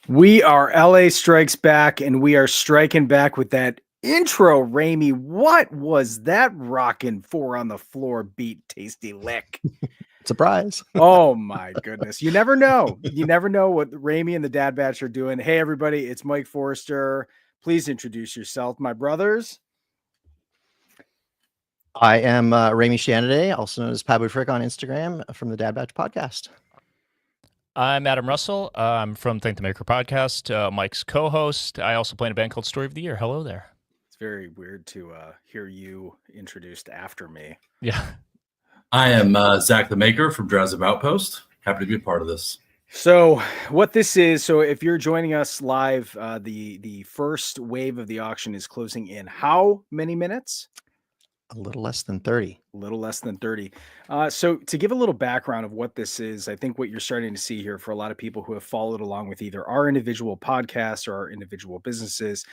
We are LA Strikes Back, and we are striking back with that intro, Ramey. What was that rockin' four on the floor beat, tasty lick? Surprise. Oh my goodness. You never know. You never know what Ramey and the Dad Batch are doing. Hey, everybody, it's Mike Forrester. Please introduce yourself, my brothers. I am Ramy Shanaday, also known as Pabu Frick on Instagram from the Dad Batch podcast. I'm Adam Russell. I'm from Thank the Maker podcast, Mike's co-host. I also play in a band called Story of the Year. Hello there. It's very weird to hear you introduced after me. Yeah. I am Zach the Maker from Drowsy Outpost. Happy to be a part of this. So what this is, so if you're joining us live, the first wave of the auction is closing in how many minutes? A little less than 30. A little less than 30. So to give a little background of what this is, I think what you're starting to see here for a lot of people who have followed along with either our individual podcasts or our individual businesses,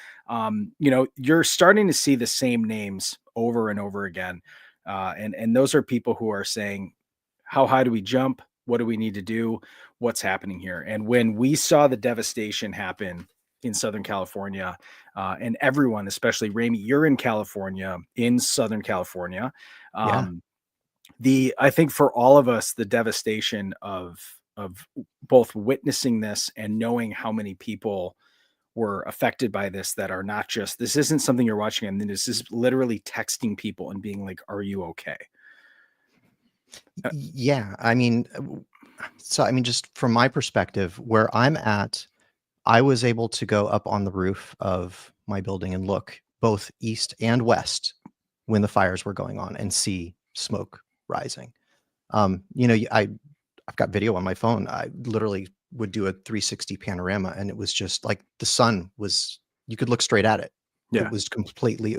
you're starting to see the same names over and over again. And those are people who are saying, how high do we jump? What do we need to do? What's happening here? And when we saw the devastation happen in Southern California, and everyone, especially Ramey, you're in California, in Southern California. I think for all of us, the devastation of both witnessing this and knowing how many people were affected by this that are not just, this isn't something you're watching and then this is literally texting people and being like, are you okay? Yeah. Just from my perspective, where I'm at, I was able to go up on the roof of my building and look both east and west when the fires were going on and see smoke rising. I've got video on my phone. I literally would do a 360 panorama and it was just like the sun was, you could look straight at it. Yeah. It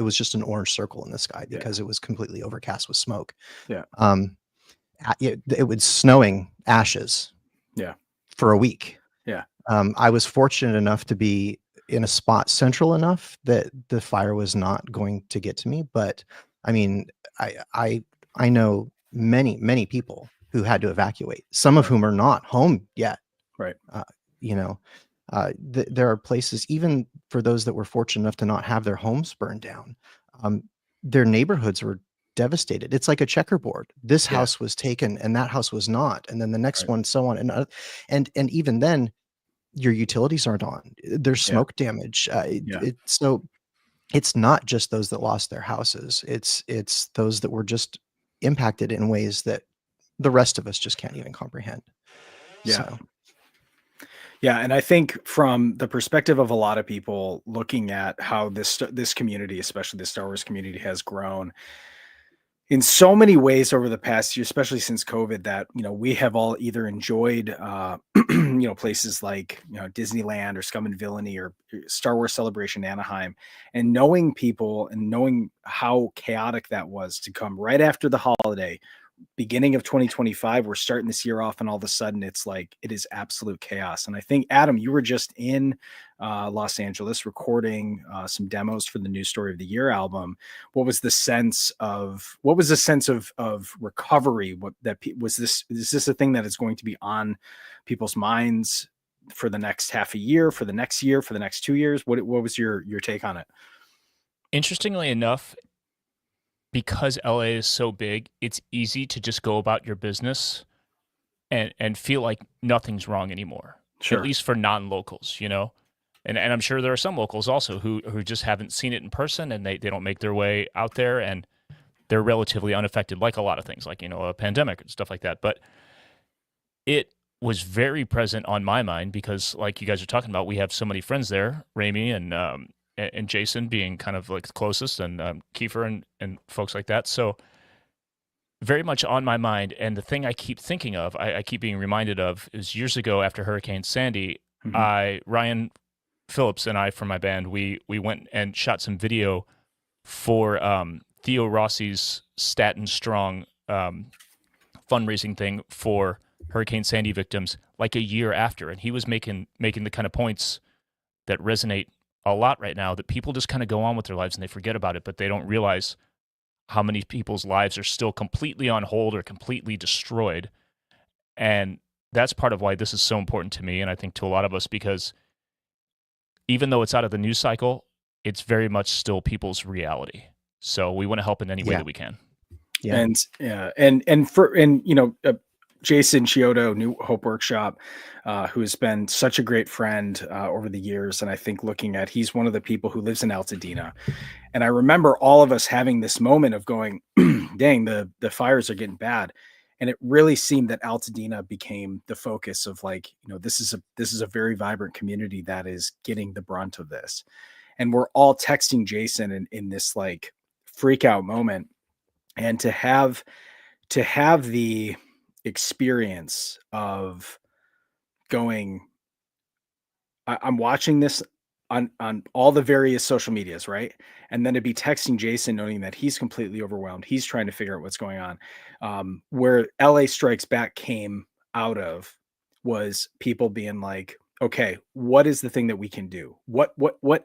was just an orange circle in the sky because it was completely overcast with smoke. Yeah. It was snowing ashes. Yeah. For a week. Yeah. I was fortunate enough to be in a spot central enough that the fire was not going to get to me. But I mean, I know many people who had to evacuate, some of whom are not home yet. Right. There are places, even for those that were fortunate enough to not have their homes burned down, their neighborhoods were devastated. It's like a checkerboard. This house was taken and that house was not. And then the next one, so on. And even then, your utilities aren't on. There's smoke damage. So it's not just those that lost their houses. It's those that were just impacted in ways that the rest of us just can't even comprehend. Yeah. So. Yeah. And I think from the perspective of a lot of people looking at how this community, especially the Star Wars community, has grown in so many ways over the past year, especially since COVID, that, we have all either enjoyed, places like, Disneyland or Scum and Villainy or Star Wars Celebration Anaheim, and knowing people and knowing how chaotic that was to come right after the holiday, beginning of 2025, we're starting this year off and all of a sudden it's like, it is absolute chaos. And I think, Adam, you were just in Los Angeles recording some demos for the new Story of the Year album. What was the sense of recovery? Is this a thing that is going to be on people's minds for the next half a year, for the next year, for the next 2 years? What was your take on it? Interestingly enough, because LA is so big, it's easy to just go about your business and feel like nothing's wrong anymore. Sure. At least for non-locals, And I'm sure there are some locals also who just haven't seen it in person and they don't make their way out there and they're relatively unaffected, like a lot of things, like, a pandemic and stuff like that. But it was very present on my mind because, like you guys are talking about, we have so many friends there, Ramey and Jason being kind of like the closest, and Kiefer and folks like that. So very much on my mind. And the thing I keep thinking of, I keep being reminded of, is years ago after Hurricane Sandy, Ryan Phillips and I from my band, we went and shot some video for Theo Rossi's Staten Strong fundraising thing for Hurricane Sandy victims like a year after. And he was making the kind of points that resonate a lot right now, that people just kind of go on with their lives and they forget about it, but they don't realize how many people's lives are still completely on hold or completely destroyed. And that's part of why this is so important to me, and I think to a lot of us, because even though it's out of the news cycle, it's very much still people's reality. So we want to help in any way that we can. Yeah. And Jason Chiodo, New Hope Workshop, who has been such a great friend over the years. And I think he's one of the people who lives in Altadena. And I remember all of us having this moment of going, dang, the fires are getting bad. And it really seemed that Altadena became the focus of this is a very vibrant community that is getting the brunt of this. And we're all texting Jason in this like freak out moment. And to have the experience of going, I'm watching this on all the various social medias, right? And then to be texting Jason knowing that he's completely overwhelmed, he's trying to figure out what's going on. Where LA Strikes Back came out of was people being like, okay, what is the thing that we can do? What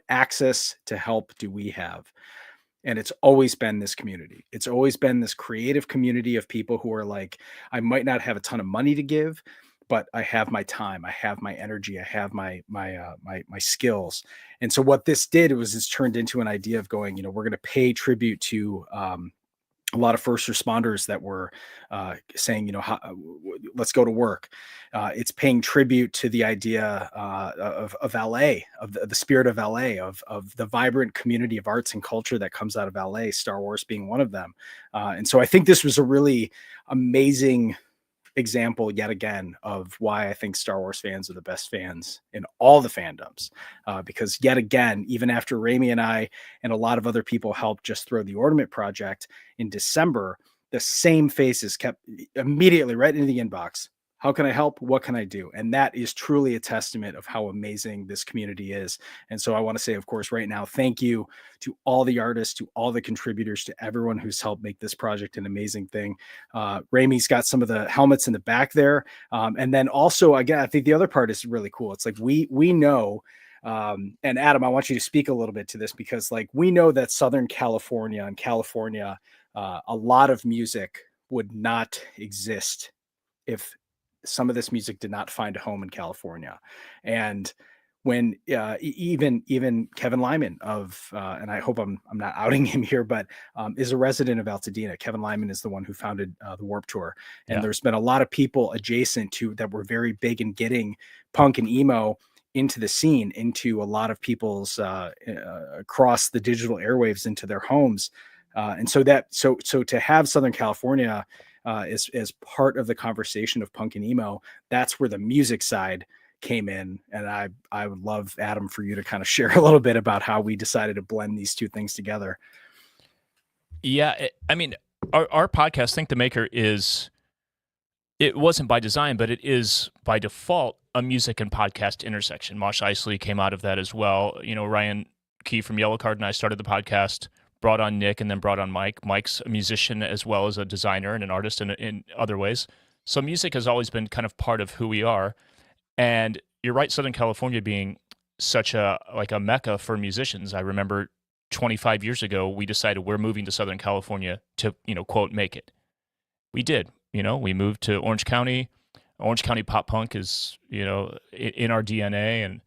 access to help do we have? And it's always been this community. It's always been this creative community of people who are like, I might not have a ton of money to give, but I have my time, I have my energy, I have my skills. And so what this did was it's turned into an idea of going, we're going to pay tribute to a lot of first responders that were saying, let's go to work. It's paying tribute to the idea of LA, of the spirit of LA, of the vibrant community of arts and culture that comes out of LA, Star Wars being one of them. And so I think this was a really amazing example yet again of why I think Star Wars fans are the best fans in all the fandoms, because yet again, even after Raimi and I and a lot of other people helped just throw the Ornament Project in December, the same faces kept immediately right into the inbox. How can I help? What can I do? And that is truly a testament of how amazing this community is. And so I want to say, of course, right now, thank you to all the artists, to all the contributors, to everyone who's helped make this project an amazing thing. Raimi's got some of the helmets in the back there. And then also, again, I think the other part is really cool. It's like we know, and Adam, I want you to speak a little bit to this, because like we know that Southern California and California, a lot of music would not exist if some of this music did not find a home in California. And when even Kevin Lyman of and I hope I'm not outing him here, but is a resident of Altadena. Kevin Lyman is the one who founded the Warp Tour, and there's been a lot of people adjacent to that were very big in getting punk and emo into the scene, into a lot of people's across the digital airwaves into their homes. And so to have Southern California as part of the conversation of punk and emo, that's where the music side came in. And I would love, Adam, for you to kind of share a little bit about how we decided to blend these two things together. Yeah, I mean, our podcast, Think the Maker, it wasn't by design, but it is by default a music and podcast intersection. Mosh Isley came out of that as well. Ryan Key from Yellow Card and I started the podcast, brought on Nick, and then brought on Mike. Mike's a musician as well as a designer and an artist in other ways. So music has always been kind of part of who we are. And you're right, Southern California being such a mecca for musicians. I remember 25 years ago, we decided we're moving to Southern California to, quote, make it. We did. We moved to Orange County. Orange County pop punk is, in our DNA. And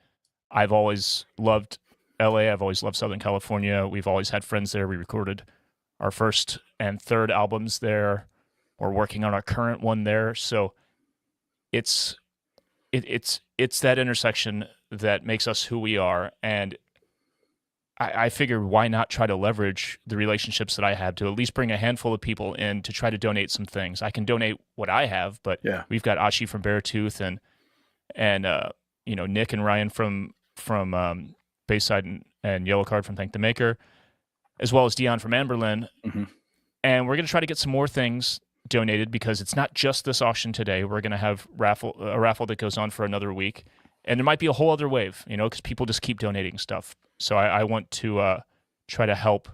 I've always loved LA. I've always loved Southern California. We've always had friends there. We recorded our first and third albums there. We're working on our current one there. So it's that intersection that makes us who we are. And I figured, why not try to leverage the relationships that I have to at least bring a handful of people in to try to donate some things. I can donate what I have, but we've got Ashi from Beartooth and Nick and Ryan from Bayside and Yellow Card from Thank the Maker, as well as Dion from Amberlin. Mm-hmm. And we're going to try to get some more things donated, because it's not just this auction today. We're going to have a raffle that goes on for another week. And there might be a whole other wave, because people just keep donating stuff. So I want to try to help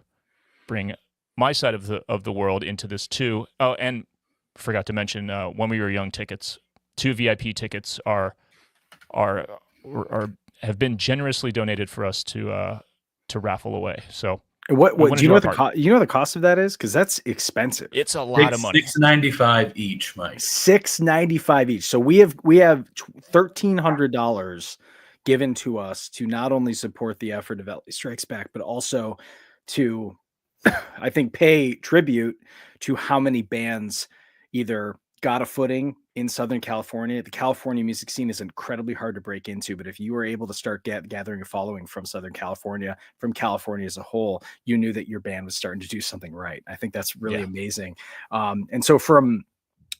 bring my side of the world into this too. Oh, and forgot to mention, When We Were Young tickets, 2 VIP tickets have been generously donated for us to raffle away. So what do you know what the cost of that is? Because that's expensive. It's a lot of money. $695 each, Mike. $695 each. So we have $1,300 given to us to not only support the effort of LA Strikes Back, but also to, I think, pay tribute to how many bands either got a footing in Southern California. The California music scene is incredibly hard to break into, but if you were able to start gathering a following from Southern California, from California as a whole, you knew that your band was starting to do something right. I think that's really amazing. And so from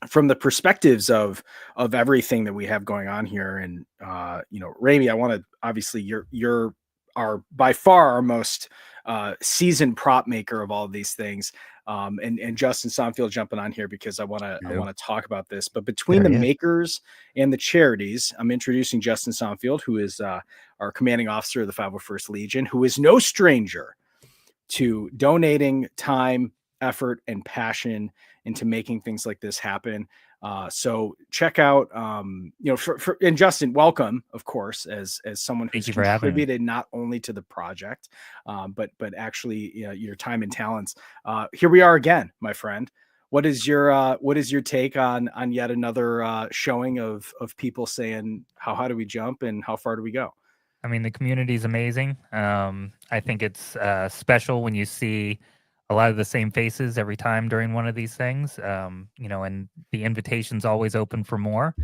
the perspectives of everything that we have going on here, and Ramey, I want to, obviously you're our by far our most seasoned prop maker of all of these things, and Justin Somfield jumping on here because I want to talk about this. But between the makers and the charities, I'm introducing Justin Somfield, who is our commanding officer of the 501st Legion, who is no stranger to donating time, effort, and passion into making things like this happen. So check out, and Justin, welcome, of course, as someone who's contributed not only to the project, but actually your time and talents. Here we are again, my friend. What is your take on yet another showing of people saying how high do we jump and how far do we go? I mean, the community is amazing. I think it's special when you see a lot of the same faces every time during one of these things, and the invitation's always open for more,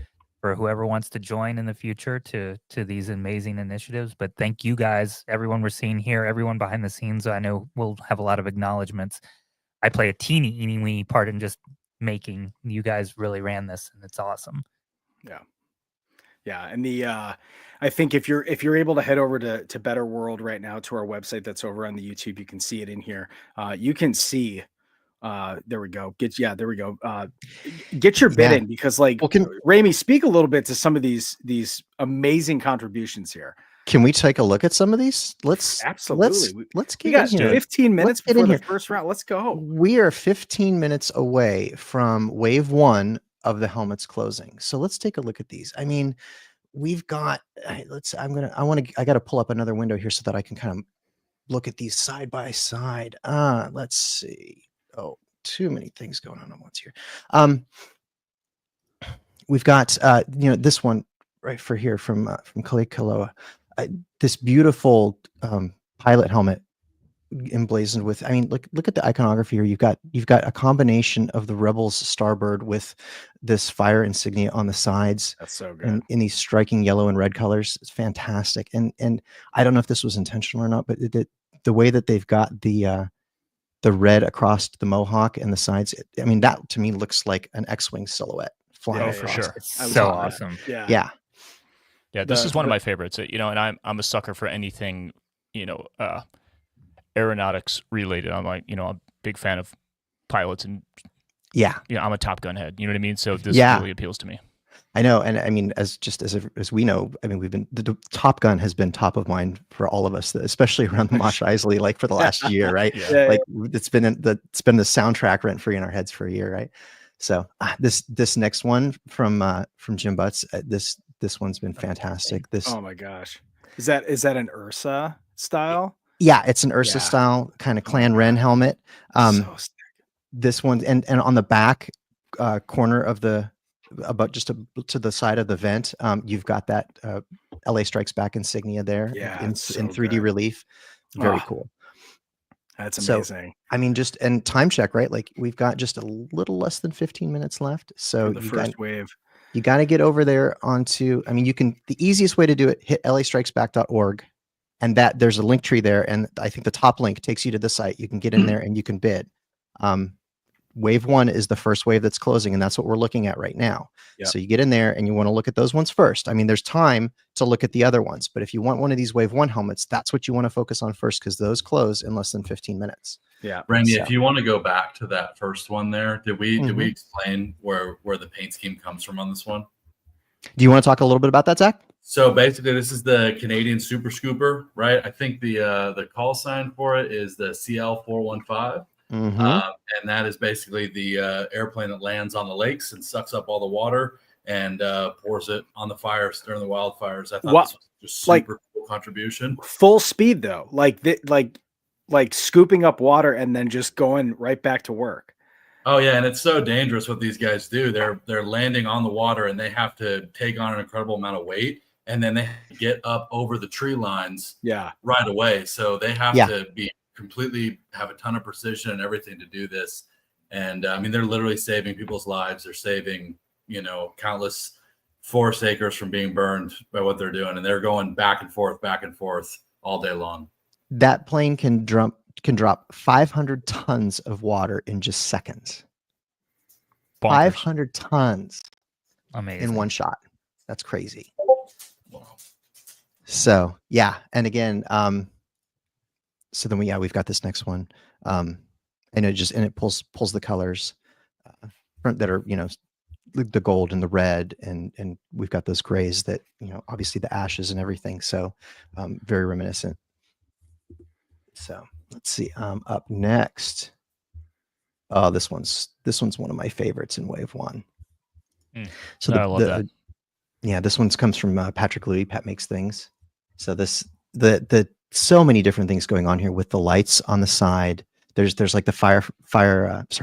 for whoever wants to join in the future to these amazing initiatives. But thank you guys, everyone we're seeing here, everyone behind the scenes. I know we'll have a lot of acknowledgments. I play a teeny weeny part in just making. You guys really ran this, and it's awesome. Yeah, and I think if you're able to head over to Better World right now, to our website that's over on the YouTube, you can see it in here. You can see, there we go. Get your bid in, because Ramey, speak a little bit to some of these amazing contributions here. Can we take a look at some of these? Absolutely. Let's get we got in here. 15 minutes before the first round. Let's go. We are 15 minutes away from wave 1 of the helmets closing. So let's take a look at these. I mean, we've got, I got to pull up another window here so that I can kind of look at these side by side. Let's see. Oh, too many things going on at once here. We've got, this one right for here from Kalikaloa, this beautiful pilot helmet emblazoned with, I mean, look at the iconography here. You've got a combination of the Rebels Starbird with this fire insignia on the sides. That's so good. In these striking yellow and red colors. It's fantastic. And I don't know if this was intentional or not, but the way that they've got the red across the mohawk and the sides, I mean, that to me looks like an X-wing silhouette flying for sure. It's so awesome. Yeah. This is one of my favorites. And I'm a sucker for anything, aeronautics related. I'm like, I'm a big fan of pilots, and I'm a Top Gun head. You know what I mean? So this really appeals to me. I know, and I mean, as we know, I mean, the Top Gun has been top of mind for all of us, especially around the Mos Eisley, like for the last year, right? Like it's been the soundtrack rent free in our heads for a year, right? So this next one from Jim Butts, this one's been fantastic. Oh my gosh, is that an Ursa style? Yeah, it's an Ursa style kind of Clan Ren helmet. This one, and on the back corner of the, about just to the side of the vent, you've got that LA Strikes Back insignia there in 3D relief. Very cool. That's amazing. So, I mean, and time check, right? Like we've got just a little less than 15 minutes left. So the first wave. You got to get over there onto, I mean, the easiest way to do it, hit lastrikesback.org. And there's a link tree there. And I think the top link takes you to the site. You can get in there and you can bid. Wave 1 is the first wave that's closing, and that's what we're looking at right now. Yep. So you get in there and you want to look at those ones first. I mean, there's time to look at the other ones, but if you want one of these Wave 1 helmets, that's what you want to focus on first, because those close in less than 15 minutes. Yeah. Randy, if you want to go back to that first one there, did we explain where the paint scheme comes from on this one? Do you want to talk a little bit about that, Zach? So basically, this is the Canadian Super Scooper, right? I think the call sign for it is the CL415. And that is basically the airplane that lands on the lakes and sucks up all the water and pours it on the fires during the wildfires. I thought this was just super cool contribution. Full speed though, like scooping up water and then just going right back to work. Oh yeah, and it's so dangerous what these guys do. They're landing on the water and they have to take on an incredible amount of weight and then they get up over the tree lines Yeah. right away. So they have Yeah. to have a ton of precision and everything to do this. And I mean, they're literally saving people's lives. They're saving, countless forest acres from being burned by what they're doing. And they're going back and forth all day long. That plane can drop 500 tons of water in just seconds. Bonkers. 500 tons Amazing. in one shot. That's crazy. Wow. So yeah, and again, so then we've got this next one, and it pulls the colors that are the gold and the red, and we've got those grays that obviously the ashes and everything. So very reminiscent. So let's see. Up next, oh, this one's one of my favorites in Wave 1. So I love that. Yeah, this one comes from Patrick Louis. Pat Makes Things. So the so many different things going on here with the lights on the side. There's like the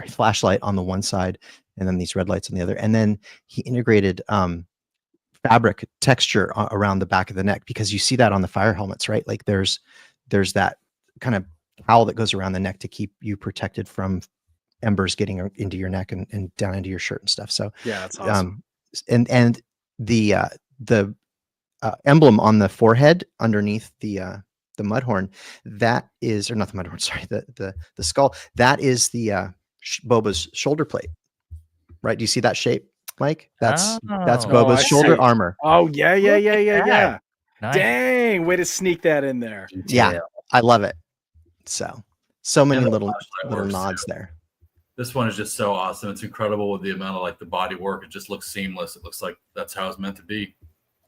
flashlight on the one side, and then these red lights on the other. And then he integrated fabric texture around the back of the neck, because you see that on the fire helmets, right? Like there's that kind of cowl that goes around the neck to keep you protected from embers getting into your neck and down into your shirt and stuff. So Yeah, that's awesome. And the emblem on the forehead underneath the mudhorn, that is, or not the mudhorn, sorry, the skull, that is the Boba's shoulder plate, right? Do you see that shape, Mike? That's Boba's I shoulder see. armor. Oh, yeah. Look at that. Nice. Dang, way to sneak that in there. Yeah, I love it. So many little works, nods too. there. This one is just so awesome. It's incredible with the amount of the body work. It just looks seamless. It looks like that's how it's meant to be.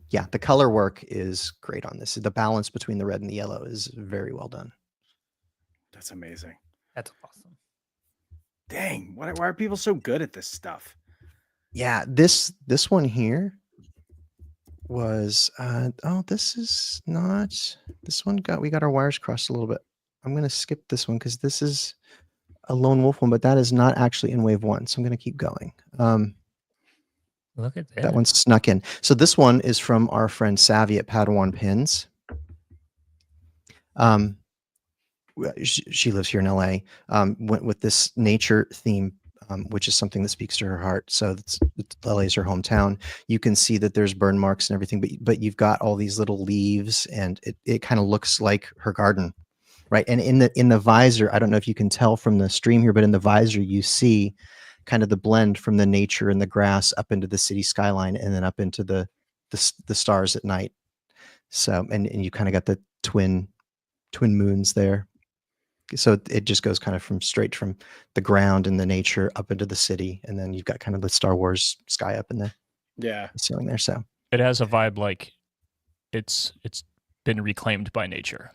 Yeah, the color work is great on this. The balance between the red and the yellow is very well done. That's amazing. That's awesome. Dang, why are people so good at this stuff? Yeah, this one here was we got our wires crossed a little bit. I'm gonna skip this one because this is a lone wolf one, but that is not actually in Wave 1, so I'm gonna keep going. Look at that. That one snuck in. So this one is from our friend Savvy at Padawan Pins. She lives here in LA. Went with this nature theme, which is something that speaks to her heart. So LA is her hometown. You can see that there's burn marks and everything, but you've got all these little leaves, and it kind of looks like her garden, right? And in the visor, I don't know if you can tell from the stream here, but in the visor you see kind of the blend from the nature and the grass up into the city skyline, and then up into the stars at night. So and you kind of got the twin moons there. So it just goes kind of straight from the ground and the nature up into the city, and then you've got kind of the Star Wars sky up in the ceiling there. So it has a vibe like it's been reclaimed by nature,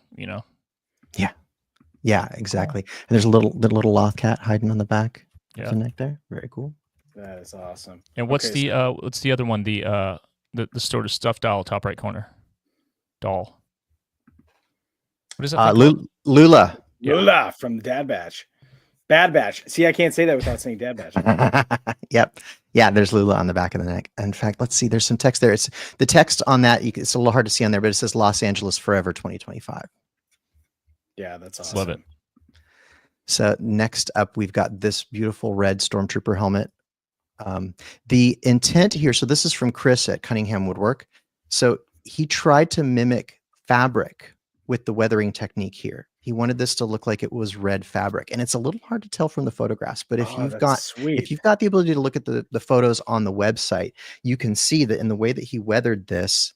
Yeah, exactly. And there's the little loth cat hiding on the back of the neck there. Very cool. That is awesome. And what's the other one? The sort of stuffed doll, top right corner doll. What is that? Lula. Yeah. Lula from Dad Batch. Bad Batch. See, I can't say that without saying Dad Batch. Yep. Yeah, there's Lula on the back of the neck. In fact, let's see. There's some text there. It's the text on that. It's a little hard to see on there, but it says Los Angeles Forever 2025. Yeah, that's awesome. Love it. So next up, we've got this beautiful red Stormtrooper helmet. The intent here, so this is from Chris at Cunningham Woodwork. So he tried to mimic fabric with the weathering technique here. He wanted this to look like it was red fabric, and it's a little hard to tell from the photographs. But if you've got the ability to look at the photos on the website, you can see that in the way that he weathered this,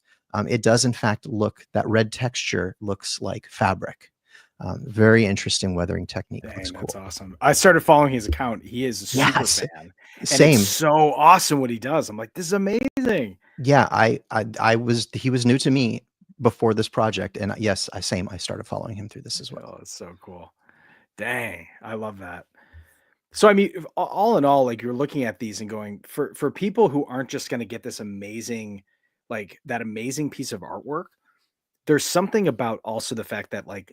it does in fact look, that red texture looks like fabric. Very interesting weathering technique. Dang, looks cool. That's awesome. I started following his account. He is a super fan. Same. It's so awesome what he does. I'm like, this is amazing. Yeah, he was new to me before this project, and yes, I started following him through this as well. Oh, it's so cool. Dang, I love that. So I mean, all in all, like you're looking at these and going, for people who aren't just going to get this amazing, like that amazing piece of artwork, there's something about also the fact that like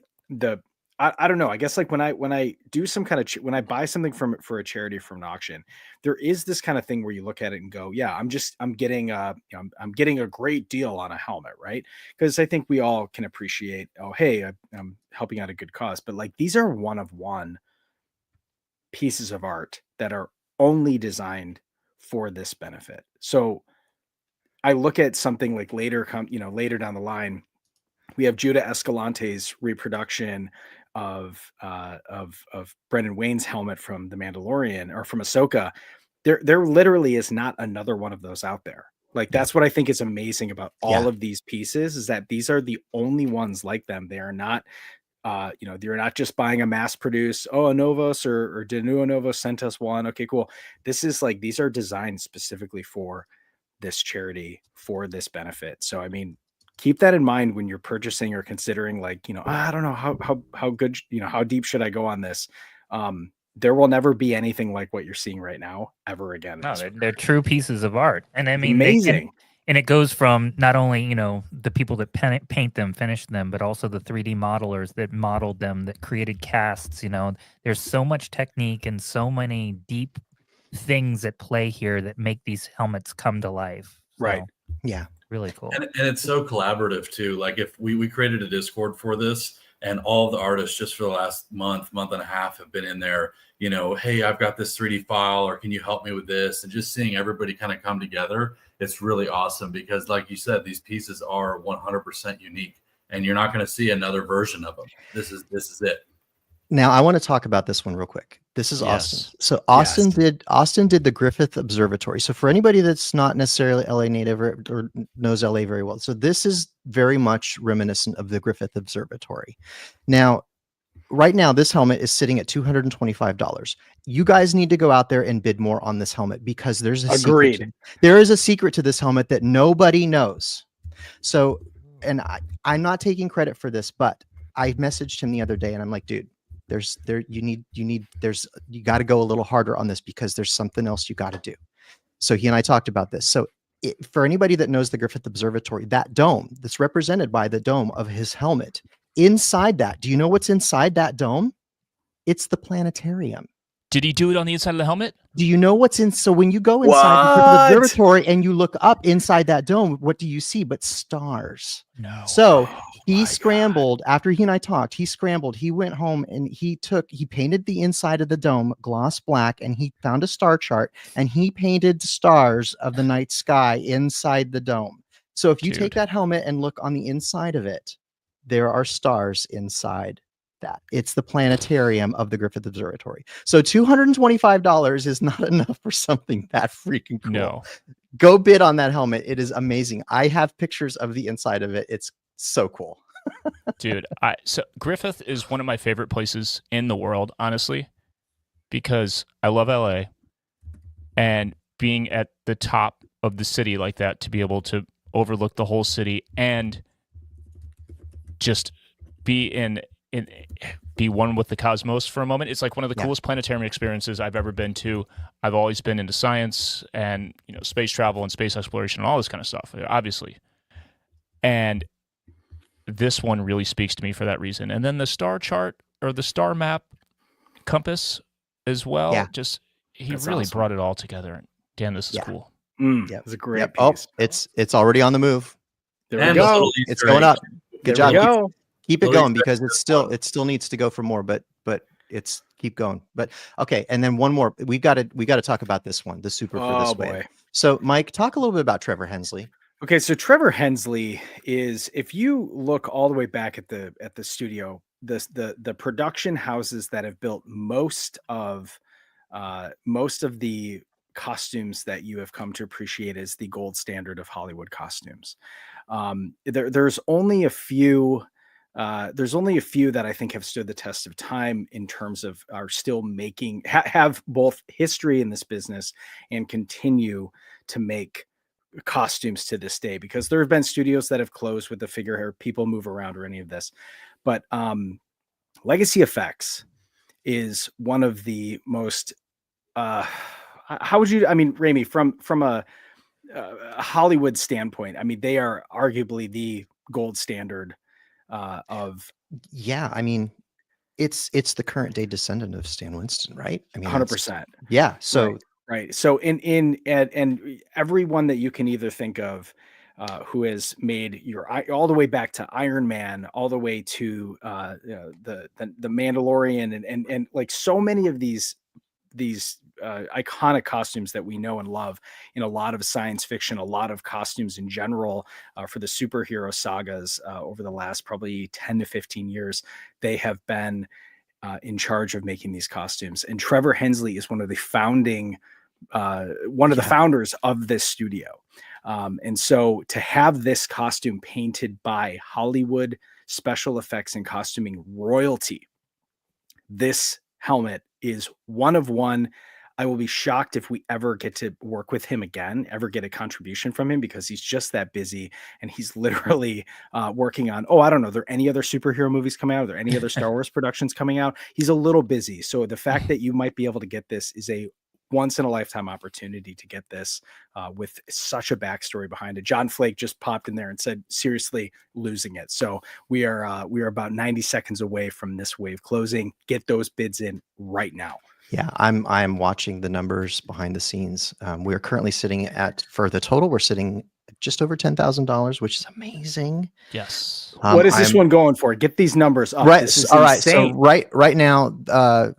I don't know. I guess like when I do some kind of when I buy something for a charity from an auction, there is this kind of thing where you look at it and go, yeah, I'm getting I'm getting a great deal on a helmet, right? Because I think we all can appreciate, oh hey, I'm helping out a good cause, but like these are one of one pieces of art that are only designed for this benefit. So I look at something like later down the line, we have Judah Escalante's reproduction of Brendan Wayne's helmet from The Mandalorian or from Ahsoka. There literally is not another one of those out there. Like that's what I think is amazing about all Yeah. of these pieces is that these are the only ones like them. They are not you're not just buying a mass produced, oh, a Novos or Denuo Novos sent us one. Okay, cool. This is like these are designed specifically for this charity for this benefit. So I mean, keep that in mind when you're purchasing or considering like, I don't know how good, how deep should I go on this? There will never be anything like what you're seeing right now ever again. No, they're true pieces of art, and I mean, amazing. and it goes from not only the people that paint them, finish them, but also the 3D modelers that modeled them, that created casts. There's so much technique and so many deep things at play here that make these helmets come to life. So, Right. Yeah. really cool. And it's so collaborative too. Like if we created a Discord for this, and all of the artists just for the last month and a half have been in there, hey, I've got this 3D file, or can you help me with this? And just seeing everybody kind of come together, it's really awesome because like you said, these pieces are 100% unique and you're not going to see another version of them. This is it. Now I want to talk about this one real quick. This is Yes. Austin. So Austin did the Griffith Observatory. So for anybody that's not necessarily LA native or knows LA very well, so this is very much reminiscent of the Griffith Observatory. Now, right now, this helmet is sitting at $225. You guys need to go out there and bid more on this helmet because there's a Agreed. there is a secret to this helmet that nobody knows. So, and I'm not taking credit for this, but I messaged him the other day and I'm like, dude, you got to go a little harder on this because there's something else you got to do. So he and I talked about this. So for anybody that knows the Griffith Observatory, that dome that's represented by the dome of his helmet, inside that, do you know what's inside that dome? It's the planetarium. Did he do it on the inside of the helmet? Do you know what's in? So when you go inside the Griffith Observatory and you look up inside that dome, what do you see but stars? No. So he scrambled after he and I talked. He scrambled. He went home and he painted the inside of the dome gloss black, and he found a star chart and he painted stars of the night sky inside the dome. So if you take that helmet and look on the inside of it, there are stars inside that. It's the planetarium of the Griffith Observatory. So $225 is not enough for something that freaking cool. No. Go bid on that helmet. It is amazing. I have pictures of the inside of it. It's so cool. Dude, so Griffith is one of my favorite places in the world, honestly, because I love LA, and being at the top of the city like that, to be able to overlook the whole city and just be one with the cosmos for a moment. It's like one of the coolest planetarium experiences I've ever been to. I've always been into science and space travel and space exploration and all this kind of stuff, obviously. And this one really speaks to me for that reason. And then the star chart or the star map compass as well. Yeah. Just he That's really awesome. brought it all together. Dan, this is cool. It's a great piece. Oh, it's already on the move. There And we the go. little It's Easter going egg. up. Good job. There we go. Keep it Little going Easter because egg. it still needs to go for more, but it's keep going. But okay, and then one more. We got to talk about this one, the super for this wave. Boy. So Mike, talk a little bit about Trevor Hensley. Okay, so Trevor Hensley is, if you look all the way back at the studio, the production houses that have built most of the costumes that you have come to appreciate as the gold standard of Hollywood costumes. There's only a few. There's only a few that I think have stood the test of time in terms of are still making have both history in this business and continue to make costumes to this day, because there have been studios that have closed with the figure hair, people move around or any of this. But Legacy Effects is one of the most how would you, I mean, Ramey, from a Hollywood standpoint, I mean, they are arguably the gold standard of. Yeah, I mean, it's the current day descendant of Stan Winston, right? I mean, that's 100%. yeah. So Right, right. So and everyone that you can either think of, who has made all the way back to Iron Man, all the way to the Mandalorian, and like so many of these iconic costumes that we know and love in a lot of science fiction, a lot of costumes in general, for the superhero sagas over the last probably 10 to 15 years, they have been in charge of making these costumes. And Trevor Hensley is one of the founders of this studio. And so to have this costume painted by Hollywood special effects and costuming royalty, this helmet is one of one. I will be shocked if we ever get to work with him again, ever get a contribution from him, because he's just that busy, and he's literally working on, I don't know, are there any other superhero movies coming out? Are there any other Star Wars productions coming out? He's a little busy. So the fact that you might be able to get this is a once in a lifetime opportunity to get this with such a backstory behind it. John Flake just popped in there and said, seriously, losing it. So we are about 90 seconds away from this wave closing. Get those bids in right now. Yeah, I'm watching the numbers behind the scenes. We are currently sitting for the total, we're sitting at just over $10,000, which is amazing. Yes. What is this one going for? Get these numbers up. Right. This is all right. insane. So right now,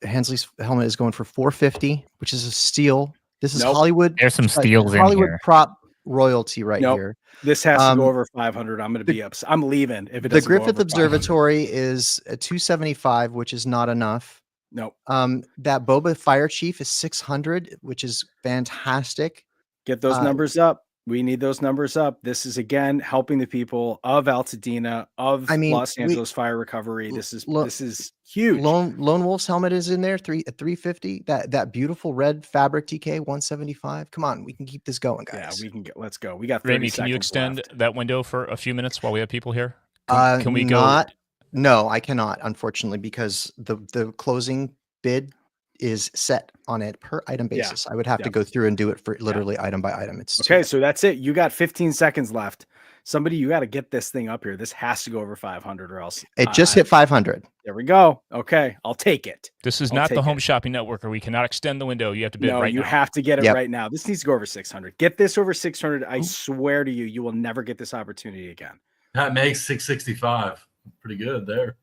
Hensley's helmet is going for $450, which is a steal. This is Hollywood. There's some steals in Hollywood here. prop royalty right here. This has to go over 500. I'm going to be up. I'm leaving if it doesn't. The Griffith go over Observatory is a 275, which is not enough. Nope. That Boba Fire Chief is 600, which is fantastic. Get those numbers up. We need those numbers up. This is again helping the people of Altadena, of Los Angeles fire recovery. This is huge. Lone Wolf's helmet is in there, at 350. That beautiful red fabric TK 175. Come on, we can keep this going, guys. Yeah, we can let's go. We got 30 Ramey, seconds can you extend left. that window for a few minutes while we have people here? Can we go? No, I cannot, unfortunately, because the closing bid is set on a per item basis. I would have to go through and do it for literally item by item. It's okay. So that's it. You got 15 seconds left. Somebody, you got to get this thing up here. This has to go over 500 or else. It just hit 500. There we go. Okay. I'll take it. This is not the Home Shopping Network, or we cannot extend the window. You have to bid right now. You have to get it right now. This needs to go over 600. Get this over 600. I swear to you, you will never get this opportunity again. That makes 665. Pretty good there.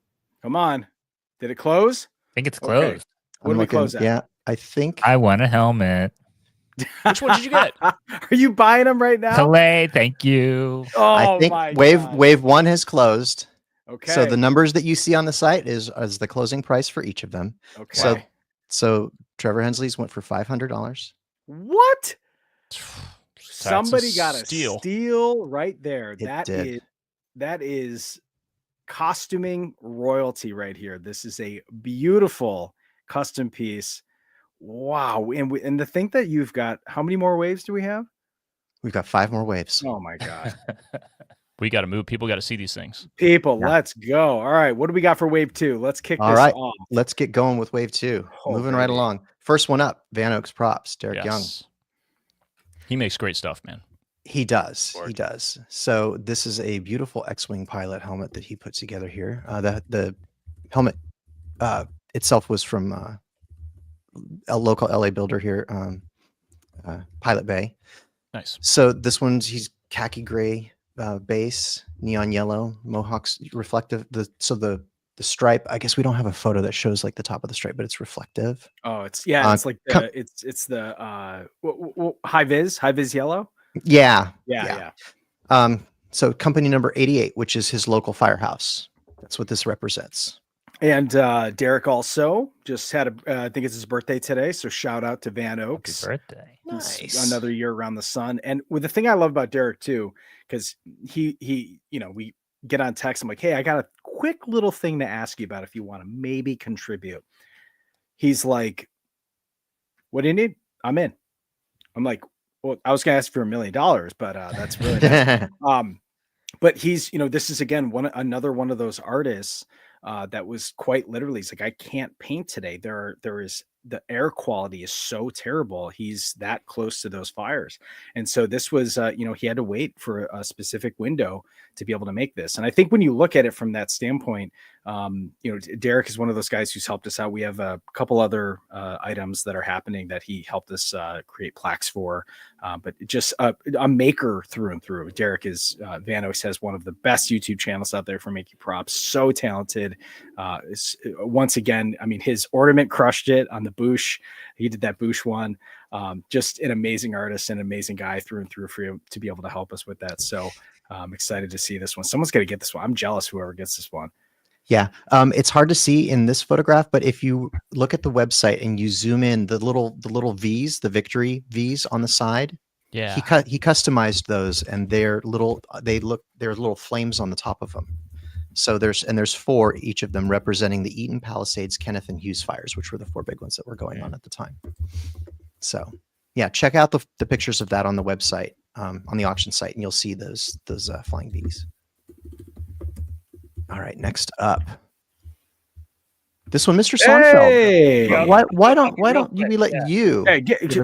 Come on. Did it close? I think it's closed. Okay. What did we close at? Yeah, I think I want a helmet. Which one did you get? Are you buying them right now? Calais, thank you. Oh, I think my God. wave one has closed. Okay. So the numbers that you see on the site is the closing price for each of them. Okay. So Trevor Hensley's went for $500. What? Somebody got a steal. steal right there. It That is costuming royalty right here. This is a beautiful custom piece. Wow. And to think that you've got, how many more waves do we have? We've got 5 more waves. Oh my God. We got to move. People got to see these things. People, let's go. All right. What do we got for wave 2? Let's kick this off. Let's get going with wave 2. Moving right along. First one up, Van Oaks Props, Derek Young. He makes great stuff, man. He does. He does. So this is a beautiful X-Wing pilot helmet that he put together here. The helmet itself was from a local LA builder here, Pilot Bay. Nice. So this he's khaki gray base, neon yellow, Mohawks reflective. The stripe, I guess we don't have a photo that shows like the top of the stripe, but it's reflective. Oh, it's like it's the high vis yellow. Yeah. So company number 88, which is his local firehouse. That's what this represents. And Derek also just had I think it's his birthday today. So shout out to Van Oaks. Happy birthday. Nice. Another year around the sun. And with the thing I love about Derek too, because he we get on text. I'm like, hey, I got a quick little thing to ask you about if you want to maybe contribute. He's like, what do you need? I'm in. I'm like, well, I was gonna ask for $1 million, but that's really nice. But he's, this is again another one of those artists that was quite literally, he's like, I can't paint today. There is the air quality is so terrible. He's that close to those fires. And so this was, he had to wait for a specific window to be able to make this. And I think when you look at it from that standpoint, Derek is one of those guys who's helped us out. We have a couple other items that are happening that he helped us create plaques for, but just a maker through and through. Derek is, Vanos has one of the best YouTube channels out there for making props. So talented. Once again, I mean, his ornament crushed it on the Bush. He did that Bush one. Just an amazing artist and amazing guy through and through for you to be able to help us with that. So I'm excited to see this one. Someone's got to get this one. I'm jealous whoever gets this one. Yeah. It's hard to see in this photograph, but if you look at the website and you zoom in, the little V's, the victory V's on the side, Yeah. he customized those, and they're little flames on the top of them. So there's 4, each of them representing the Eaton, Palisades, Kenneth, and Hughes fires, which were the 4 big ones that were going on at the time. So yeah, check out the pictures of that on the website, on the auction site, and you'll see those flying bees. All right, next up, this one, Mr. Sonfeld. Hey! Why don't we let you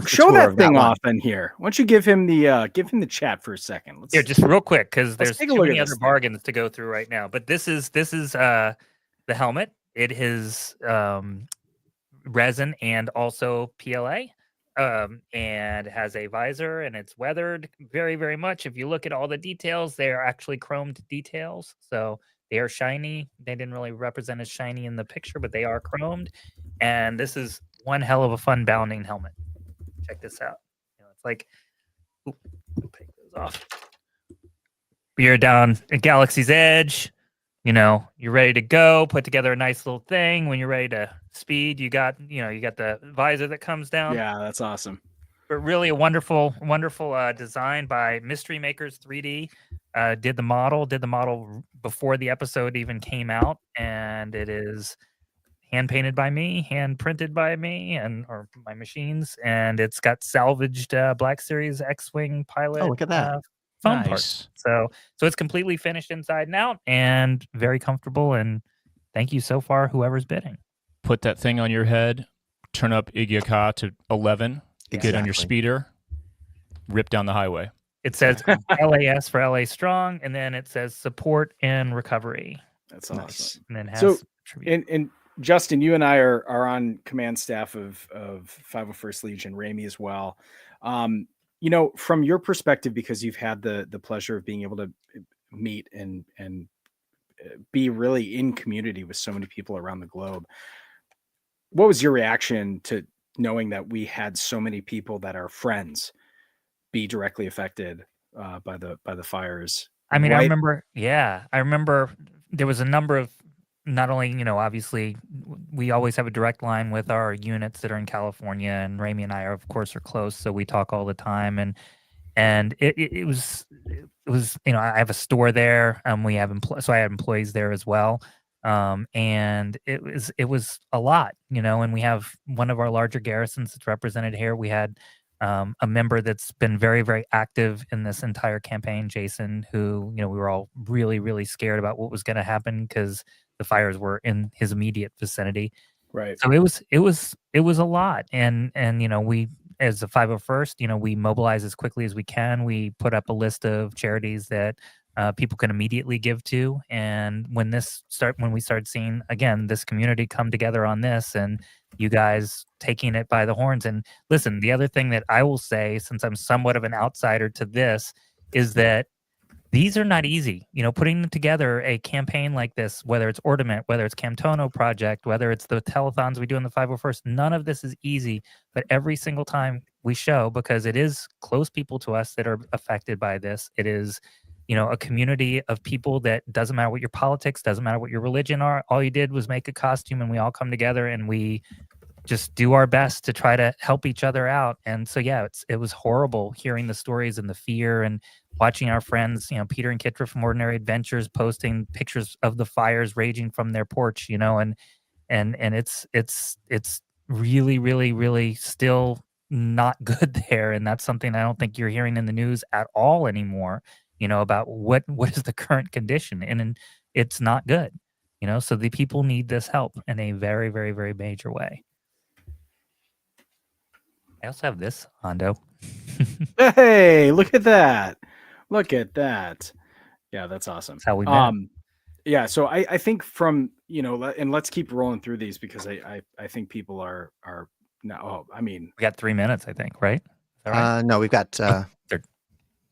show that thing off in here? Why don't you give him the chat for a second? Here, just real quick, because there's take a too look many at other this thing. bargains to go through right now. But this is the helmet. It is resin and also PLA, and has a visor, and it's weathered very, very much. If you look at all the details, they are actually chromed details, so they are shiny. They didn't really represent as shiny in the picture, but they are chromed. And this is one hell of a fun bounding helmet. Check this out. It's like, take those off. You're down at Galaxy's Edge. You're ready to go. Put together a nice little thing. When you're ready to speed, you got the visor that comes down. Yeah, that's awesome. But really a wonderful design by Mystery Makers 3D. Did the model before the episode even came out, and it is hand painted by me, hand printed by me, or my machines, and it's got salvaged Black Series X-Wing pilot. Oh, look at that. Foam Nice. parts. So it's completely finished inside and out, and very comfortable. And thank you so far, whoever's bidding. Put that thing on your head, turn up Igiaka to 11, get on your Exactly. speeder, rip down the highway. It says LAS for LA Strong, and then it says support and recovery. That's Nice. awesome. And then has So, tribute. and Justin, you and I are on command staff of 501st Legion, Ramey as well. From your perspective, because you've had the pleasure of being able to meet and be really in community with so many people around the globe, what was your reaction to knowing that we had so many people that are friends be directly affected by the fires? I mean, I remember there was a number of, not only, obviously we always have a direct line with our units that are in California, and Ramey and I are, of course, are close, so we talk all the time. And it was I have a store there, we have so I had employees there as well. And it was a lot, and we have one of our larger garrisons that's represented here. We had a member that's been very, very active in this entire campaign, Jason, who, we were all really, really scared about what was going to happen because the fires were in his immediate vicinity. Right. So it was a lot. And we, as the 501st, we mobilize as quickly as we can. We put up a list of charities that people can immediately give to. And when we started seeing, again, this community come together on this, and you guys taking it by the horns. And listen, the other thing that I will say, since I'm somewhat of an outsider to this, is that these are not easy. Putting together a campaign like this, whether it's Ornament, whether it's Camtono Project, whether it's the telethons we do in the 501st, none of this is easy. But every single time we show, because it is close people to us that are affected by this, it is, a community of people that doesn't matter what your politics, doesn't matter what your religion are. All you did was make a costume, and we all come together and we just do our best to try to help each other out. And so, yeah, it was horrible hearing the stories and the fear, and watching our friends, Peter and Kitra from Ordinary Adventures posting pictures of the fires raging from their porch, and it's really, really, really still not good there. And that's something I don't think you're hearing in the news at all anymore, about what is the current condition. And it's not good, so the people need this help in a very, very, very major way. I also have this Hondo. Hey, look at that. Look at that. Yeah, that's awesome. That's how we met. Yeah, so I think from, and let's keep rolling through these because I think people are now, I mean, We got 3 minutes, I think, right? Is that right? No, we've got They're-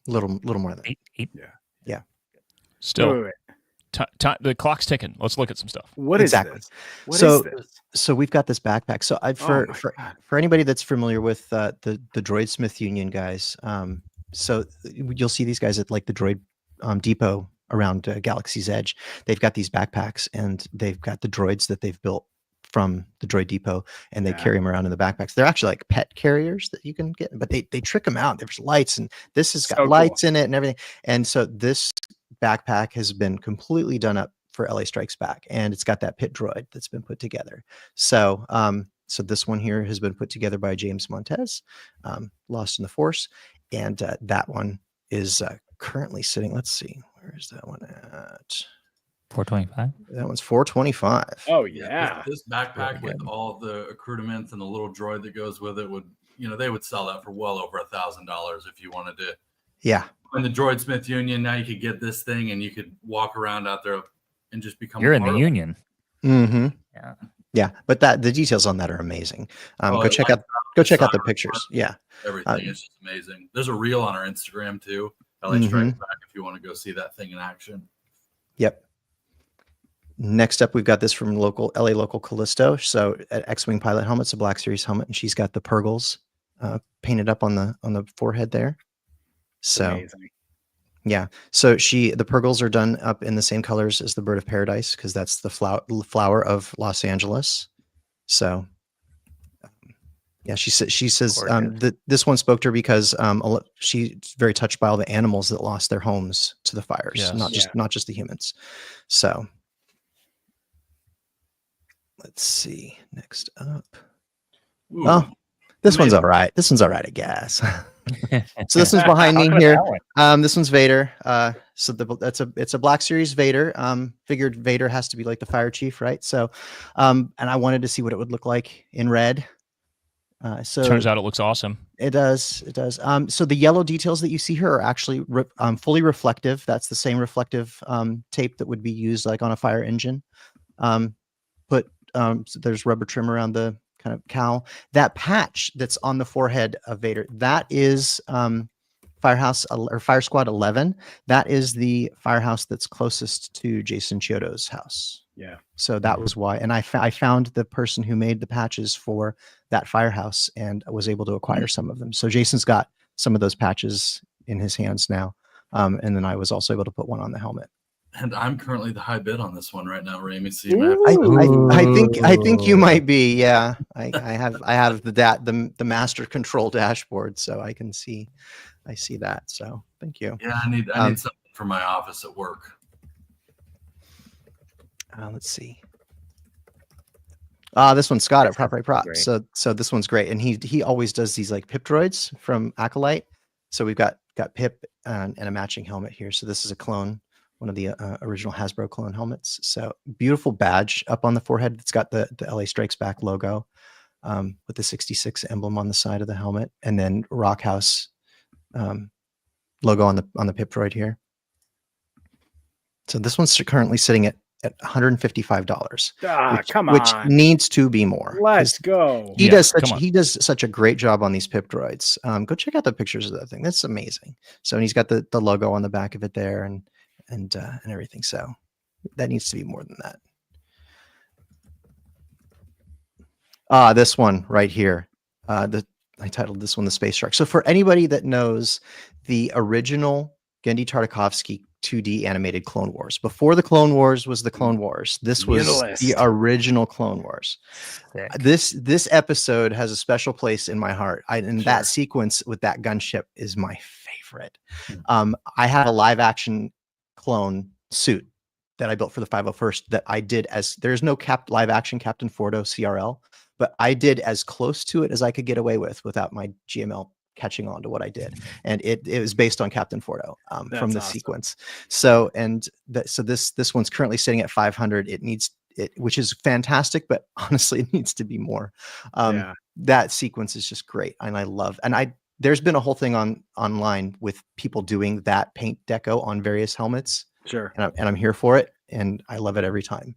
little more than that. Eight. yeah. Still, Wait. the clock's ticking. Let's look at some stuff. What is Exactly. this? What So- is this? So we've got this backpack. So Oh for my for God. for anybody that's familiar with the Droid Smith Union guys, so you'll see these guys at like the Droid depot around Galaxy's Edge. They've got these backpacks, and they've got the droids that they've built from the Droid Depot, and they Yeah. carry them around in the backpacks. They're actually like pet carriers that you can get, but they trick them out. There's lights, and this has got So cool. lights in it and everything. And so this backpack has been completely done up for LA Strikes Back, and it's got that pit droid that's been put together. So so this one here has been put together by James Montez, Lost in the Force, and that one is currently sitting, let's see, where is that one at? 425. That one's 425. Oh Yeah, yeah. this backpack Very with good. all the accoutrements and the little droid that goes with it would, they would sell that for well over $1,000 if you wanted to. Yeah. In the Droid Smith Union, now you could get this thing and you could walk around out there and just become. You're in part the of it. union. Mm-hmm. Yeah. Yeah, but the details on that are amazing. Oh, Go check out the pictures. Yeah. Everything is just amazing. There's a reel on our Instagram too. LA Mhm. Strikes Back if you want to go see that thing in action. Yep. Next up, we've got this from LA local Callisto. So at X-Wing pilot helmet, it's a Black Series helmet, and she's got the Purgles painted up on the forehead there. So Amazing. yeah, so the Purgles are done up in the same colors as the Bird of Paradise because that's the flower of Los Angeles. So yeah, she says that this one spoke to her because she's very touched by all the animals that lost their homes to the fires, Yes. not just the humans. So let's see. Next up. Ooh, Oh, this one's amazing. all right. This one's all right, I guess. So this one's behind me here. This one's Vader. So it's a Black Series Vader. Figured Vader has to be like the fire chief, right? So, and I wanted to see what it would look like in red. So Turns out it looks awesome. it does. It does. So the yellow details that you see here are actually fully reflective. That's the same reflective tape that would be used like on a fire engine. So there's rubber trim around the kind of cowl. That patch that's on the forehead of Vader, that is Firehouse or Fire Squad 11. That is the firehouse that's closest to Jason Chiodo's house. Yeah. So that was why. And I found the person who made the patches for that firehouse and was able to acquire some of them. So Jason's got some of those patches in his hands now. And then I was also able to put one on the helmet. And I'm currently the high bid on this one right now, Ramey. So I think you might be. Yeah, I have the master control dashboard, so I see that. So thank you. Yeah, I need something for my office at work. Let's see. This one's Scott at Prop Right Prop. Great. So this one's great, and he always does these like Pip droids from Acolyte. So we've got Pip and a matching helmet here. So this is a clone. One of the original Hasbro clone helmets. So beautiful badge up on the forehead. It's got the LA Strikes Back logo with the 66 emblem on the side of the helmet, and then Rock House logo on the Pip droid here. So this one's currently sitting at $155. Come on. Which needs to be more. Let's go. He Yeah, does such a great job on these Pip droids. Go check out the pictures of that thing. That's amazing. So and he's got the logo on the back of it there and everything. So that needs to be more than that. This one right here. I titled this one the Space Shark. So for anybody that knows the original Genndy Tartakovsky 2D animated Clone Wars, before the Clone Wars was the Clone Wars, this was the original Clone Wars. This episode has a special place in my heart. That sequence with that gunship is my favorite. I have a live action clone suit that I built for the 501st that I did there's no live action Captain Fordo CRL, but I did as close to it as I could get away with without my GML catching on to what I did. And it was based on Captain Fordo from the sequence. So, this one's currently sitting at 500. It needs which is fantastic, but honestly, it needs to be more. Yeah. That sequence is just great, and I love. And there's been a whole thing online with people doing that paint deco on various helmets, Sure. and I'm here for it, and I love it every time.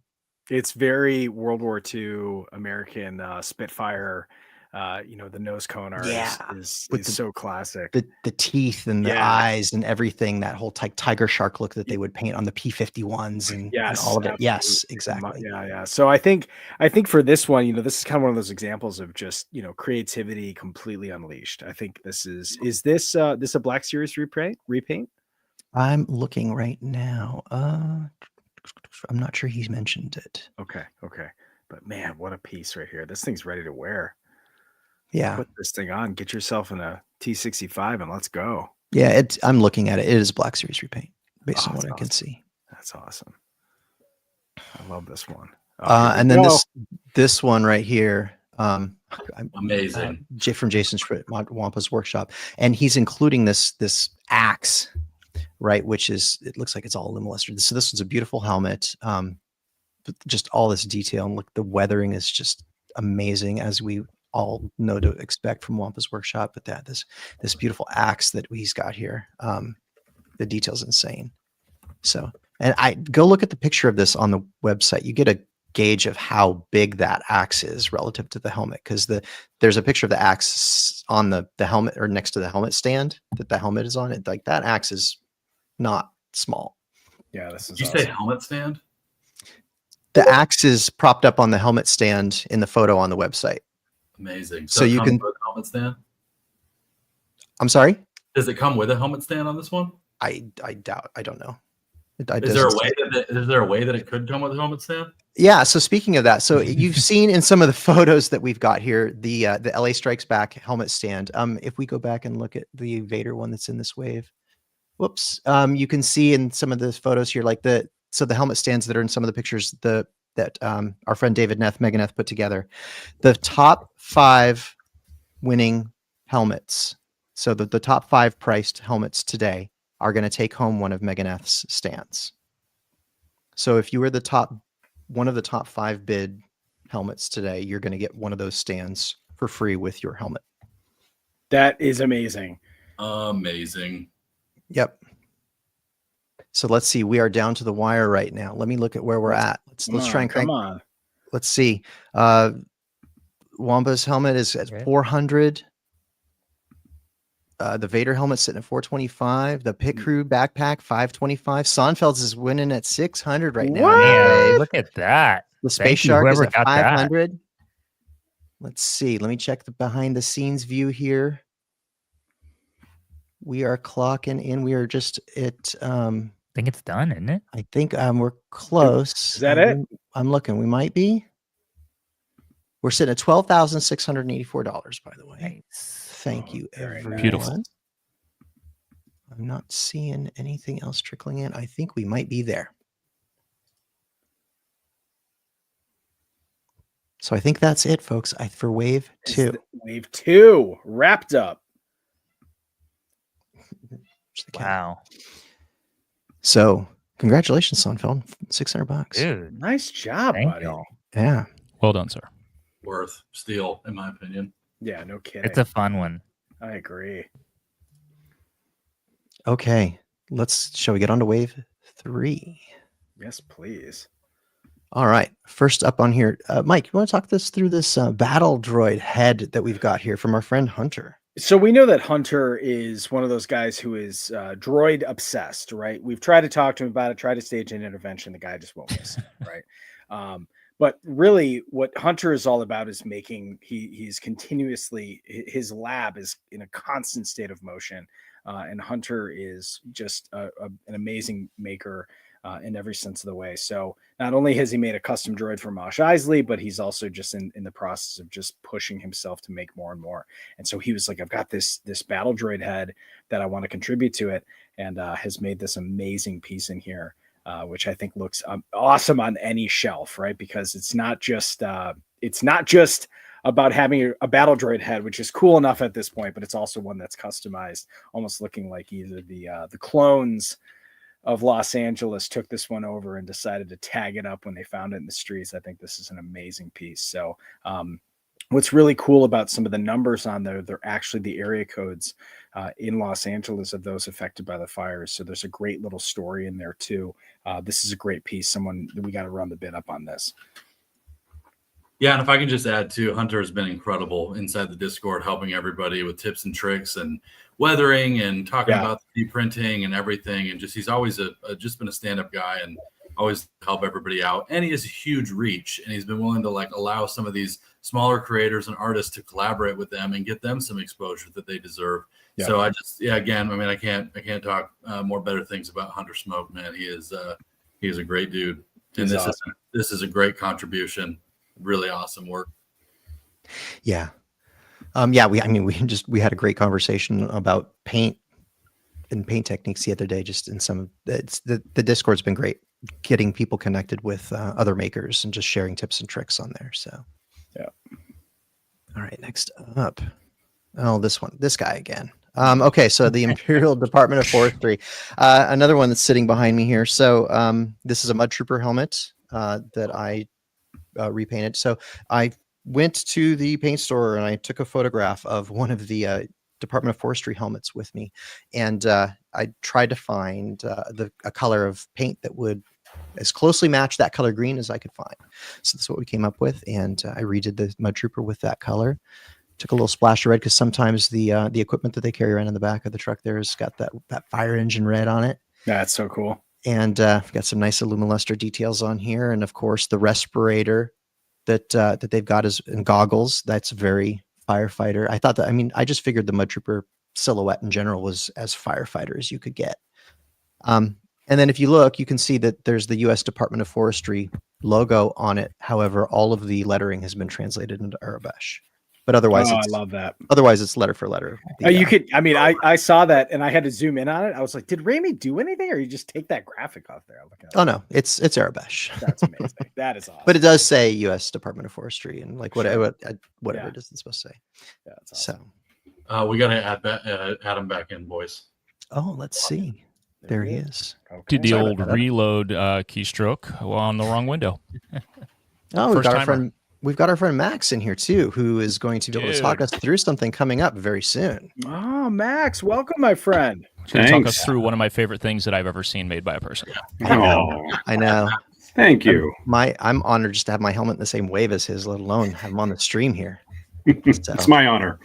It's very World War II American Spitfire. The nose cone art is With so classic. the teeth and the Yeah. eyes and everything, that whole tiger shark look that they would paint on the P-51s and Yes, all of it. absolutely. Yes, exactly. Yeah. So I think for this one, this is kind of one of those examples of just, creativity completely unleashed. I think this is this a Black Series repaint? I'm looking right now. I'm not sure he's mentioned it. Okay. But man, what a piece right here. This thing's ready to wear. Yeah. Put this thing on, get yourself in a T65 and let's go. Yeah, I'm looking at it. It is Black Series repaint based on what That's I can awesome. see. That's awesome. I love this one. And then this one right here, Amazing. From Jason Schmidt, Wampa's workshop, and he's including this axe, right? Which it looks like it's all aluminum luster. So this one's a beautiful helmet. Just all this detail, and look, the weathering is just amazing, as we all know to expect from Wampa's workshop. But this beautiful axe that he's got here, the detail's insane. So, and I go look at the picture of this on the website. You get a gauge of how big that axe is relative to the helmet, because there's a picture of the axe on the helmet, or next to the helmet stand that the helmet is on. It like that axe is not small. Yeah, this is. Did you say helmet stand? The axe is propped up on the helmet stand in the photo on the website. Amazing. So you can. With a helmet stand? I'm sorry? Does it come with a helmet stand on this one? I doubt. I don't know. Is there a way that it could come with a helmet stand? Yeah. So speaking of that, so you've seen in some of the photos that we've got here, the LA Strikes Back helmet stand. If we go back and look at the Vader one that's in this wave, whoops, you can see in some of the photos here, like the helmet stands that are in some of the pictures that our friend David Meganeth put together. The top 5 winning helmets. So the top 5 priced helmets today are going to take home one of Meganeth's stands. So if you were one of the top 5 bid helmets today, you're going to get one of those stands for free with your helmet. That is amazing. Amazing. Yep. So let's see. We are down to the wire right now. Let me look at where we're at. Let's try and crank. Come on. Let's see. Wampa's helmet is at 400. The Vader helmet sitting at 425. The Pit Crew backpack 525. Sonnenfeld's is winning at 600 right now. Man, look at that. The Space Shark is at 500. That. Let's see. Let me check the behind the scenes view here. We are clocking in. We are just at. I think it's done, isn't it? I think we're close. Is that it? I'm looking. We might be. We're sitting at $12,684. By the way. Nice. Thank you, everyone. Beautiful. I'm not seeing anything else trickling in. I think we might be there. So I think that's it, folks. For wave 2. Wave 2 wrapped up. Wow. So congratulations, Sonnenfeld. $600. Dude. Nice job, buddy. You. Yeah. Well done, sir. Worth steal, in my opinion. Yeah, no kidding. It's a fun one. I agree. Okay. Shall we get on to wave 3? Yes, please. All right. First up on here, Mike, you want to talk this through this battle droid head that we've got here from our friend Hunter? So we know that Hunter is one of those guys who is droid obsessed, right? We've tried to talk to him about it, tried to stage an intervention. The guy just won't listen, right? But really what Hunter is all about is he's continuously, his lab is in a constant state of motion. And Hunter is just an amazing maker in every sense of the way. So not only has he made a custom droid for Mosh Isley, but he's also just in the process of just pushing himself to make more and more. And so he was like, I've got this battle droid head that I want to contribute to it, and has made this amazing piece in here. Which I think looks awesome on any shelf, right? Because it's not just about having a battle droid head, which is cool enough at this point, but it's also one that's customized, almost looking like either the clones of Los Angeles took this one over and decided to tag it up when they found it in the streets. I think this is an amazing piece. So, what's really cool about some of the numbers on there, they're actually the area codes in Los Angeles of those affected by the fires. So there's a great little story in there too. This is a great piece. We got to run the bid up on this. Yeah, and if I can just add too, Hunter has been incredible inside the Discord, helping everybody with tips and tricks and weathering and talking about the printing and everything. And he's always just been a stand-up guy and always help everybody out. And he has a huge reach, and he's been willing to allow some of these smaller creators and artists to collaborate with them and get them some exposure that they deserve. Yeah. So again, I mean, I can't talk more better things about Hunter Smoke, man. He is a great dude, and this is a great contribution. Really awesome work. Yeah. We had a great conversation about paint and paint techniques the other day, just in the Discord's been great getting people connected with other makers and just sharing tips and tricks on there. So, yeah. All right. Next up. Oh, this guy again. Okay. So the Imperial Department of Forestry, another one that's sitting behind me here. So, this is a Mud Trooper helmet that I repainted. So I went to the paint store and I took a photograph of one of the Department of Forestry helmets with me, and I tried to find a color of paint that would as closely match that color green as I could find. So that's what we came up with, and I redid the Mud Trooper with that color. Took a little splash of red because sometimes the equipment that they carry around in the back of the truck there has got that fire engine red on it. That's so cool. And got some nice Alumiluster details on here, and of course the respirator that they've got in goggles. That's very firefighter. I thought I just figured the Mud Trooper silhouette in general was as firefighter as you could get. And then if you look, you can see that there's the U.S. Department of Forestry logo on it. However, all of the lettering has been translated into Arabic. But otherwise, I love that. Otherwise, it's letter for letter. You could. I mean, I saw that and I had to zoom in on it. I was like, did Ramey do anything, or you just take that graphic off there? Oh no, it's Arabic. That's amazing. That is awesome. But it does say U.S. Department of Forestry and whatever it is it's supposed to say. Yeah, that's awesome. So we got to add him back in, boys. Oh, let's see. There he is. Okay. Did the old reload keystroke on the wrong window. Oh, we've got our friend Max in here too, who is going to be able to talk us through something coming up very soon. Oh, Max, welcome, my friend. Talk us through one of my favorite things that I've ever seen made by a person. I know. Thank you. I'm honored just to have my helmet in the same wave as his, let alone have him on the stream here. It's my honor.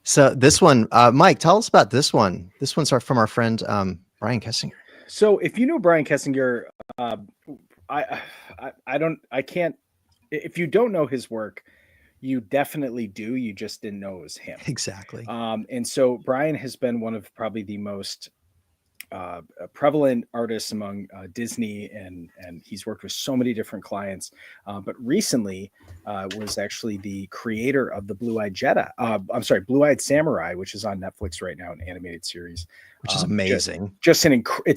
So this one, Mike, tell us about this one. This one's from our friend Brian Kessinger. So if you know Brian Kessinger, I can't. If you don't know his work, you definitely do. You just didn't know it was him. Exactly. And so Brian has been one of probably the most prevalent artists among Disney, and he's worked with so many different clients. But recently was actually the creator of the Blue-Eyed Samurai, which is on Netflix right now, an animated series, which is amazing. It's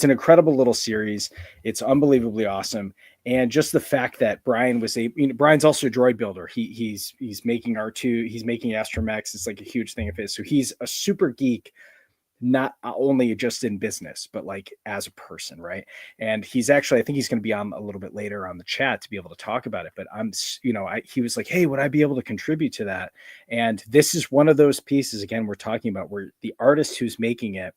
an incredible little series. It's unbelievably awesome. And just the fact that Brian was Brian's also a droid builder. He's making R2, he's making Astromechs. It's like a huge thing of his. So he's a super geek, not only just in business, but like as a person, right? And he's actually, I think he's going to be on a little bit later on the chat to be able to talk about it. But he was like, hey, would I be able to contribute to that? And this is one of those pieces, again, we're talking about where the artist who's making it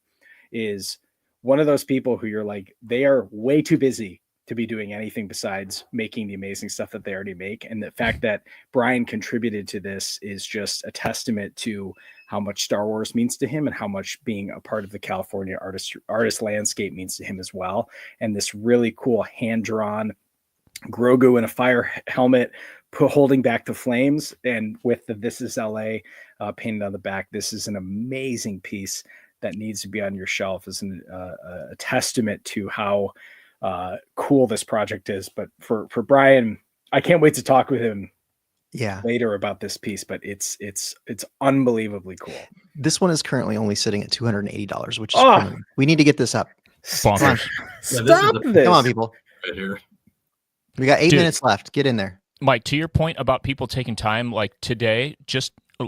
is one of those people who you're like, they are way too busy to be doing anything besides making the amazing stuff that they already make. And the fact that Brian contributed to this is just a testament to how much Star Wars means to him and how much being a part of the California artist landscape means to him as well. And this really cool hand-drawn Grogu in a fire helmet holding back the flames, and with the "This is LA" painted on the back. This is an amazing piece that needs to be on your shelf as a testament to how cool this project is. But for Brian, I can't wait to talk with him later about this piece, but it's unbelievably cool. This one is currently only sitting at $280, which is we need to get this up. Stop this. Come on, people. Right here. We got 8 minutes left. Get in there. Mike, to your point about people taking time, like today,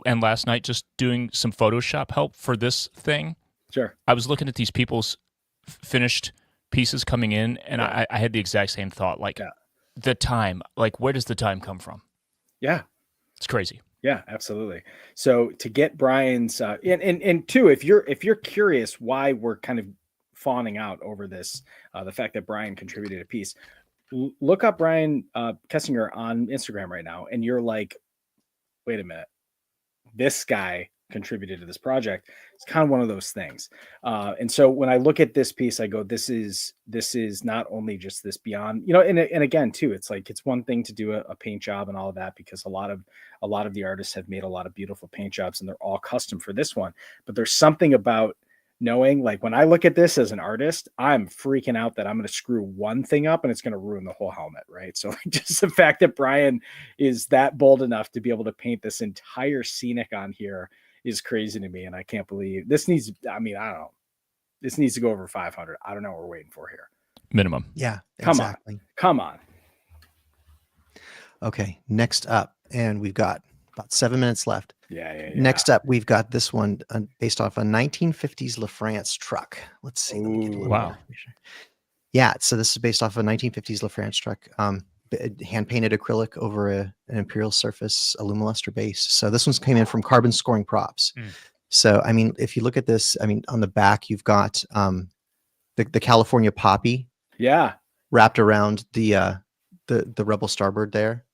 and last night, just doing some Photoshop help for this thing. Sure. I was looking at these people's finished pieces coming in, and I had the exact same thought. Like the time, like where does the time come from? Yeah, it's crazy. Yeah, absolutely. So to get Brian's and two, if you're curious why we're kind of fawning out over this, the fact that Brian contributed a piece, look up Brian Kessinger on Instagram right now, and you're like, wait a minute, this guy contributed to this project. It's kind of one of those things. And so when I look at this piece, I go, this is not only just this beyond, and again too, it's like, it's one thing to do a paint job and all of that, because a lot of the artists have made a lot of beautiful paint jobs and they're all custom for this one. But there's something about knowing, like when I look at this as an artist, I'm freaking out that I'm going to screw one thing up and it's going to ruin the whole helmet. Right. So just the fact that Brian is that bold enough to be able to paint this entire scenic on here is crazy to me. And I can't believe this needs, I don't know. This needs to go over 500. I don't know what we're waiting for here. Minimum. Yeah, exactly. Come on. Okay. Next up, and we've got about 7 minutes left. Yeah. Next up, we've got this one based off a 1950s LaFrance truck. Let's see. Let me get a little more information. Yeah. So this is based off a 1950s LaFrance truck. Hand painted acrylic over an imperial surface, alumiluster base. So this one's came in from Carbon Scoring Props. So if you look at this, on the back you've got the California poppy, wrapped around the Rebel starboard there.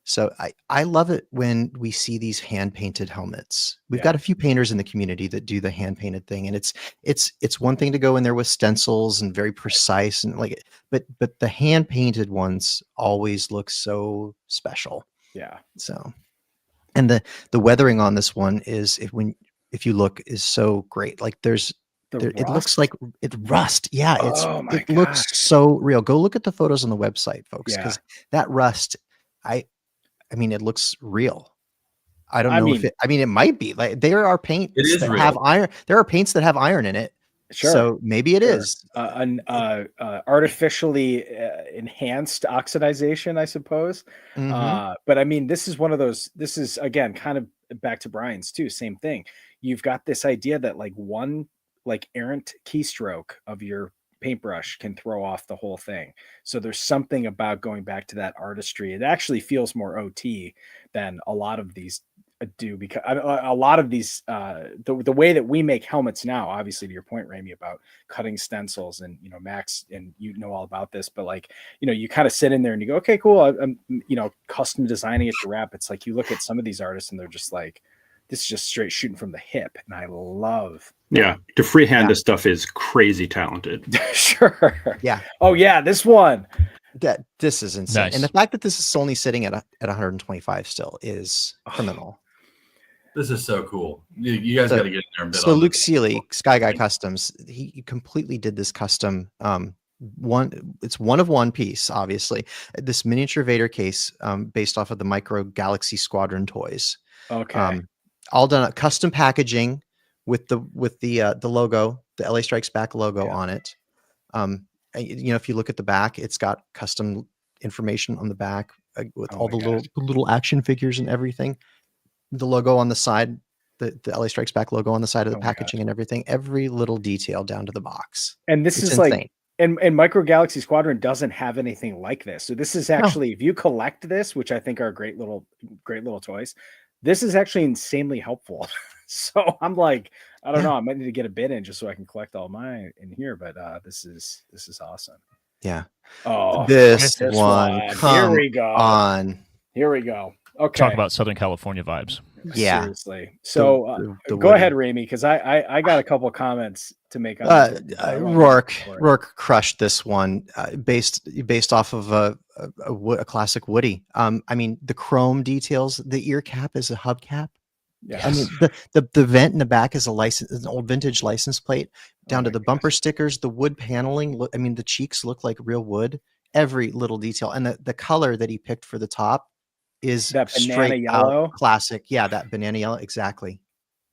So I love it when we see these hand painted helmets. We've got a few painters in the community that do the hand painted thing, and it's one thing to go in there with stencils and very precise and but the hand painted ones always look so special. Yeah. So, and the weathering on this one is if you look is so great. Like it looks like it rust. Yeah, it looks so real. Go look at the photos on the website, folks, because that rust, it looks real. I don't know if it might be. Like there are paints that have iron. There are paints that have iron in it. Sure. So maybe it is an artificially enhanced oxidization, I suppose. But this is one of those. This is again kind of back to Brian's too. Same thing. You've got this idea that one errant keystroke of your paintbrush can throw off the whole thing. So there's something about going back to that artistry. It actually feels more OT than a lot of these do, because a lot of these the way that we make helmets now, obviously to your point, Ramey, about cutting stencils, and Max, and all about this, but you kind of sit in there and you go, okay, cool, I'm custom designing it to wrap. It's like you look at some of these artists and they're just like, this is just straight shooting from the hip, and I love. Yeah, to freehand this stuff is crazy talented. Sure. Yeah. Oh yeah, this one. This is insane, and the fact that this is only sitting at 125 still is criminal. This is so cool. You guys got to get in there and bid so on Luke this. Seeley, Sky Guy Customs, he completely did this custom. It's one of one piece, obviously. This miniature Vader case, based off of the Micro Galaxy Squadron toys. Okay. All done custom packaging with the logo, the LA Strikes Back logo on it. If you look at the back, it's got custom information on the back with all the little action figures and everything. The logo on the side, the LA Strikes Back logo on the side of the packaging and everything, every little detail down to the box. And this is insane. And Micro Galaxy Squadron doesn't have anything like this. So this is actually, if you collect this, which I think are great little toys, this is actually insanely helpful. So I'm like, I don't know, I might need to get a bid in just so I can collect all mine in here. But this is awesome. Yeah. Oh, this one. Here we go. Here we go. Okay. Talk about Southern California vibes. Yeah. Seriously. So go ahead, Ramey, because I got a couple of comments to make on Rourke crushed this one based off of a classic Woody. The chrome details, the ear cap is a hubcap. Yes. The vent in the back is an old vintage license plate, down to the bumper stickers, the wood paneling. The cheeks look like real wood. Every little detail, and the color that he picked for the top is that straight yellow classic. Yeah, that banana yellow, exactly.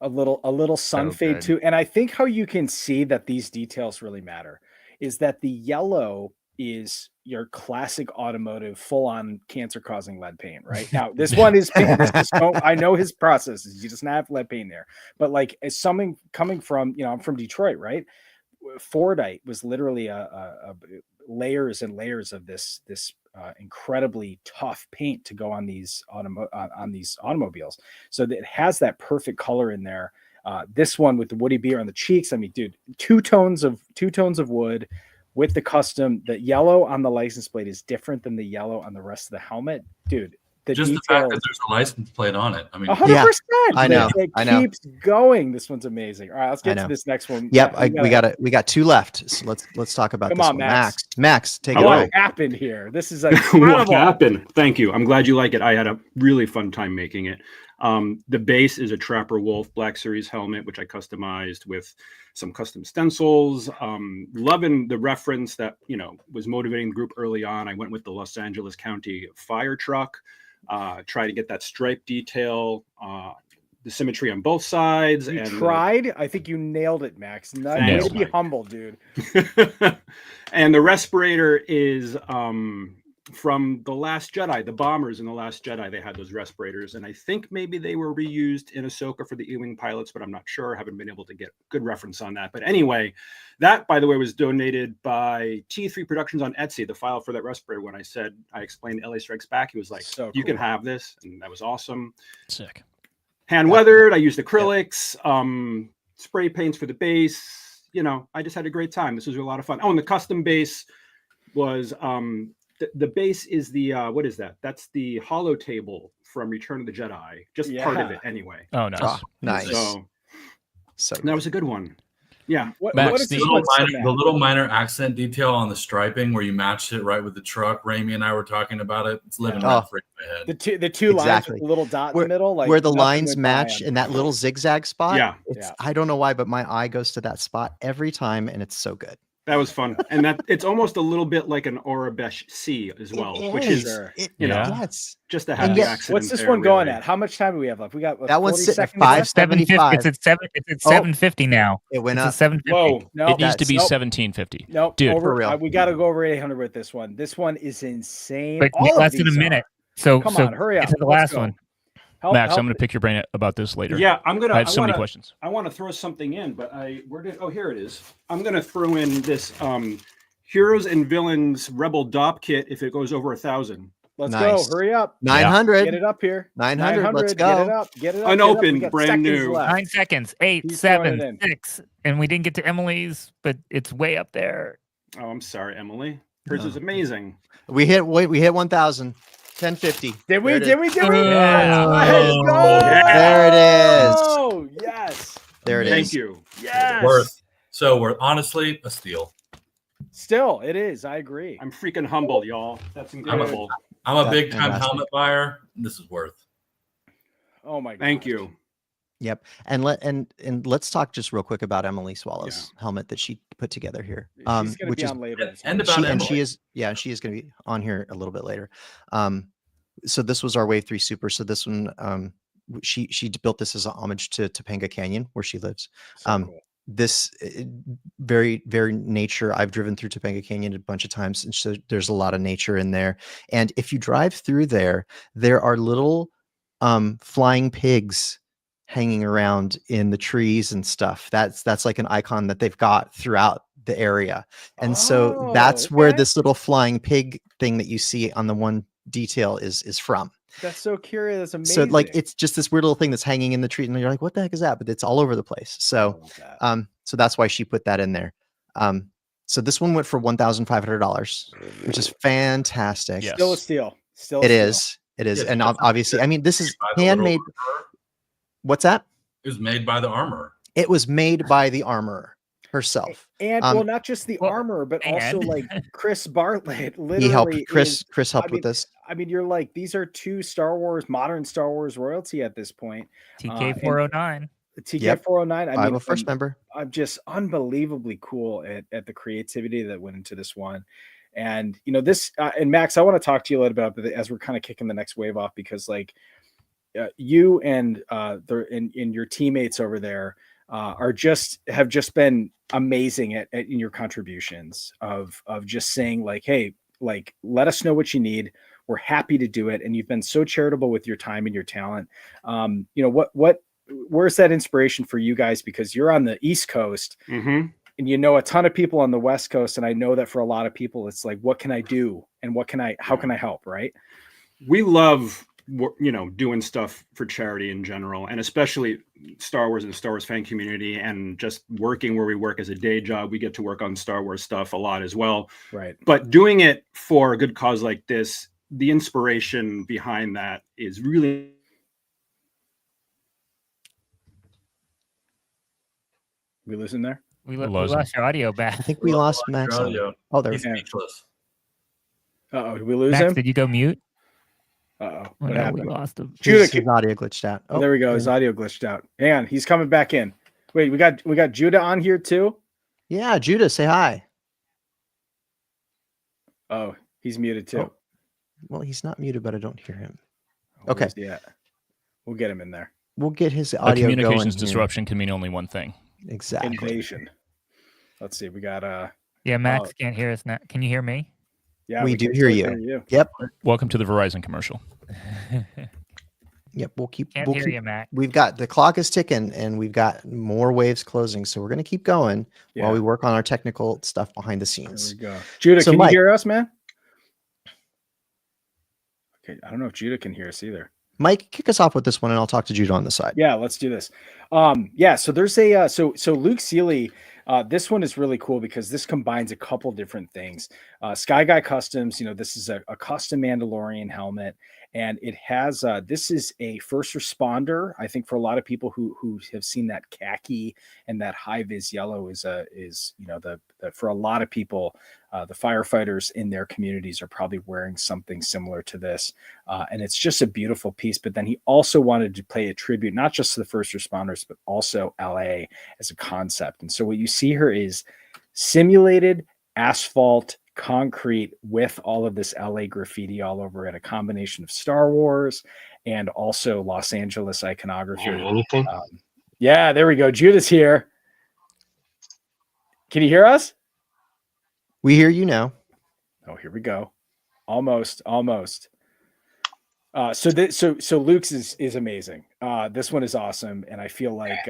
A little sun fade too. And I think how you can see that these details really matter is that the yellow is your classic automotive full-on cancer-causing lead paint, right? Now, this one is paint. I know his processes. He doesn't have lead paint there. But as something coming from, I'm from Detroit, right? Fordite was literally a layers and layers of this incredibly tough paint to go on these automobiles. So that it has that perfect color in there. This one with the woody beer on the cheeks. I mean, dude, two tones of wood with the custom. The yellow on the license plate is different than the yellow on the rest of the helmet, dude. Just the fact that there's a license plate on it. I mean, 100%. I know. It keeps going. This one's amazing. All right, let's get to this next one. Yep, we got two left. So let's talk about this on, one. Max. Max, take it away. away. What happened here? This is what happened? Thank you. I'm glad you like it. I had a really fun time making it. The base is a Trapper Wolf Black Series helmet, which I customized with some custom stencils. Loving the reference that, was motivating the group early on. I went with the Los Angeles County fire truck. Try to get that stripe detail, the symmetry on both sides. You tried? I think you nailed it, Max. Thanks, to be humble, dude. And the respirator is from The Last Jedi, the bombers in The Last Jedi. They had those respirators, and I think maybe they were reused in Ahsoka for the E-Wing pilots, but I'm not sure. I haven't been able to get good reference on that. But anyway, that, by the way, was donated by T3 Productions on Etsy, the file for that respirator. When I explained LA Strikes Back, he was like, you can have this, and that was awesome. Sick. Hand weathered. I used acrylics, spray paints for the base. I just had a great time. This was a lot of fun. Oh, and the custom base was the base is the what is that? That's the hollow table from Return of the Jedi. Just part of it anyway. Oh, nice. Nice. So that was a good one. Yeah. What Max, is the little minor accent detail on the striping where you matched it right with the truck. Raimi and I were talking about it. It's living right in my head. The two lines with the little dot in the middle, like where the lines match in that little zigzag spot. Yeah. I don't know why, but my eye goes to that spot every time, and it's so good. That was fun, and that it's almost a little bit like an Aurebesh C as well, which is just a happy accident. What's this one going at? How much time do we have left? We got that one's sitting at 575. It's at 750 now. It went up. 750. Whoa, no, it needs to be 1750. Nope, dude, for real. We got to go over 800 with this one. This one is insane. But less than a minute. So come on, hurry up. Get to the last one. Max, I'm going to pick your brain about this later. Yeah, I have so many questions. I want to throw something in, but here it is. I'm going to throw in this Heroes and Villains Rebel DOP kit if it goes over 1,000. Let's go. Hurry up. 900. Get it up here. 900. Let's go. Get it up. Unopened, brand new. 9 seconds. 8, 7, 6. And we didn't get to Emily's, but it's way up there. Oh, I'm sorry, Emily. Hers is amazing. We hit 1,000. 1050. Did we? Yes. Let's go. There it is. Oh, yes. There it is. Thank you. Yes. Worth honestly a steal. Still, it is. I agree. I'm freaking humbled, y'all. That's incredible. I'm a big time helmet buyer. This is worth. Oh my god. Thank you. Yep. And let's talk just real quick about Emily Swallow's helmet that she put together here. She's going to be on later. She is going to be on here a little bit later. So this was our Wave 3 Super. So this one, she built this as a homage to Topanga Canyon, where she lives. So cool. This very, very nature. I've driven through Topanga Canyon a bunch of times, and so there's a lot of nature in there. And if you drive through there are little flying pigs hanging around in the trees and stuff. That's like an icon that they've got throughout the area. And so that's where this little flying pig thing that you see on the one detail is from. That's so curious. That's amazing. So like it's just this weird little thing that's hanging in the tree, and you're like, what the heck is that? But it's all over the place. So so that's why she put that in there. So this one went for $1,500, which is fantastic. Yes. Still a steal. It is. And obviously, I mean, this is handmade. What's that? It was made by the armorer. It was made by the armorer herself. And well, not just the armorer, but also like Chris Bartlett. Literally, he helped. Chris helped with this. I mean, you're like, these are two modern Star Wars royalty at this point. TK 409. TK 409. I mean, first member. I'm just unbelievably cool at the creativity that went into this one. And this and Max, I want to talk to you a little bit about as we're kind of kicking the next wave off, because like you and your teammates over there have just been amazing in your contributions of just saying like, hey, like, let us know what you need. We're happy to do it. And you've been so charitable with your time and your talent. Where's that inspiration for you guys? Because you're on the East Coast. Mm-hmm. and a ton of people on the West Coast, and I know that for a lot of people, it's like, what can I do, and how can I help, right? We love doing stuff for charity in general, and especially Star Wars and the Star Wars fan community, and just working where we work as a day job. We get to work on Star Wars stuff a lot as well. Right. But doing it for a good cause like this, the inspiration behind that is really. We losing there? We lost your audio back. I think we lost Max. Oh, there. He's speechless. Uh-oh, did we lose Max, him? did you go mute? Uh-oh, Oh, what no, happened? we lost him. Judah, His audio glitched out. Oh, there we go. His audio glitched out. Hang on, he's coming back in. Wait, we got Judah on here too? Yeah, Judah, say hi. Oh, he's muted too. Oh. Well, he's not muted, but I don't hear him. Okay. Okay. Yeah. We'll get him in there. We'll get his A audio communications going disruption can mean only one thing. here. Exactly. Invasion. Let's see. We got Yeah, Max can't hear us now. Can you hear me? yeah, We do can hear still you. you. Welcome to the Verizon commercial. Yep, we'll keep. Can't we'll hear keep- you, Max. We've got the clock is ticking, and we've got more waves closing, so we're going to keep going while we work on our technical stuff behind the There scenes. we go. Judah, So, can Mike- you hear us, man? Okay, I don't know if Judah can hear us either. Mike, kick us off with this one, and I'll talk to Judah on the side. Yeah, let's do this. Yeah, so there's a so Luke Seeley. This one is really cool because this combines a couple different things. Sky Guy Customs, this is a custom Mandalorian helmet, and it has this is a first responder. I think for a lot of people who have seen that khaki and that high vis yellow is the for a lot of people, the firefighters in their communities are probably wearing something similar to this, and it's just a beautiful piece. But then he also wanted to pay a tribute not just to the first responders, but also LA as a concept. And so what you see here is simulated asphalt concrete with all of this LA graffiti all over it, a combination of Star Wars and also Los Angeles iconography. Anything? Yeah, there we go. Judah's here. Can you hear us? We hear you now. Oh, here we go. Almost. So Luke's is amazing. This one is awesome, and I feel like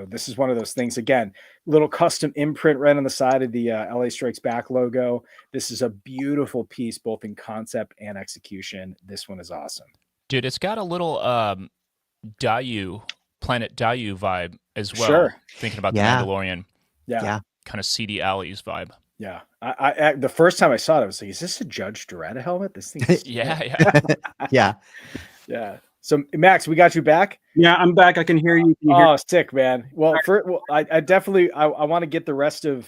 this is one of those things. Again, little custom imprint right on the side of the LA Strikes Back logo. This is a beautiful piece, both in concept and execution. This one is awesome, Dude, it's got a little Planet Dayu vibe as well. Sure. Thinking about Yeah. the Mandalorian, yeah. kind of seedy alleys vibe. Yeah, I the first time I saw it, I was like, "Is this a Judge Doretta helmet?" This thing, is Yeah. yeah. So Max, we got you back. Yeah, I'm back. I can hear you. Can you hear Oh, sick, man. Well, I definitely I want to get the rest of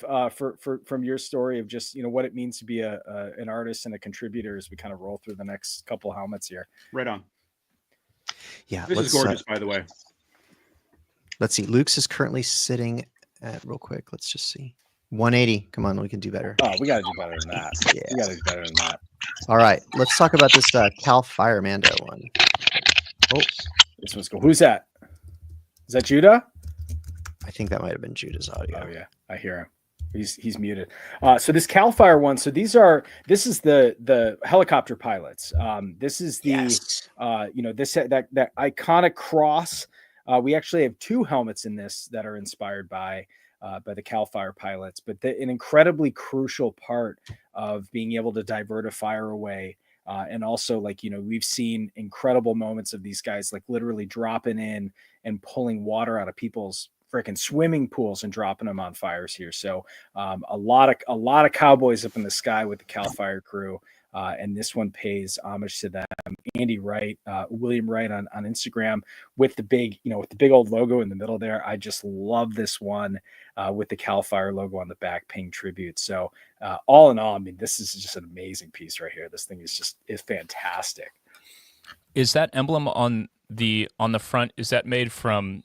from your story of just what it means to be an artist and a contributor as we kind of roll through the next couple helmets here. right on. Yeah, This is gorgeous, by the way. Let's see. Luke's is currently sitting at real quick. Let's just see. 180. Come on, we can do better. Oh, we got to do better than that. Yeah. We got to do better than that. All right, let's talk about this Cal Fire Mando one. Oh, This one's cool. Who's that? Is that Judah? I think that might have been Judah's audio. Oh yeah, I hear him. He's muted. So this Cal Fire one. So this is the helicopter pilots. This is the Yes. that iconic cross. We actually have two helmets in this that are inspired by the Cal Fire pilots, but an incredibly crucial part of being able to divert a fire away. And also, we've seen incredible moments of these guys literally dropping in and pulling water out of people's freaking swimming pools and dropping them on fires here. So a lot of cowboys up in the sky with the Cal Fire crew. And this one pays homage to them. Andy Wright, William Wright on Instagram with the big old logo in the middle there. I just love this one with the Cal Fire logo on the back, paying tribute. So all in all, I mean, this is just an amazing piece right here. This thing is fantastic. Is that emblem on the front? Is that made from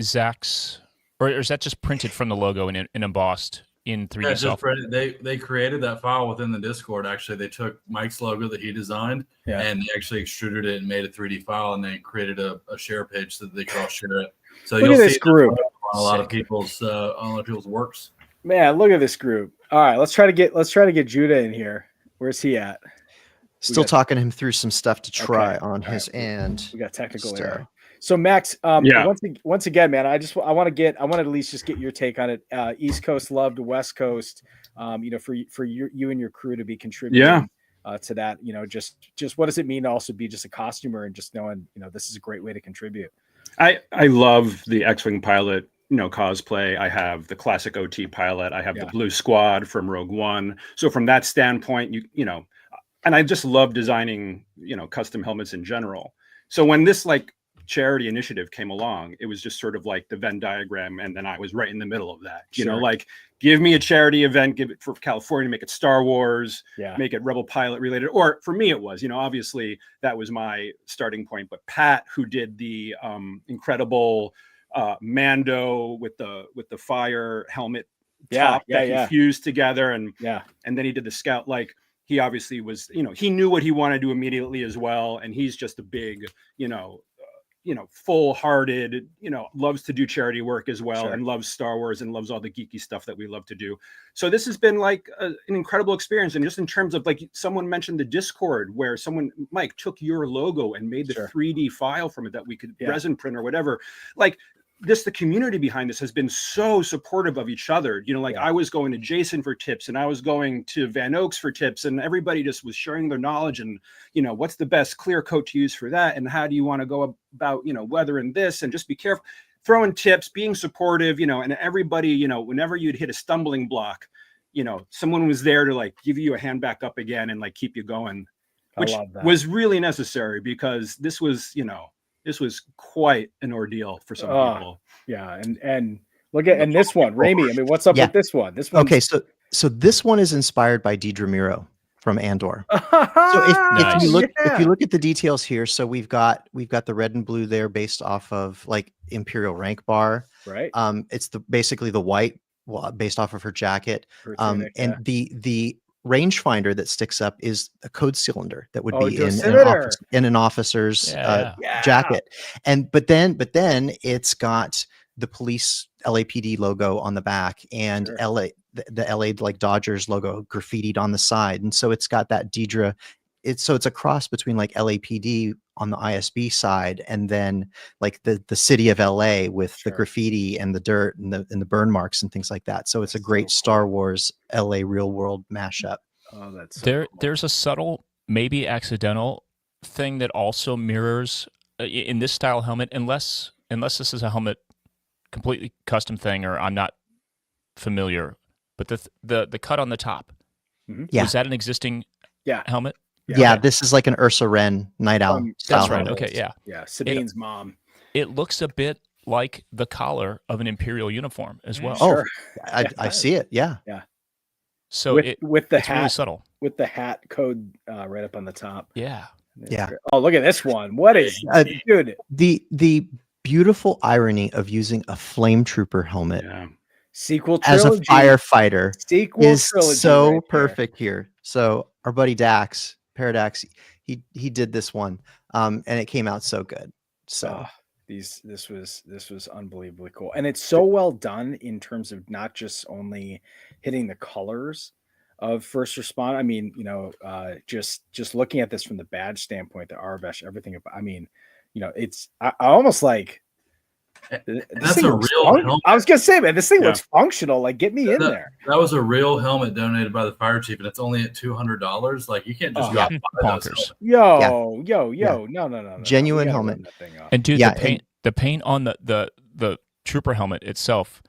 Zach's, or is that just printed from the logo and embossed in 3D Yeah, just software? they created that file within the Discord. Actually, they took Mike's logo that he designed and they actually extruded it and made a 3D file, and they created a share page so that they could all share it. So Look you'll at this see group. on a lot of people's works. Man, look at this group. All right, let's try to get Judah in here. Where's he at? Still got- talking him through some stuff to try Okay. on All his right. end. We got technical Just, error. So Max, Yeah. once again, man, I want to at least just get your take on it. East Coast love to West Coast, for you and your crew to be contributing to that, just what does it mean to also be just a costumer and just knowing, this is a great way to contribute. I love the X-Wing pilot, cosplay. I have the classic OT pilot. I have the Blue Squad from Rogue One. So from that standpoint, and I just love designing, custom helmets in general. So when this charity initiative came along, it was just sort of like the Venn diagram, and then I was right in the middle of that. Give me a charity event, give it for California, make it Star Wars, make it Rebel Pilot related, or for me it was, obviously that was my starting point. But Pat, who did the incredible Mando with the fire helmet top that he fused together, and then he did the Scout, he obviously was, he knew what he wanted to do immediately as well, and he's just a big, full-hearted, loves to do charity work as well, and loves Star Wars and loves all the geeky stuff that we love to do. So this has been an incredible experience. And just in terms of someone mentioned the Discord, where Mike took your logo and made the 3D file from it that we could resin print or whatever. The community behind this has been so supportive of each other. I was going to Jason for tips, and I was going to Van Oaks for tips, and everybody just was sharing their knowledge and, what's the best clear coat to use for that, and how do you want to go about, weathering this, and just be careful, throwing tips, being supportive, and everybody, whenever you'd hit a stumbling block, someone was there to give you a hand back up again and keep you going, which was really necessary, because this was, this was quite an ordeal for some people. Yeah, and look at this one, Ramey. I mean, what's up with this one? This one. Okay, so this one is inspired by Deidre Miro from Andor. So if you look at the details here, so we've got the red and blue there, based off of Imperial rank bar. Right. It's basically the white, based off of her jacket. And the rangefinder that sticks up is a code cylinder that would be in an officer's jacket. But then it's got the police LAPD logo on the back, and the LA Dodgers logo graffitied on the side. And so it's got that Deidre. It's a cross between LAPD on the ISB side, and then the city of LA with the graffiti and the dirt and the burn marks and things like that. So it's a great Star Wars LA real world mashup. Oh, that's so cool. There's a subtle, maybe accidental thing that also mirrors in this style helmet, unless this is a helmet completely custom thing, or I'm not familiar. But the cut on the top, was that an existing helmet? Yeah, this is like an Ursa Wren Night Owl style. That's right. helmet. Okay, yeah. Sabine's mom. It looks a bit like the collar of an Imperial uniform as well. Oh, I see it. Yeah. So with the it's hat, really subtle, with the hat code right up on the top. Yeah. Great. Oh, look at this one. What is dude? The beautiful irony of using a flame trooper helmet sequel trilogy as a firefighter is so perfect here. So our buddy Dax, Paradax, he did this one, and it came out so good. So this was unbelievably cool, and it's so well done in terms of not just only hitting the colors of first responder. I mean, just looking at this from the badge standpoint, the Arbesh, everything about, I mean, it's I almost that's a real helmet. I was gonna say, man, this thing looks functional. Get me in there. That was a real helmet donated by the fire chief, and it's only at $200. You can't just go out and buy those. Yo, no. Genuine helmet. And dude, the paint on the trooper helmet itself,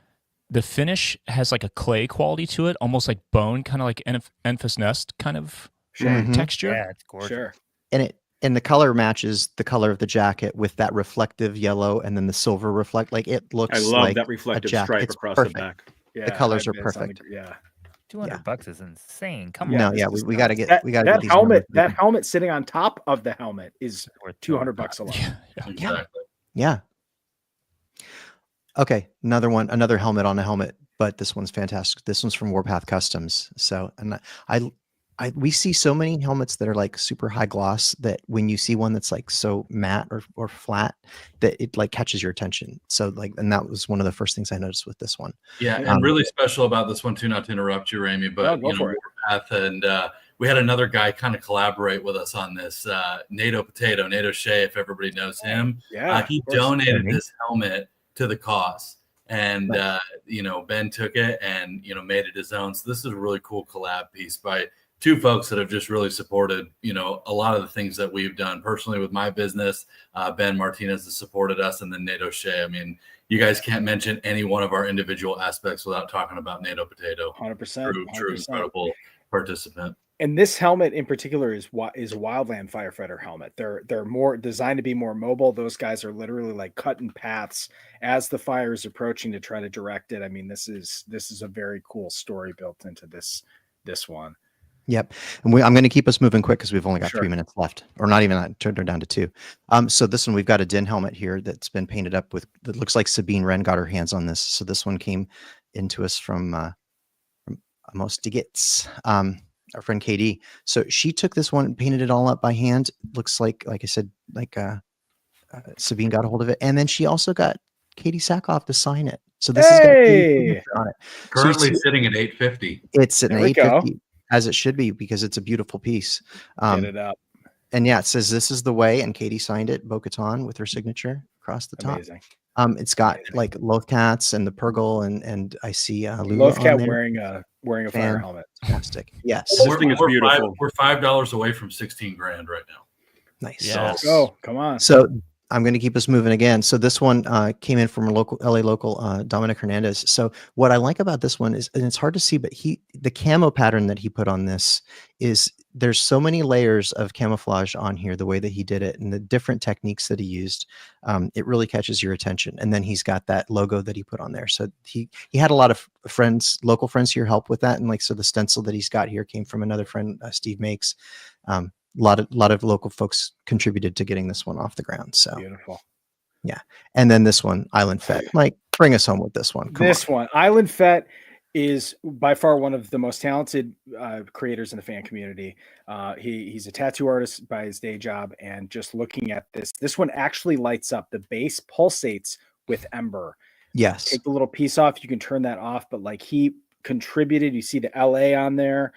the finish has a clay quality to it, almost like bone, kind of like Enfys Nest kind of texture. Yeah, it's gorgeous. Sure. And the color matches the color of the jacket with that reflective yellow, and then the silver reflect. It looks. I love like that reflective stripe across perfect. the back. Yeah, the colors are perfect. $200 is insane. Come on. No, yeah, we got to get that helmet. That helmet sitting on top of the helmet is worth $200 alone. Exactly. Yeah. Okay, another helmet on a helmet, but this one's fantastic. This one's from Warpath Customs. So, and we see so many helmets that are super high gloss that when you see one that's so matte or flat, that it catches your attention. So and that was one of the first things I noticed with this one. Yeah, and really special about this one too, not to interrupt you, Ramey, but Warpath and we had another guy kind of collaborate with us on this. NATO Shea, if everybody knows him, Yeah, he of course. donated this helmet to the cause, and Ben took it and made it his own. So this is a really cool collab piece by two folks that have just really supported a lot of the things that we've done personally with my business. Ben Martinez has supported us, and then NATO Shea. I mean, you guys can't mention any one of our individual aspects without talking about NATO Potato. 100%. True incredible participant. And this helmet in particular is a wildland firefighter helmet. They're more designed to be more mobile. Those guys are literally like cutting paths as the fire is approaching to try to direct it. I mean, this is a very cool story built into this one. Yep. And I'm going to keep us moving quick because we've only got 3 minutes left, or not even that, turned her down to 2. So this one, we've got a DIN helmet here that's been painted up with, that looks like Sabine Wren got her hands on this. So this one came into us from Amos Digitz, our friend KD. So she took this one and painted it all up by hand. Looks like I said, like Sabine got a hold of it. And then she also got Katie Sackhoff to sign it. So this is got on it. Currently sitting at 850. It's sitting at 850. As it should be, because it's a beautiful piece. Get it up. And yeah, it says this is the way, and Katie signed it, Bo-Katan, with her signature across the top. Amazing. It's got like Lothcats and the Purgle, and I see Lothcat wearing a fire helmet. Fantastic. Yes. This thing is beautiful. We're $5 away from 16 grand right now. Nice. Yes. Oh, come on. So I'm going to keep us moving again. So this one came in from a LA local, Dominic Hernandez. So what I like about this one is, and it's hard to see, but the camo pattern that he put on this is, there's so many layers of camouflage on here, the way that he did it and the different techniques that he used. It really catches your attention. And then he's got that logo that he put on there. So he had a lot of friends, local friends here help with that. And so the stencil that he's got here came from another friend, Steve Makes. A lot of local folks contributed to getting this one off the ground. So beautiful. Yeah. And then this one, Island Fet. Mike, bring us home with this one. This one, Island Fet, is by far one of the most talented creators in the fan community. He's a tattoo artist by his day job, and just looking at this one actually lights up. The base pulsates with ember. Yes. Take the little piece off, you can turn that off, but like he contributed, you see the LA on there.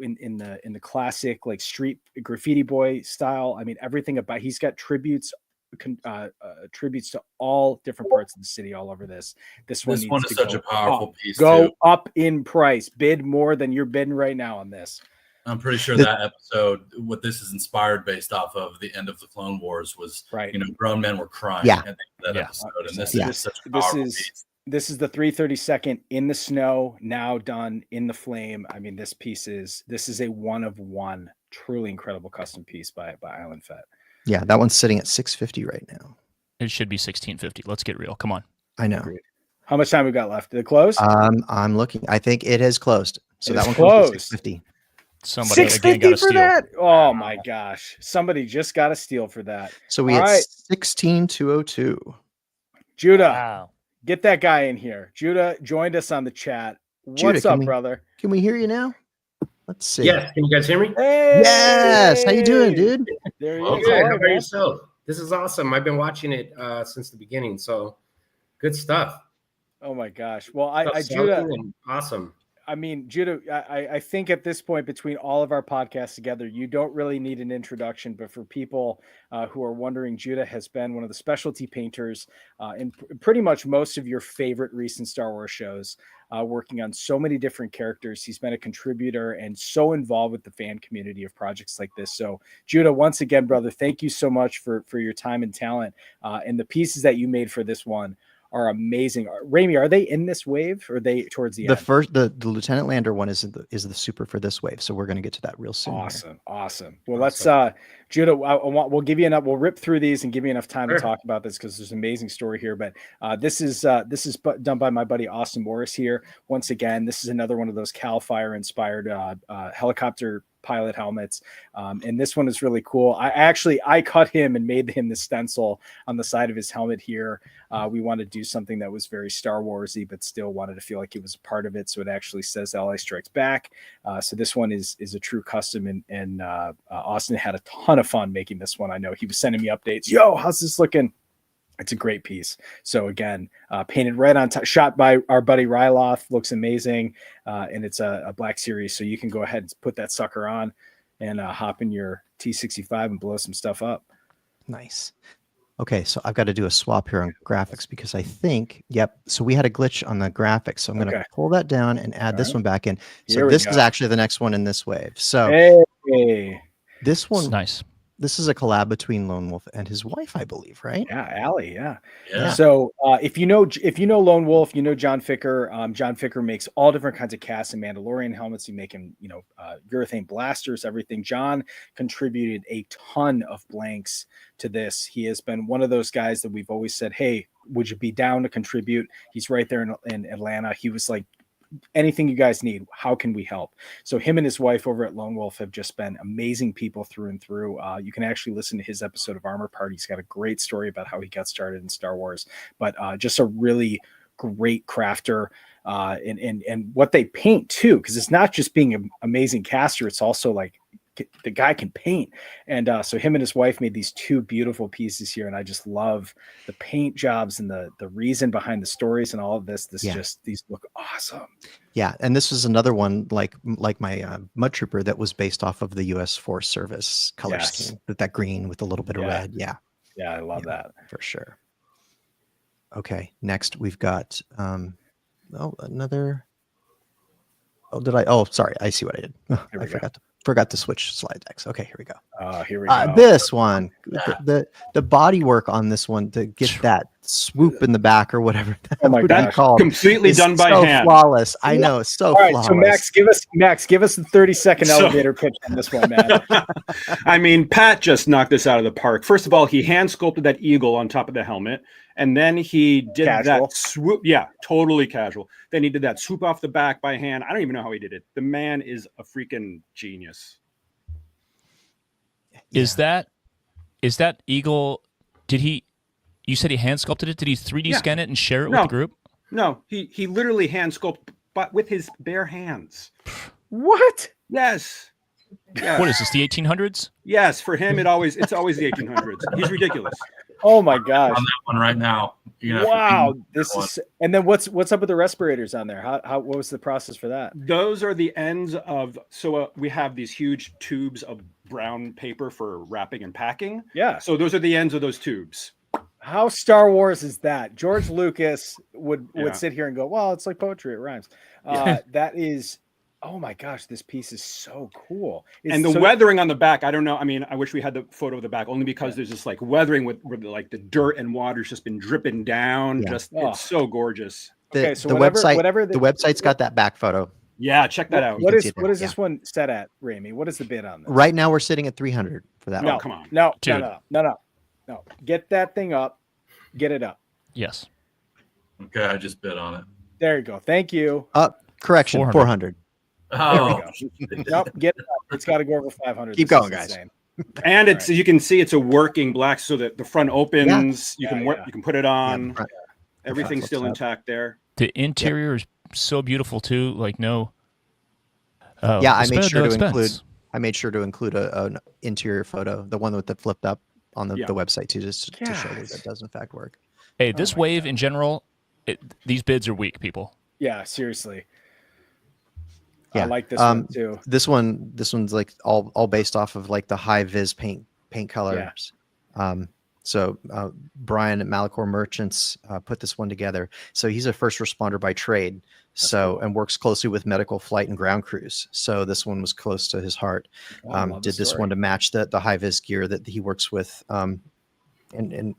In the classic like street graffiti boy style. I mean, everything about, he's got tributes to all different parts of the city all over this. This one is such a powerful piece. Go up in price. Bid more than you're bidding right now on this. I'm pretty sure that episode, what this is inspired based off of, the end of the Clone Wars, was grown men were crying at that episode, and this is such a powerful piece. This is the 332nd in the snow, now done in the flame. I mean, this is a one of one, truly incredible custom piece by Island Fet. Yeah, that one's sitting at $650 right now. It should be $1650. Let's get real. Come on. I know. Agreed. How much time we got left? Did it close? I'm looking. I think it has closed. So that one closed. $650. Somebody again got a steal. That? Oh my gosh. Somebody just got a steal for that. So we had 16,202. Judah. Wow. Get that guy in here. Judah joined us on the chat. Judah, what's up, brother? Can we hear you now? Let's see. Yes. Can you guys hear me? Hey! Yes. How you doing, dude? There you go. Good. How about yourself? This is awesome. I've been watching it since the beginning. So good stuff. Oh my gosh. Well, Judah, awesome. I mean, Judah, I think at this point, between all of our podcasts together, you don't really need an introduction. But for people who are wondering, Judah has been one of the specialty painters in pretty much most of your favorite recent Star Wars shows, working on so many different characters. He's been a contributor and so involved with the fan community of projects like this. So, Judah, once again, brother, thank you so much for your time and talent. And the pieces that you made for this one are amazing. Ramey, are they in this wave, or are they towards the end? The Lieutenant Lander one is the super for this wave, so we're going to get to that real soon. Awesome. Well, let's Judah, we'll give you enough. We'll rip through these and give you enough time to talk about this, because there's an amazing story here. But this is done by my buddy Austin Morris here. Once again, this is another one of those Cal Fire inspired helicopter pilot helmets, and this one is really cool. I cut him and made him the stencil on the side of his helmet here. We wanted to do something that was very Star Warsy, but still wanted to feel like it was a part of it, so it actually says LA Strikes Back. So this one is a true custom, and Austin had a ton of fun making this one. I know he was sending me updates. Yo, how's this looking? It's a great piece. So again, painted red on top, shot by our buddy Ryloth, looks amazing. And it's a black series. So you can go ahead and put that sucker on and hop in your T65 and blow some stuff up. Nice. Okay, so I've got to do a swap here on graphics because I think, yep. So we had a glitch on the graphics. So I'm going to pull that down and add this one back in. So this is actually the next one in this wave. So this one, nice. This is a collab between Lone Wolf and his wife, I believe, right? Yeah, Allie. Yeah. Yeah. So if you know Lone Wolf, you know John Ficker. John Ficker makes all different kinds of casts and Mandalorian helmets. You make him, urethane blasters, everything. John contributed a ton of blanks to this. He has been one of those guys that we've always said, "Hey, would you be down to contribute?" He's right there in Atlanta. He was like, anything you guys need, how can we help? So him and his wife over at Lone Wolf have just been amazing people through and through. You can actually listen to his episode of Armor Party. He's got a great story about how he got started in Star Wars, but just a really great crafter and what they paint too, because it's not just being an amazing caster, it's also like the guy can paint. And so him and his wife made these two beautiful pieces here, and I just love the paint jobs and the reason behind the stories and all of this. These look awesome. Yeah, and this was another one like my Mud Trooper that was based off of the U.S. Forest Service color scheme, with that green with a little bit of red. Yeah, I love that for sure. Okay, next we've got another. Sorry, I see what I did. I forgot to switch slide decks. Okay, here we go. Here we go. This one, the body work on this one to get that swoop in the back or whatever. Oh my gosh, completely done by hand. Flawless. I know, it's so flawless. So Max, give us the 30-second elevator pitch on this one, man. I mean, Pat just knocked this out of the park. First of all, he hand sculpted that eagle on top of the helmet. And then he did that swoop. Yeah, totally casual. Then he did that swoop off the back by hand. I don't even know how he did it. The man is a freaking genius. Is that eagle? You said he hand sculpted it? Did he 3D scan it and share it with the group? No, he literally hand sculpted, but with his bare hands. What? Yes. What is this, the 1800s? Yes, for him it's always the 1800s. He's ridiculous. Oh my gosh! On that one right now. Wow, this is. And then what's up with the respirators on there? What was the process for that? Those are the ends of. So we have these huge tubes of brown paper for wrapping and packing. Yeah. So those are the ends of those tubes. How Star Wars is that? George Lucas would sit here and go, "Well, it's like poetry; it rhymes." That is. Oh my gosh, this piece is so cool. And the weathering on the back, I don't know. I mean, I wish we had the photo of the back only because there's this like weathering with like the dirt and water's just been dripping down. Yeah. It's so gorgeous. The website's got that back photo. Yeah, check that out. What is this one set at, Ramey? What is the bid on this? Right now we're sitting at 300 for that. No, come on. No. Get that thing up. Get it up. Yes. Okay, I just bid on it. There you go. Thank you. Correction, 400. Oh, nope, get it up. It's got to go over 500. Keep going, guys. And it's you can see it's a working black, so that the front opens. You can put it on. Yeah, everything's still intact there. The interior is so beautiful too. Like I made sure to include an interior photo, the one with the flipped up on the website too, just to show that it does in fact work. Hey, this wave in general, these bids are weak, people. Yeah, seriously. Yeah. I like this one too. This one's like all based off of like the high vis paint colors. Yeah. So Brian at Malachor Merchants put this one together. So he's a first responder by trade. That's cool. And works closely with medical flight and ground crews. So this one was close to his heart. Did this one to match the high vis gear that he works with, and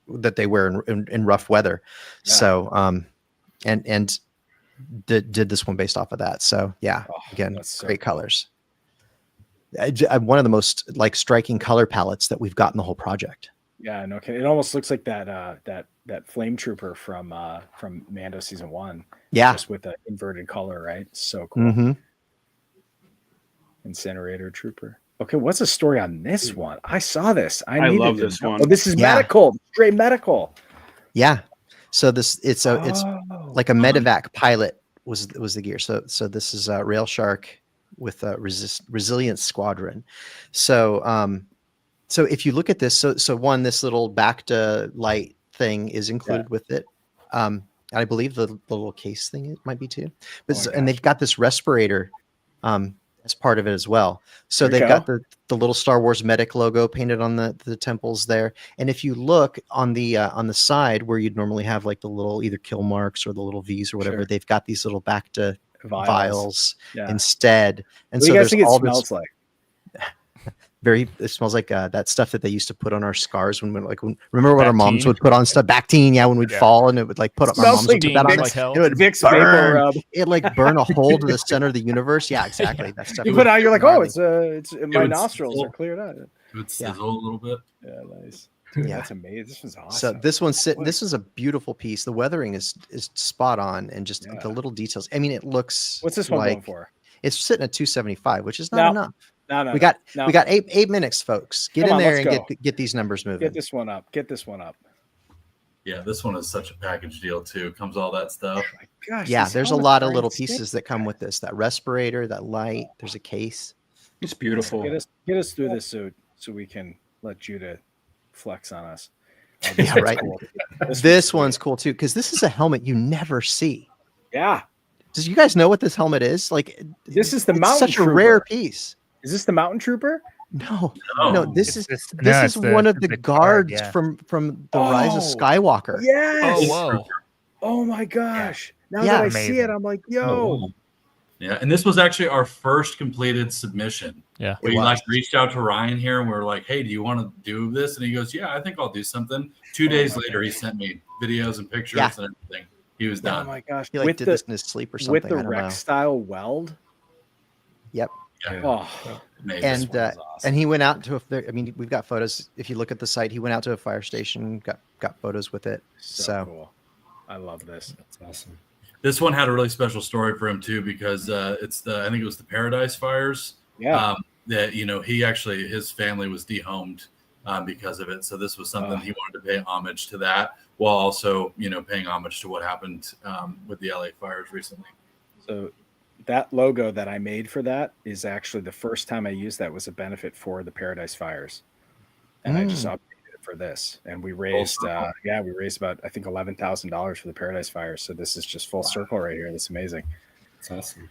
that they wear in rough weather. Yeah. So and did this one based off of that. So again, great colors. One of the most like striking color palettes that we've got in the whole project. Yeah, no kidding. It almost looks like that flame trooper from Mando season 1. Yeah, just with the inverted color, right? So cool. Mm-hmm. Incinerator trooper. Okay, what's the story on this one? I saw this. I love this one. Oh, this is medical, straight medical. Yeah. So it's like a medevac pilot was the gear. So this is Rail Shark with a Resilience Squadron. So if you look at this, so one, this little back to light thing is included with it. I believe the little case thing it might be too. But Oh my and gosh. they've got this respirator as part of it as well. So There we they've got go. the little Star Wars medic logo painted on the temples there. And if you look on the side where you'd normally have like the little either kill marks or the little V's or whatever, Sure. they've got these little back to vials Yeah. instead. And What do so you guys there's think it all smells this like? it smells like that stuff that they used to put on our scars remember what our moms Bactine. would put on stuff, Bactine, when we'd Yeah. fall, and it would like put up our Smells moms like would put that on Stings it, like hell. and it would Vicks Vapor burn. Rub. It like burn a hole to the center of the universe. Yeah, exactly. That stuff. You would put out, you're like, gnarly. it's my would nostrils are sizzle. cleared out. It would Yeah. sizzle a little bit. Yeah, nice. Dude, Yeah. that's amazing. This was So awesome. this one's What- this is a beautiful piece. The weathering is spot on, and just Yeah. the little details. I mean, it looks. What's this one like going for? It's sitting at 275, which is not No. enough. No, We got no. 8 minutes, folks. Get Come in on, there let's and go. get these numbers moving. Get this one up. Get this one up. Yeah, this one is such a package deal too. Comes all that stuff. My gosh. Yeah, these there's a helmets lot of are little insane. pieces that come with this. That respirator, that light. There's a case. It's beautiful. Get us through this so we can let Judah flex on us. Oh, Yeah, one's right. cool. This one's cool too, because this is a helmet you never see. Yeah. Does you guys know what this helmet is? Like, This is the it's Mountain such Trooper. a rare piece. Is this the Mountain Trooper? No, No. no, this It's is it's one of the guard, guards yeah. from the Rise of Oh, Skywalker. Yes. Oh, whoa. Oh my gosh. Now Yeah. that I see it, Amazing. I'm like, yo. Yeah, and this was actually our first completed submission. Yeah. It We was. like reached out to Ryan here, and we are like, "Hey, do you want to do this?" And he goes, "Yeah, I think I'll do something." 2 days my later, he sent me videos and pictures Yeah. and everything. He was Oh done. my gosh. He like did this in his sleep or something. with I the don't know. Rex style weld. Yep. Yeah. Oh, Amazing. And this one is awesome. and he went out to I mean, we've got photos. If you look at the site, he went out to a fire station, got photos with it. So cool. I love this. That's awesome. This one had a really special story for him too, because it's I think it was the Paradise Fires. Yeah. That his family was dehomed because of it. So this was something he wanted to pay homage to that, while also paying homage to what happened with the LA fires recently. So that logo that I made for that is actually the first time I used that was a benefit for the Paradise Fires. And I just updated it for this. And we raised we raised about I think $11,000 for the Paradise Fires. So this is just full circle right here. That's amazing. That's awesome.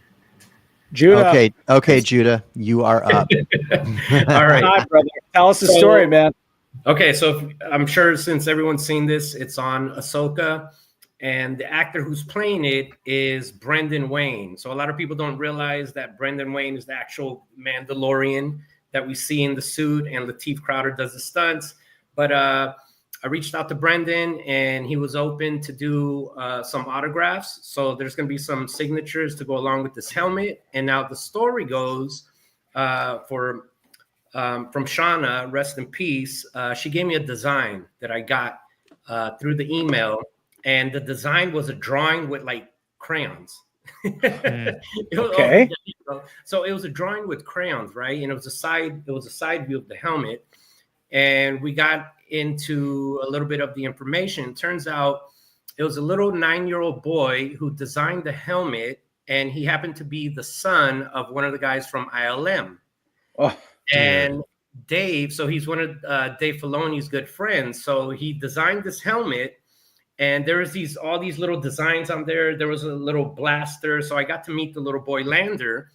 Judah. Okay, Judah, you are up. All right. Hi, brother. Tell us the So- story, man. Okay, so I'm sure since everyone's seen this, it's on Ahsoka, and the actor who's playing it is Brendan Wayne. So a lot of people don't realize that Brendan Wayne is the actual Mandalorian that we see in the suit, and Lateef Crowder does the stunts. But I reached out to Brendan, and he was open to do some autographs. So there's going to be some signatures to go along with this helmet. And now the story goes from Shauna, rest in peace. She gave me a design that I got through the email, and the design was a drawing with like crayons. Okay. So it was a drawing with crayons, right? And it was a side view of the helmet. And we got into a little bit of the information. Turns out it was a little 9-year-old boy who designed the helmet, and he happened to be the son of one of the guys from ILM. Oh, And Dave, so he's one of Dave Filoni's good friends. So he designed this helmet, and there was all these little designs on there. There was a little blaster. So I got to meet the little boy Lander,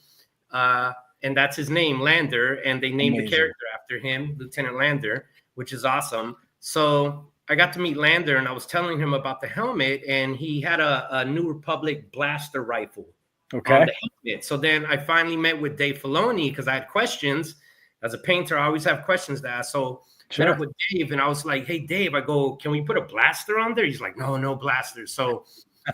and that's his name, Lander. And they named the character after him, Lieutenant Lander, which is awesome. So I got to meet Lander, and I was telling him about the helmet, and he had a New Republic blaster rifle on okay. the helmet. So then I finally met with Dave Filoni because I had questions. As a painter, I always have questions to ask. So met up with Dave, and I was like, "Hey, Dave," I go, "Can we put a blaster on there?" He's like, "No blasters." So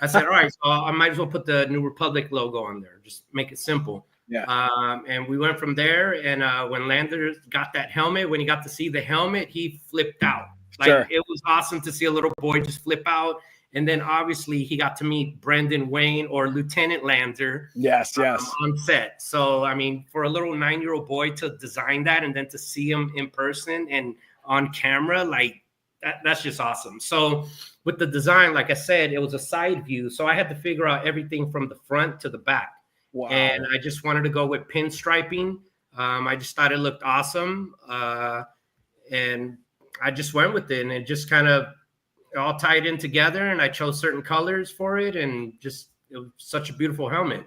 I said, "All right, so I might as well put the New Republic logo on there. Just make it simple." Yeah. And we went from there. And when Lander got that helmet, when he got to see the helmet, he flipped out. Like it was awesome to see a little boy just flip out. And then obviously he got to meet Brendan Wayne, or Lieutenant Lander. Yes. On set. So, I mean, for a little 9-year-old boy to design that and then to see him in person and on camera, like that's just awesome. So with the design, like I said, it was a side view. So I had to figure out everything from the front to the back. Wow. And I just wanted to go with pinstriping. I just thought it looked awesome. And I just went with it, and it just kind of all tied in together, and I chose certain colors for it, and just it was such a beautiful helmet.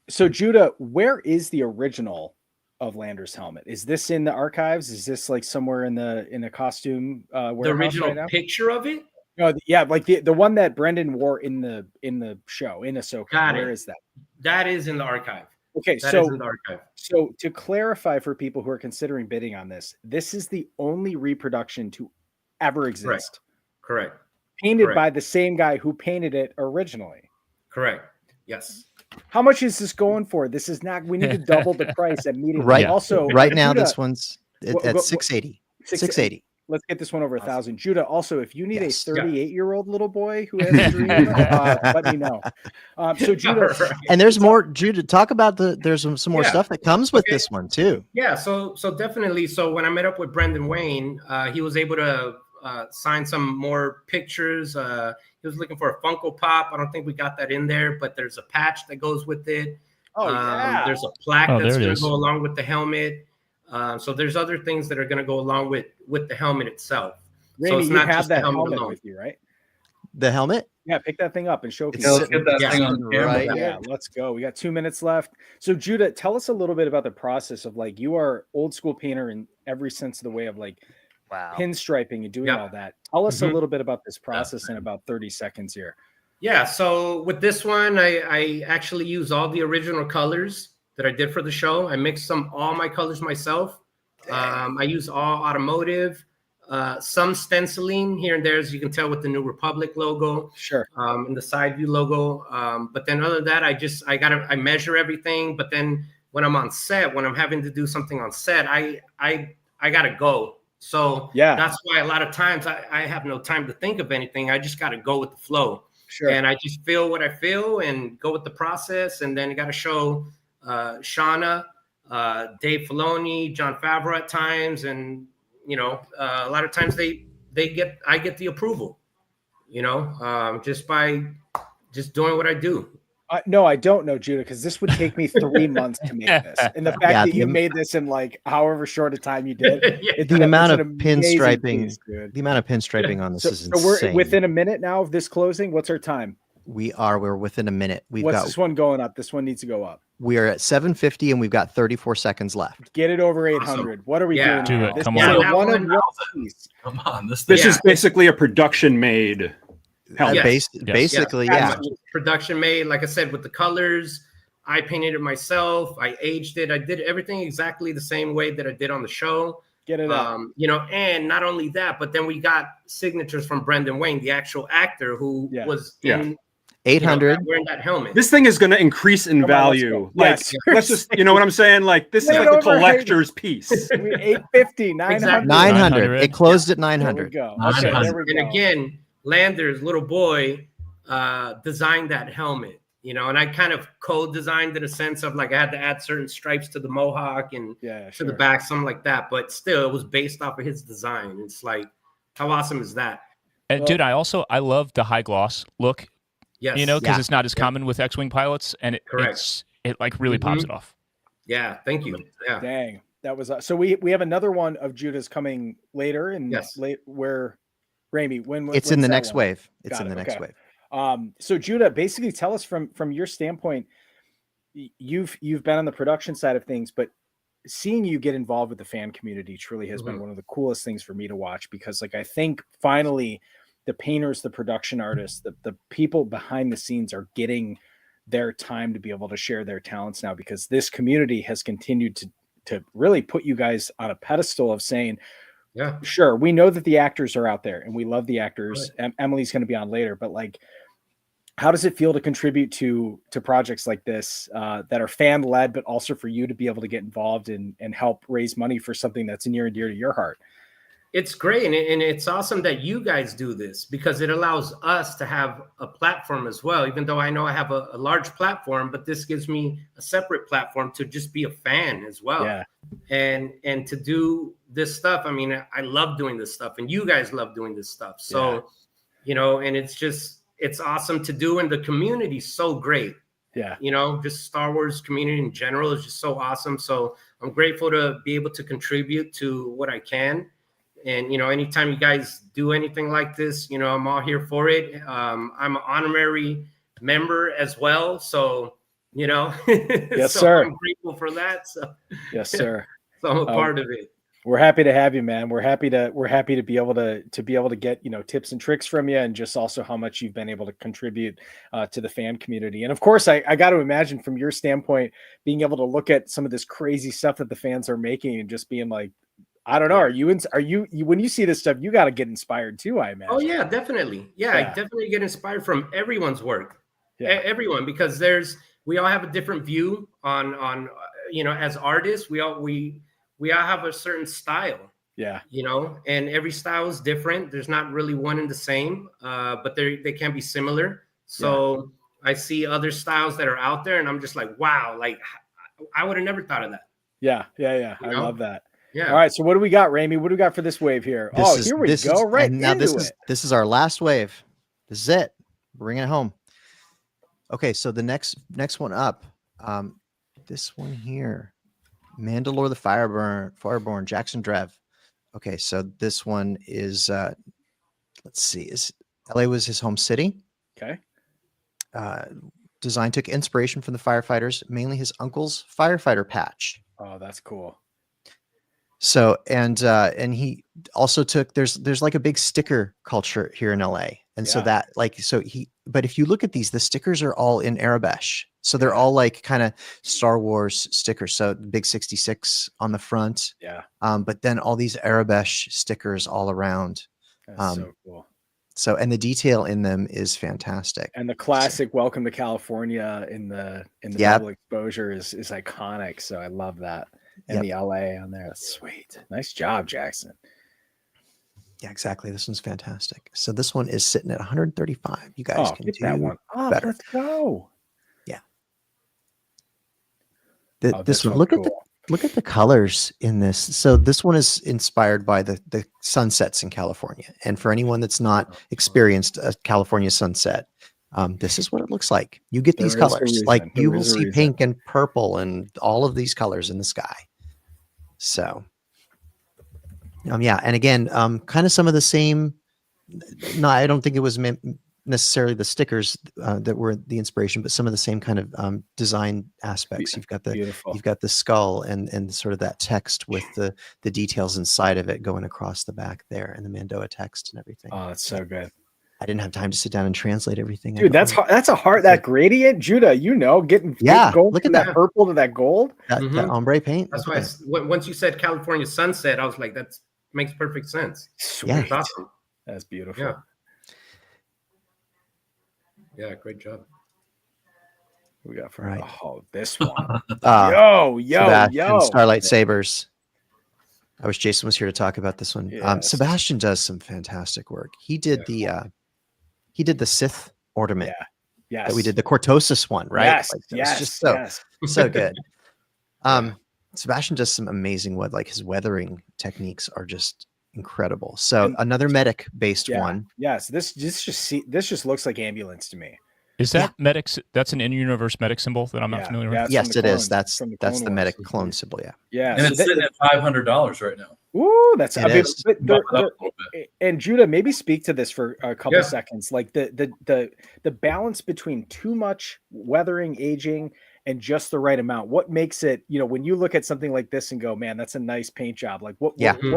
So Judah, where is the original of Lander's helmet? Is this in the archives? Is this like somewhere in the costume warehouse The original right now? picture of it? No, yeah, like the one that Brendan wore in the show in Ahsoka. Got Where it. is that? That is in the archive. Okay, That so is in the archive. so to clarify for people who are considering bidding on this is the only reproduction to ever exist. Correct. Painted Correct. by the same guy who painted it originally. Correct. Yes. How much is this going for? This is not. We need to double the price immediately. Right. Also, Right now, Judah, this one's Go- at go- 680. 680. 680. Let's get this one over 1,000. Judah, also, if you need Yes. a 38-year-old little boy who has a dream, let me know. So Judah, Right. And there's more, Judah, talk about there's some more Yeah. stuff that comes with Okay. this one too. Yeah, so definitely. So when I met up with Brendan Wayne, he was able to sign some more pictures. He was looking for a Funko Pop. I don't think we got that in there, but there's a patch that goes with it. yeah. There's a plaque Oh, that's there it going is. to go along with the helmet. So there's other things that are going to go along with the helmet itself. So Raimi, it's you not have just the that helmet helmet alone. with you, right? The helmet? Yeah, pick that thing up and show It's people. Let's get that Yeah. thing on camera. Right. Yeah, let's go. We got 2 minutes left. So Judah, tell us a little bit about the process of like you are old school painter in every sense of the way of like Wow. pinstriping and doing Yeah. all that. Tell us a Mhm. little bit about this process in about 30 seconds here. Yeah, so with this one, I actually use all the original colors that I did for the show. I mixed all my colors myself. I use all automotive, some stenciling here and there, as you can tell with the New Republic logo, Sure. and the side view logo. But then other than that, I measure everything. But then when I'm on set, when I'm having to do something on set, I gotta go. So Yeah. that's why a lot of times I have no time to think of anything. I just gotta go with the flow. Sure. And I just feel what I feel and go with the process. And then you got to show Shauna, Dave Filoni, John Favreau at times, and a lot of times I get the approval, just by just doing what I do. No, I don't know, Judah, because this would take me 3 months to make this. And the fact Yeah, that you the- made this in like however short a time you did, Yeah. The amount it's of an amazing pinstriping, piece, dude. the amount of pinstriping on this is So we're insane. within a minute now of this closing. What's our time? We're within a minute. What's this one going up? This one needs to go up. We are at 750 and we've got 34 seconds left. Get it over 800. What are we Yeah. doing? Do here? it. This Come is on. a That one of one- one piece. Come on, this This thing. is basically a production made helmet. Yes. Basically, yeah. Absolutely. Production made, like I said, with the colors. I painted it myself. I aged it. I did everything exactly the same way that I did on the show. Get it up. And not only that, but then we got signatures from Brendan Wayne, the actual actor who Yeah. was Yeah. in 800. wearing that helmet. This thing is going to increase in Come on, let's value. go. Like, Yes. let's just, you know what I'm saying? Like, this is Get like it a over, collector's piece. 850, 900. Exactly. 900. It closed at There we 900. go. 900. Okay, there we And go. again, Lander's little boy designed that helmet, and I kind of co-designed in a sense of like I had to add certain stripes to the mohawk and Yeah, to the sure. back, something like that. But still, it was based off of his design. It's like, how awesome is that? And Well- dude, I love the high gloss look, Yes. because Yeah. it's not as common with X-wing pilots, and Correct. it like really pops Mhm. it off. Yeah. Thank you. Yeah. Dang. That was so we have another one of Judah's coming later and Yes. where Raimi, when It's in when's the that next one? wave. It's Got in it, the next okay. wave. So Judah, basically tell us from your standpoint, you've been on the production side of things, but seeing you get involved with the fan community truly has been Mhm. one of the coolest things for me to watch, because like I think finally the painters, the production artists, the people behind the scenes are getting their time to be able to share their talents now, because this community has continued to really put you guys on a pedestal of saying, Yeah. sure, we know that the actors are out there and we love the actors. Emily's going to be on later, but like, how does it feel to contribute to projects like this that are fan led, but also for you to be able to get involved and help raise money for something that's near and dear to your heart? It's great. And it's awesome that you guys do this, because it allows us to have a platform as well, even though I know I have a large platform, but this gives me a separate platform to just be a fan as well. Yeah. And to do this stuff. I mean, I love doing this stuff, and you guys love doing this stuff. So, and it's awesome to do, and the community's so great. Yeah. Just Star Wars community in general is just so awesome. So I'm grateful to be able to contribute to what I can. And, anytime you guys do anything like this, I'm all here for it. I'm an honorary member as well. So, Yes, so sir. I'm grateful for that. So, Yes, sir. so I'm a part of it. We're happy to have you, man. We're happy to be able to get, tips and tricks from you, and just also how much you've been able to contribute to the fan community. And of course, I got to imagine from your standpoint, being able to look at some of this crazy stuff that the fans are making and just being like, I don't know, are you when you see this stuff, you got to get inspired too, I imagine. Oh yeah, definitely. Yeah, I definitely get inspired from everyone's work. Yeah. Everyone, because we all have a different view on as artists, we all have a certain style. Yeah. And every style is different. There's not really one and the same, but they can be similar. So I see other styles that are out there and I'm just like, wow, like I would have never thought of that. Yeah. I love that. Yeah. All right. So what do we got, Ramey? What do we got for this wave here? Here we go. Right now, this is our last wave. This is it. Bringing it home. Okay. So the next one up, this one here, Mandalore the Fireborn, Jackson Drev. Okay. So this one is, let's see, LA was his home city. Okay. Design took inspiration from the firefighters, mainly his uncle's firefighter patch. Oh, that's cool. So, and he also took, there's like a big sticker culture here in LA. And so that but if you look at the stickers are all in Arabesh. So they're all like kind of Star Wars stickers. So the big 66 on the front. Yeah. But then all these Arabesh stickers all around. That's so cool. So, and the detail in them is fantastic. And the classic "Welcome to California" in the double exposure is iconic. So I love that. And the LA on there. That's sweet. Nice job, Jackson. Yeah, exactly. This one's fantastic. So this one is sitting at 135. You guys can get do that one up. better. Let's go. Yeah. This one. Look at the colors in this. So this one is inspired by the sunsets in California. And for anyone that's not experienced a California sunset, this is what it looks like. You get these colors. Like you will see pink and purple and all of these colors in the sky. So, yeah. And again, kind of some of the same, no, I don't think it was necessarily the stickers that were the inspiration, but some of the same kind of design aspects. You've got the skull and sort of that text with the details inside of it going across the back there and the Mandoa text and everything. Oh, that's so good. I didn't have time to sit down and translate everything. Dude, that's a hard, that gradient, Judah, getting gold look from at that purple to that gold. That ombre paint. That's why once you said California sunset, I was like, that makes perfect sense. Sweet. Yeah. That's awesome. That's beautiful. Yeah. Yeah, great job. We got for right. This one. yo. Starlight Yeah. Sabers. I wish Jason was here to talk about this one. Yes. Sebastian does some fantastic work. He did the Sith ornament. Yeah. Yes. That we did the Cortosis one, right? Yes. It's just so good. Sebastian does some amazing his weathering techniques are just incredible. So another medic based one. Yes. This just looks like ambulance to me. Is that medics? That's an in-universe medic symbol that I'm not familiar with. Yes, it is. That's the medic clone symbol. Yeah. Yeah. And it's sitting at $500 right now. Ooh, that's It and Judah, maybe speak to this for a couple seconds. Like the balance between too much weathering, aging, and just the right amount. What makes it, when you look at something like this and go, man, that's a nice paint job. Like what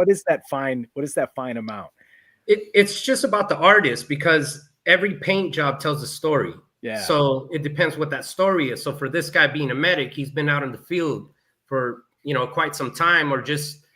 is that fine? What is that fine amount? It's just about the artist, because every paint job tells a story. Yeah. So it depends what that story is. So for this guy being a medic, he's been out in the field for, quite some time, or just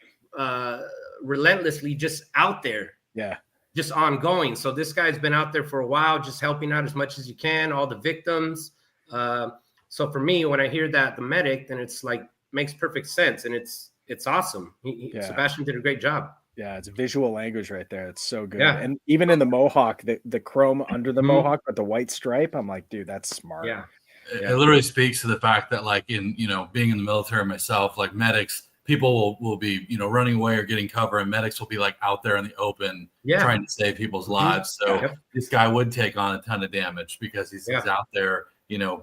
relentlessly just out there. Yeah. Just ongoing. So this guy's been out there for a while, just helping out as much as you can, all the victims. So for me, when I hear that the medic, then it's like makes perfect sense, and it's awesome. Sebastian did a great job. Yeah, it's visual language right there. It's so good. Yeah. And even in the mohawk, the chrome under the mohawk with the white stripe, I'm like, dude, that's smart. Yeah. It literally speaks to the fact that, like, in being in the military myself, like medics, people will be running away or getting cover, and medics will be like out there in the open trying to save people's lives. So this guy would take on a ton of damage because he's out there,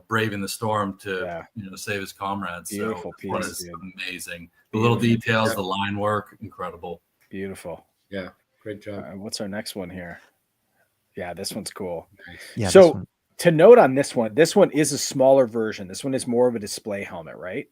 braving the storm to save his comrades. Beautiful so piece, amazing. The little details, the line work, incredible. Beautiful. Yeah, great job. What's our next one here? Yeah, this one's cool. Yeah. So this one. to note on this one is a smaller version. This one is more of a display helmet, right?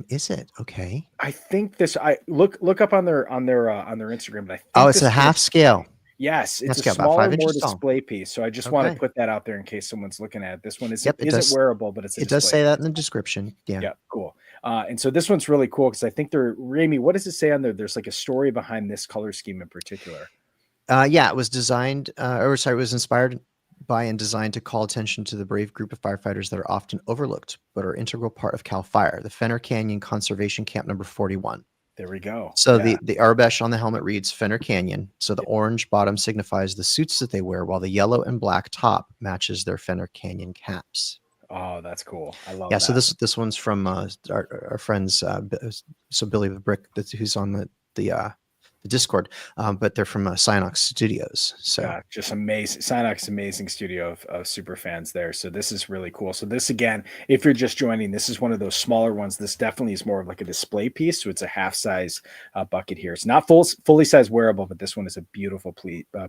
Is it okay? I think this. I look up on their Instagram, but I think Oh, it's this a one half is- scale. Yes, it's Half a scale, about smaller, 5 more inches tall. display piece. So I just want Okay. to put that out there in case someone's looking at it. This one Yep, it isn't does. wearable, but it's a It does display say that in piece. the description. Yeah. Yeah, cool. And so this one's really cool because I think Rami, what does it say on there? There's like a story behind this color scheme in particular. Yeah, it was designed, it was inspired by and designed to call attention to the brave group of firefighters that are often overlooked, but are integral part of CAL FIRE, the Fenner Canyon Conservation Camp number 41. There we go. So Yeah. the Arabesh on the helmet reads Fenner Canyon. So the orange bottom signifies the suits that they wear, while the yellow and black top matches their Fenner Canyon caps. Oh, that's cool. I love Yeah. that. So this one's from our friends. So Billy the Brick, who's on the Discord, but they're from Cynox Studios. So yeah, just amazing. Cynox, amazing studio of super fans there. So this is really cool. So this, again, if you're just joining, this is one of those smaller ones. This definitely is more of like a display piece. So it's a half size bucket here. It's not fully size wearable, but this one is a beautiful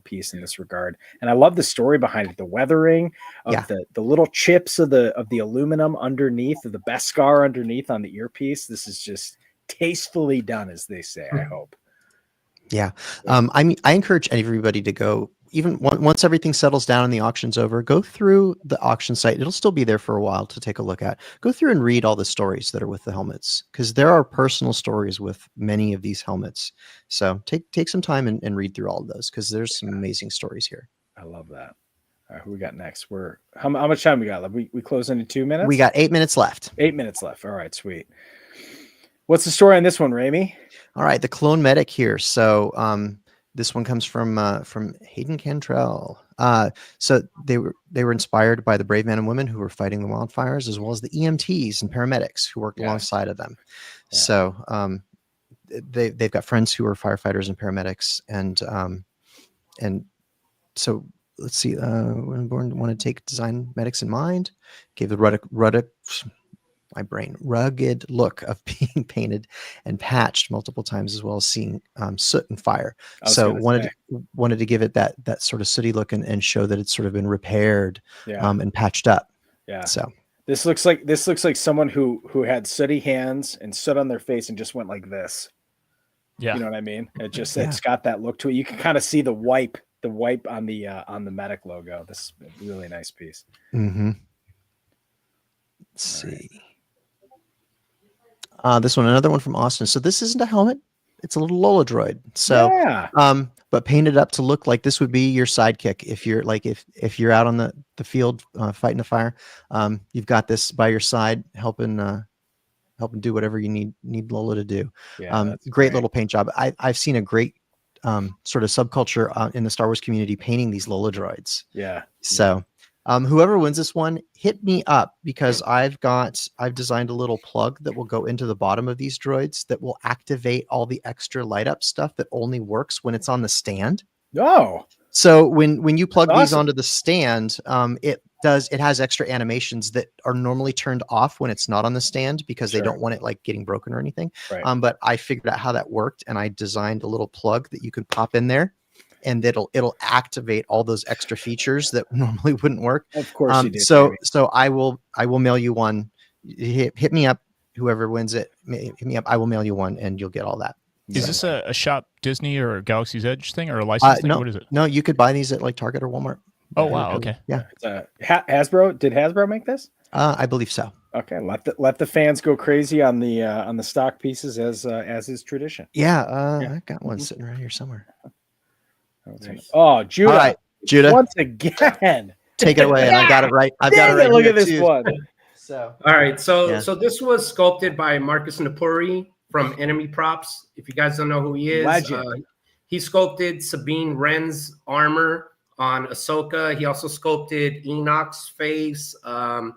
piece in this regard. And I love the story behind it. The weathering of the little chips of the aluminum underneath, of the Beskar underneath on the earpiece. This is just tastefully done, as they say, I hope. Yeah. I mean, I encourage everybody to go, even once everything settles down and the auction's over, go through the auction site. It'll still be there for a while to take a look at. Go through and read all the stories that are with the helmets, because there are personal stories with many of these helmets. So take some time and read through all of those, because there's some amazing stories here. I love that. All right, who we got next? How much time we got? We close in 2 minutes? We got 8 minutes left. 8 minutes left. All right, sweet. What's the story on this one, Rami? All right, the Clone Medic here. So this one comes from Hayden Cantrell. So they were inspired by the brave men and women who were fighting the wildfires, as well as the EMTs and paramedics who worked alongside of them. Yeah. So they've got friends who are firefighters and paramedics, and so let's see. When born, want to take design medics in mind, gave the rugged look of being painted and patched multiple times, as well as seeing soot and fire. So wanted to give it that sort of sooty look and show that it's sort of been repaired and patched up. Yeah. So this looks like someone who had sooty hands and soot on their face and just went like this. Yeah. You know what I mean? It's got that look to it. You can kind of see the wipe on the medic logo. This is a really nice piece. Mm-hmm. Let's see. This one, another one from Austin. So this isn't a helmet; it's a little Lola droid. So, but painted up to look like this would be your sidekick if you're if you're out on the field fighting a fire. You've got this by your side, helping do whatever you need Lola to do. Yeah, great little paint job. I've seen a great sort of subculture in the Star Wars community painting these Lola droids. Yeah. So. Whoever wins this one, hit me up, because I've designed a little plug that will go into the bottom of these droids that will activate all the extra light up stuff that only works when it's on the stand. Oh, so when you plug these onto the stand, it has extra animations that are normally turned off when it's not on the stand, because they don't want it like getting broken or anything. Right. But I figured out how that worked, and I designed a little plug that you can pop in there, and it'll activate all those extra features that normally wouldn't work. Of course you did. So I will mail you one. Hit me up, whoever wins it. Hit me up. I will mail you one, and you'll get all that. Is this a Shop Disney or Galaxy's Edge thing, or a license thing? No, what is it? No, you could buy these at like Target or Walmart. Oh wow, okay. Yeah. Hasbro. Did Hasbro make this? I believe so. Okay, let the fans go crazy on the stock pieces as is tradition. Yeah, I got one sitting right here somewhere. Nice. Oh, Judah! All right, Judah, once again, take it away. And I got it right. I've got it right. Look at this one. So, all right. So this was sculpted by Marcus Napuri from Enemy Props. If you guys don't know who he is, he sculpted Sabine Wren's armor on Ahsoka. He also sculpted Enoch's face, the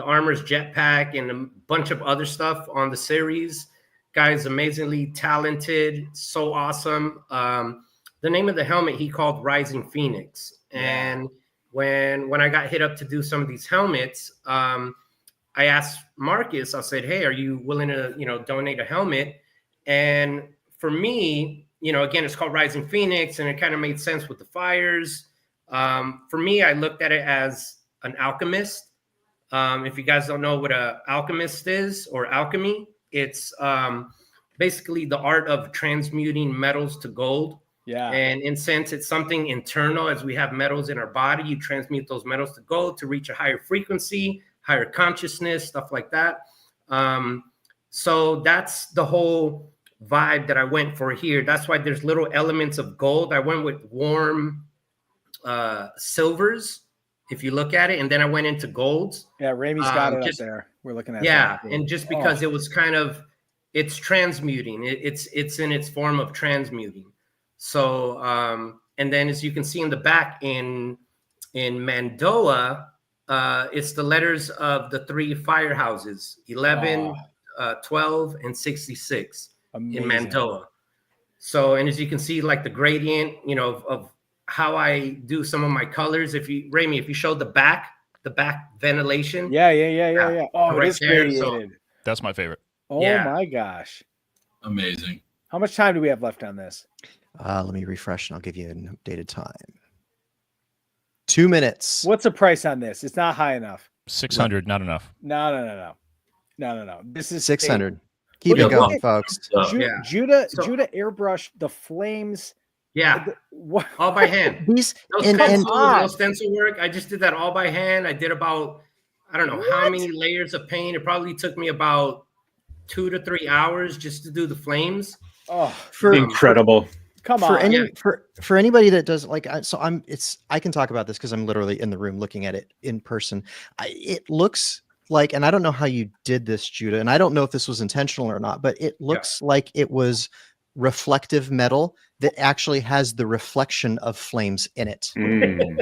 armor's jetpack, and a bunch of other stuff on the series. Guy's amazingly talented, so awesome. The name of the helmet he called Rising Phoenix. And when I got hit up to do some of these helmets, I asked Marcus, I said, hey, are you willing to, donate a helmet? And for me, again, it's called Rising Phoenix, and it kind of made sense with the fires. For me, I looked at it as an alchemist. If you guys don't know what an alchemist is, or alchemy, it's basically the art of transmuting metals to gold. Yeah. And in sense, it's something internal. As we have metals in our body, you transmute those metals to gold to reach a higher frequency, higher consciousness, stuff like that. So that's the whole vibe that I went for here. That's why there's little elements of gold. I went with warm silvers, if you look at it, and then I went into golds. Yeah, Ramey's got it up there. We're looking at yeah, that. and just because it was kind of, it's transmuting. It's in its form of transmuting. So, and then as you can see in the back in Mandoa, it's the letters of the 3 firehouses, 11, 12, and 66. Amazing. In Mandoa. So, and as you can see, like the gradient, of how I do some of my colors. Ramey, if you show the back ventilation. Yeah. Oh, right, it is radiated. So, that's my favorite. Oh my gosh. Amazing. How much time do we have left on this? Let me refresh and I'll give you an updated time. 2 minutes. What's the price on this? It's not high enough. 600, not enough. No. This is 600. Keep it going, folks. Judah airbrushed the flames. Yeah, all by hand. These no stencil work. I just did that all by hand. I did about, I don't know how many layers of paint. It probably took me about 2 to 3 hours just to do the flames. Oh, incredible. Come on. For anybody that does I can talk about this because I'm literally in the room looking at it in person. It looks like, and I don't know how you did this, Judah, and I don't know if this was intentional or not, but it looks like it was reflective metal that actually has the reflection of flames in it.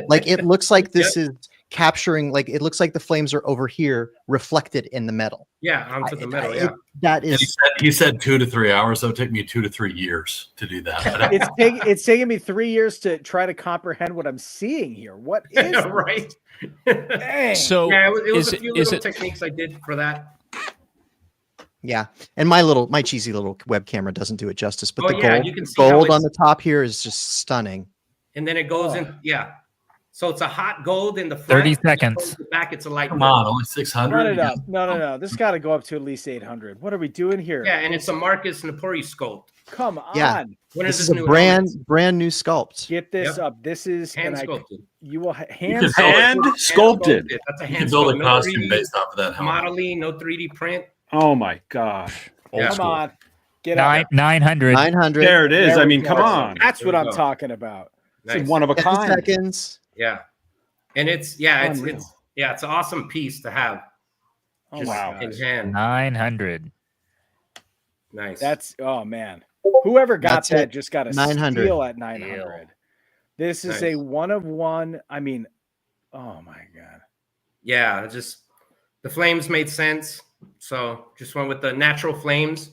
Like it looks like this is capturing, like it looks like the flames are over here reflected in the metal. Yeah, onto the metal. That is. He said 2 to 3 hours. So it took me 2 to 3 years to do that. It's taking me 3 years to try to comprehend what I'm seeing here. What is right? So it was a few little techniques I did for that. Yeah, and my cheesy little web camera doesn't do it justice, but you can see gold on the top here is just stunning. And then it goes in, so it's a hot gold in the front. 30 seconds. In the back, it's a light Come gold. on, only 600. Run it up. No. This got to go up to at least 800. What are we doing here? Yeah, and it's a Marcus Napuri sculpt. Come on. Yeah. When This is is this a new brand new sculpt. Get this up. This is hand sculpted. You will hand sculpted. That's a You hand can build a sculpted. costume 3D based off of that helmet. modeling, no 3D print. Oh my gosh. Old Come school. on. Get up. 900. 900. There it is. There I we mean, go. come on. That's what There we I'm go. talking about. It's Nice. one of a 10 kind. seconds. Yeah, and it's Unreal. it's an awesome piece to have. Oh Just my in gosh. hand. 900. Nice. Oh man. Whoever got That's that it. just got a 900. steal at 900. This is Nice. a one of one. I mean, oh my god. Yeah, just the flames made sense. So just went with the natural flames,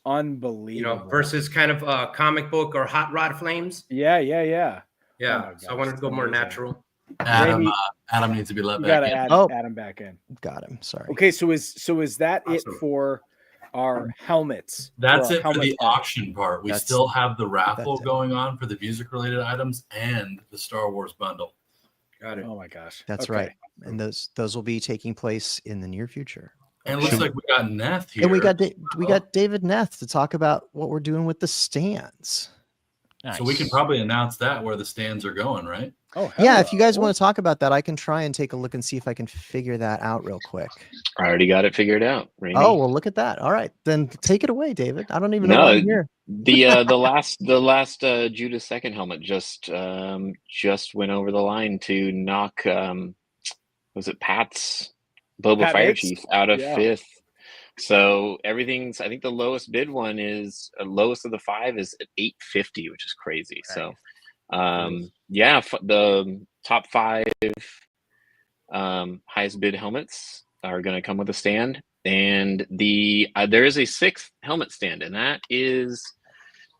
Unbelievable. versus kind of comic book or hot rod flames. Yeah. Yeah. Oh my So I wanted gosh, to go more amazing. natural. Adam, Maybe- Adam needs to be let You back gotta in. add Adam back in. Got him. Sorry. Okay, so is that Awesome. it for our helmets? That's our it for helmet the pack? auction part. We That's- still have the raffle that's it. going on for the music related items and the Star Wars bundle. Got it. Oh my gosh. That's Okay. right. And those will be taking place in the near future. And it looks Should- like we got Neth here. And we got David Neth to talk about what we're doing with the stands. So we can probably announce that where the stands are going, right? Oh hell Yeah, if you guys want to talk about that, I can try and take a look and see if I can figure that out real quick. I already got it figured out. Rainey. Oh, well, look at that. All right, then take it away, David. I don't even know why I'm here. The last Judah second helmet just went over the line to knock was it Pat's Boba Pat Fire Hicks? Chief out of Yeah. 5th. So everything's, I think the lowest bid one is lowest of the 5 is at 850, which is crazy. So the top 5 highest bid helmets are going to come with a stand, and there is a 6th helmet stand, and that is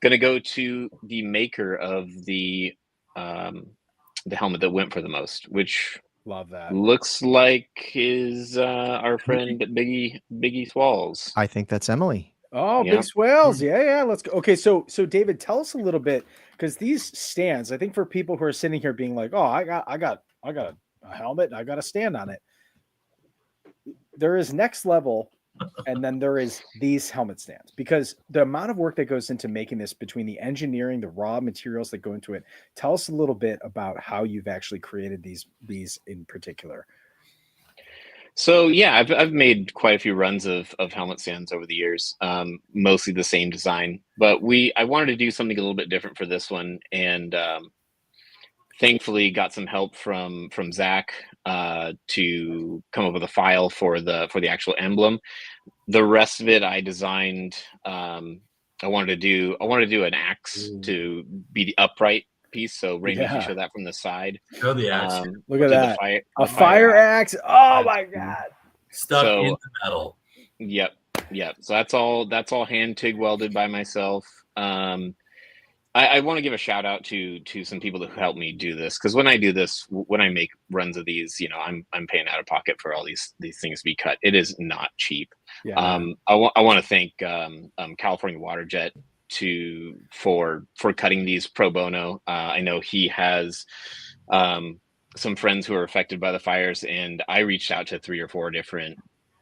going to go to the maker of the helmet that went for the most, which Love that. looks like is our friend Biggie Swalls. I think that's Emily. Oh, Yeah. big swales. Yeah. Let's go. Okay, so David, tell us a little bit, because these stands, I think for people who are sitting here being like, oh, I got a helmet, and I got a stand on it. There is next level, and then there is these helmet stands, because the amount of work that goes into making this, between the engineering, the raw materials that go into it. Tell us a little bit about how you've actually created these in particular. So yeah, I've made quite a few runs of helmet stands over the years, mostly the same design. But I wanted to do something a little bit different for this one, and thankfully got some help from Zach to come up with a file for the actual emblem. The rest of it I designed. I wanted to do an axe to be the upright piece. So Raimi, if you show that from the side. Show the axe. Look at to that. the A fire axe. Oh my God. Stuck So- into metal. Yep. So that's all hand TIG welded by myself. I want to give a shout out to some people who helped me do this, because when I do this, when I make runs of these, I'm paying out of pocket for all these things to be cut. It is not cheap. Yeah. I want to thank California Water Jet for cutting these pro bono. I know he has some friends who are affected by the fires, and I reached out to 3 or 4 different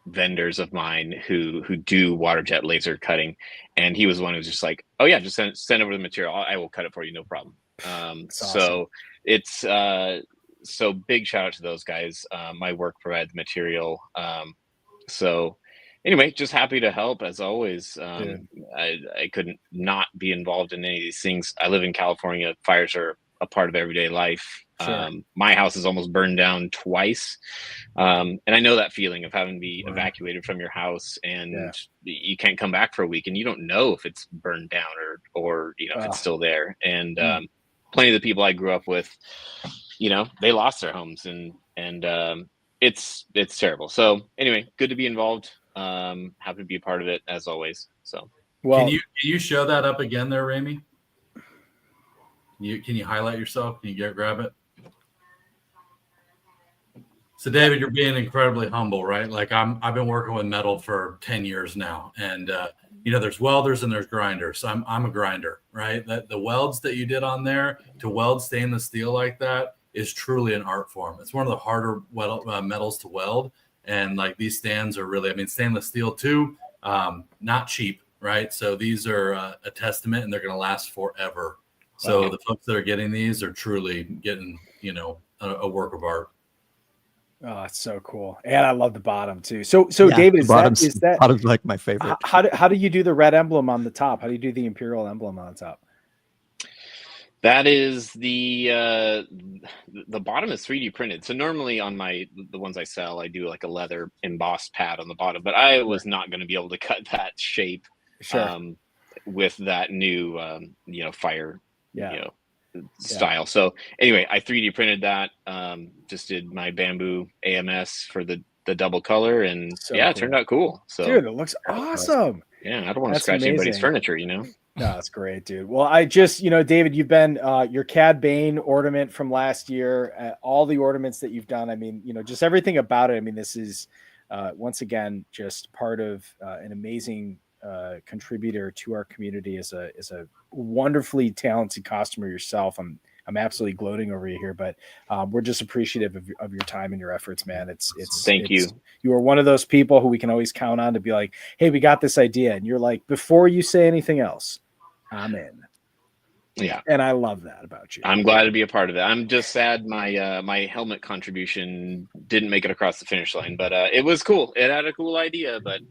vendors of mine who do water jet laser cutting, and he was one who was just like, oh yeah, just send over the material, I will cut it for you, no problem. Awesome. So it's so big shout out to those guys. My work provides material. So anyway, just happy to help as always. I couldn't not be involved in any of these things. I live in California. Fires are a part of everyday life. Sure. My house is almost burned down twice. And I know that feeling of having to be evacuated from your house, and you can't come back for a week, and you don't know if it's burned down or if it's still there. And plenty of the people I grew up with, they lost their homes, and it's terrible. So anyway, good to be involved. Happy to be a part of it as always. So Well, Can you show that up again there, Raimi? Can you highlight yourself? Can you grab it? So David, you're being incredibly humble, right? Like I've been working with metal for 10 years now, and there's welders and there's grinders. I'm a grinder, right? The welds that you did on there to weld stainless steel like that is truly an art form. It's one of the harder metals to weld, and like these stands are really, stainless steel too, not cheap, right? So these are a testament, and they're going to last forever. So the folks that are getting these are truly getting, a work of art. oh, it's so cool, and I love the bottom too. So David, bottom's like my favorite. How do you do the red emblem on the top? How do you do the imperial emblem on the top? that is the bottom is 3D printed. So normally on the ones I sell, I do like a leather embossed pad on the bottom, but I was not going to be able to cut that shape with that new fire style. So anyway, I 3D printed that. Just did my bamboo AMS for the double color, and it turned out cool. So dude, it looks awesome. Yeah, I don't want to scratch anybody's furniture, No, that's great, dude. Well, I just, David, you've been your Cad Bane ornament from last year, all the ornaments that you've done. Just everything about it. This is once again just part of an amazing contributor to our community. As a wonderfully talented costumer yourself. I'm absolutely gloating over you here, but we're just appreciative of your time and your efforts, man. Thank you. You are one of those people who we can always count on to be like, hey, we got this idea. And you're like, before you say anything else, I'm in. Yeah. And I love that about you. I'm glad to be a part of it. I'm just sad my helmet contribution didn't make it across the finish line, but it was cool. It had a cool idea, but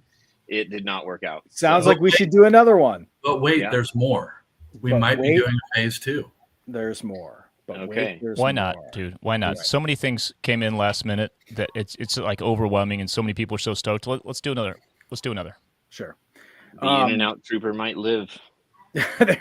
it did not work out. Sounds like we should do another one. But wait, there's more. We might be doing a phase 2. There's more. But okay. Why not, dude? Why not? Right. So many things came in last minute that it's like overwhelming, and so many people are so stoked. Let's do another. Sure. The In-N-Out Trooper might live. The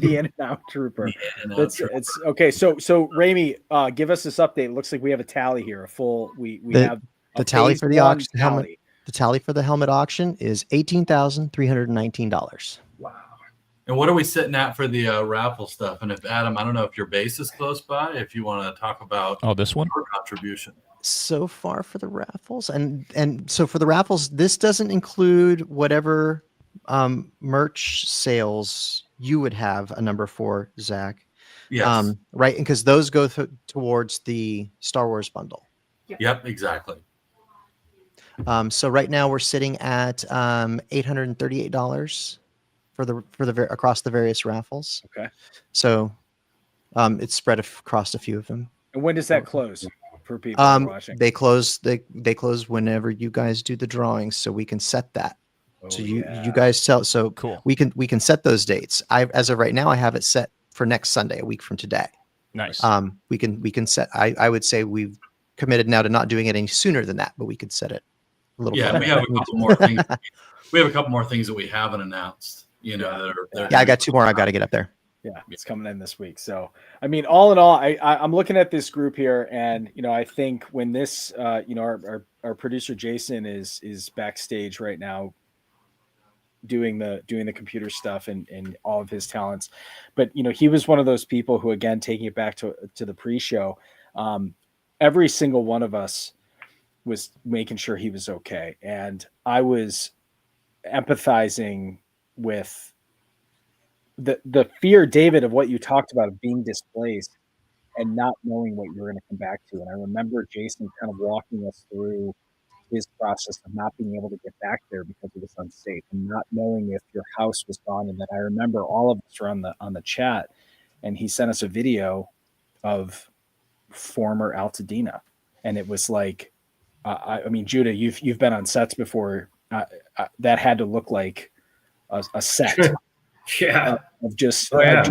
In-N-Out Trooper. It's okay. So Raimi, give us this update. It looks like we have a tally here. We have the tally for the auction helmet. The tally for the helmet auction is $18,319. Wow. And what are we sitting at for the raffle stuff? And if Adam, I don't know if your base is close by, if you want to talk about this one your contribution. So far for the raffles, and so for the raffles, this doesn't include whatever merch sales, you would have a number for, Zach. Yes. Right, because those go towards the Star Wars bundle. Yep, exactly. So right now we're sitting at $838 for the across the various raffles. Okay. So it's spread across a few of them. And when does that close for people who are watching? They close whenever you guys do the drawings, so we can set that. So you guys tell, so Cool. we can set those dates. As of right now, I have it set for next Sunday, a week from today. Nice. We can set. I would say we've committed now to not doing it any sooner than that, but we could set it a little. Yeah, bit. we have a couple more things. We have a couple more things that we haven't announced. You know, that are Yeah, I got 2 more. I've got to get up there. Yeah, it's coming in this week. So, I mean, all in all, I'm looking at this group here, and I think when this, our producer Jason is backstage right now, doing the computer stuff and all of his talents, but he was one of those people who, again, taking it back to the pre-show, every single one of us was making sure he was okay, and I was empathizing with the fear, David, of what you talked about, of being displaced and not knowing what you're going to come back to. And I remember Jason kind of walking us through his process of not being able to get back there because it was unsafe and not knowing if your house was gone. And then I remember all of us were on the chat, and he sent us a video of former Altadena, and it was like, I mean, Judah, you've been on sets before. That had to look like a set. Yeah. Of just Oh, yeah.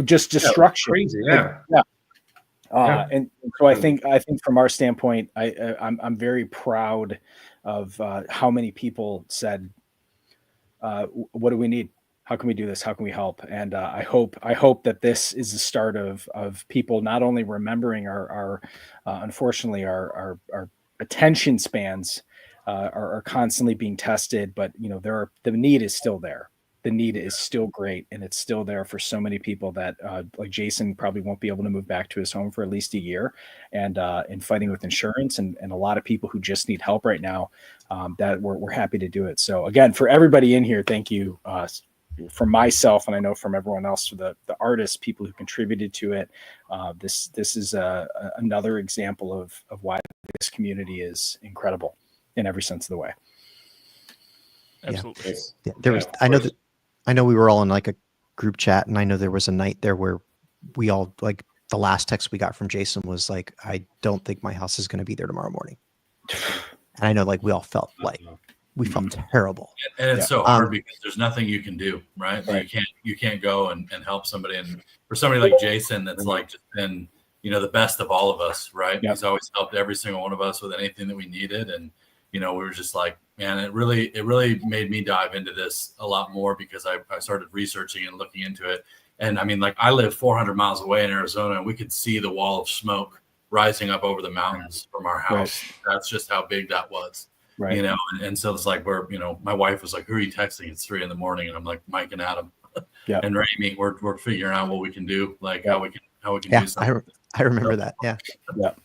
destruction. Crazy. Yeah. And so I think from our standpoint, I'm very proud of how many people said, what do we need? How can we do this? How can we help? And I hope that this is the start of people not only remembering our unfortunately our attention spans are constantly being tested, but the need is still there. The need is still great, and it's still there for so many people that like Jason probably won't be able to move back to his home for at least a year, and fighting with insurance and a lot of people who just need help right now, that we're happy to do it. So again, for everybody in here, thank you from myself, and I know from everyone else, for the artists, people who contributed to it. This is another example of why this community is incredible in every sense of the way. Absolutely. Yeah, there was. I know we were all in like a group chat, and I know there was a night there where we all, like, the last text we got from Jason was like, "I don't think my house is going to be there tomorrow morning." And I know, like, we all felt like we felt terrible. And it's so hard because there's nothing you can do, right? You can't go and help somebody. And for somebody like Jason, that's like just been, the best of all of us, right? He's always helped every single one of us with anything that we needed. And, we were just like, man, it really made me dive into this a lot more because I started researching and looking into it. And I mean, like, I live 400 miles away in Arizona, and we could see the wall of smoke rising up over the mountains from our house. Right. That's just how big that was. Right. And so it's like, my wife was like, "Who are you texting? It's 3 a.m. And I'm like, "Mike and Adam." And Raimi, we're figuring out what we can do, like how we can do something. I remember that.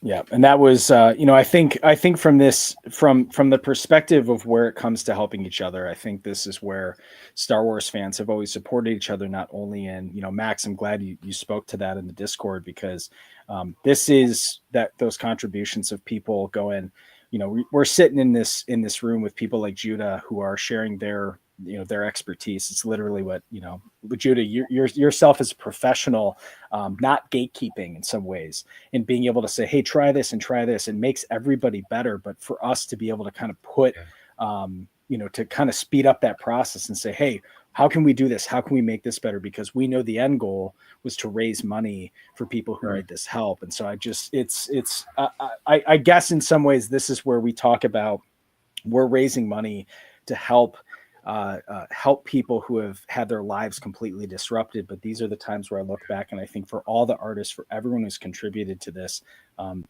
Yeah. And that was, I think from the perspective of where it comes to helping each other, I think this is where Star Wars fans have always supported each other, not only in, Max, I'm glad you spoke to that in the Discord, because this is those contributions of people going, we're sitting in this room with people like Judah who are sharing their expertise. It's literally what, Judah, yourself as a professional, not gatekeeping in some ways, and being able to say, "Hey, try this and try this." It makes everybody better. But for us to be able to kind of put, to kind of speed up that process and say, "Hey, how can we do this? How can we make this better?" Because we know the end goal was to raise money for people who need this help. And so I guess in some ways, this is where we talk about, we're raising money to help people who have had their lives completely disrupted. But these are the times where I look back and I think, for all the artists, for everyone who's contributed to this,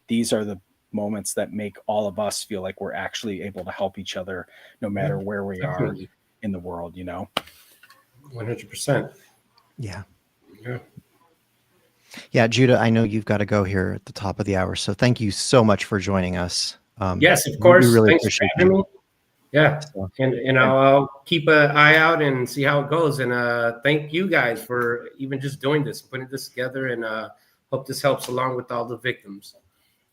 these are the moments that make all of us feel like we're actually able to help each other, no matter where we are in the world, 100%. Yeah, Judah, I know you've got to go here at the top of the hour, so thank you so much for joining us. Yes, of course. We really Thanks appreciate for having me. Yeah, So, and I'll keep an eye out and see how it goes. And thank you guys for even just doing this, putting this together, and hope this helps along with all the victims.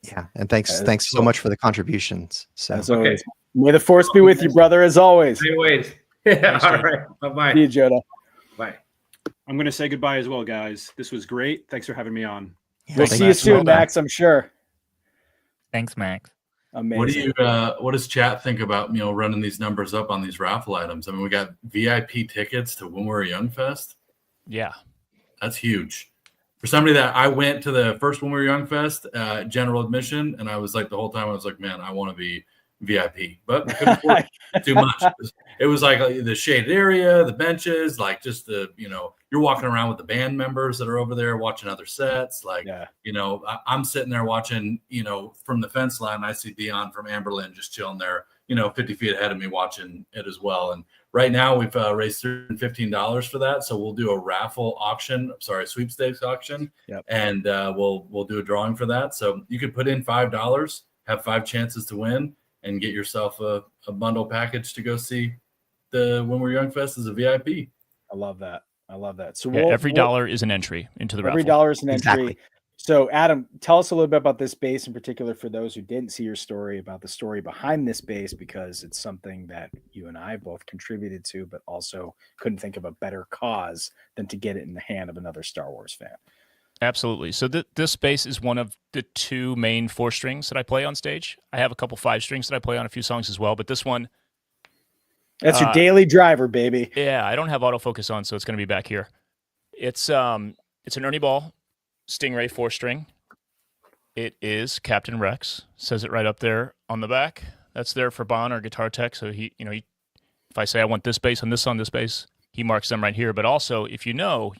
yeah, and thanks That's so cool. much for the contributions. So As always, may the force be with you, brother. As always. Anyways, Thanks, all dude. right, bye-bye. See you, Joda. Bye. I'm going to say goodbye as well, guys. This was great. Thanks for having me on. yeah, We'll thank see you so soon, much. Max. I'm sure. Thanks, Max. Amazing. What does chat think about running these numbers up on these raffle items? I mean, we got VIP tickets to When We Were Young Fest. Yeah. That's huge. For somebody that I went to the first When We Were Young Fest, general admission, and I was like the whole time I was like, man, I want to be VIP, but we couldn't afford too much. It was like the shaded area, the benches, like just you're walking around with the band members that are over there watching other sets. Like, I'm sitting there watching, from the fence line, I see Dion from Amberlin just chilling there, 50 feet ahead of me watching it as well. And right now we've raised $315 for that. So we'll do a sweepstakes auction. Yep. And we'll do a drawing for that. So you could put in $5, have 5 chances to win, and get yourself a bundle package to go see the When We're Young Fest as a VIP. I love that. So every dollar is an entry into the raffle. Every dollar is an entry. Exactly. So Adam, tell us a little bit about this base in particular for those who didn't see your story, about the story behind this base, because it's something that you and I both contributed to, but also couldn't think of a better cause than to get it in the hand of another Star Wars fan. Absolutely. So this bass is one of the 2 main 4 strings that I play on stage. I have a couple 5 strings that I play on a few songs as well, but this one, that's your daily driver, baby. Yeah, I don't have autofocus on, so it's going to be back here. It's an Ernie Ball Stingray 4-string. It is Captain Rex. Says it right up there on the back. That's there for Bon, our guitar tech. So he, if I say I want this bass on this bass, he marks them right here. But also, if you know.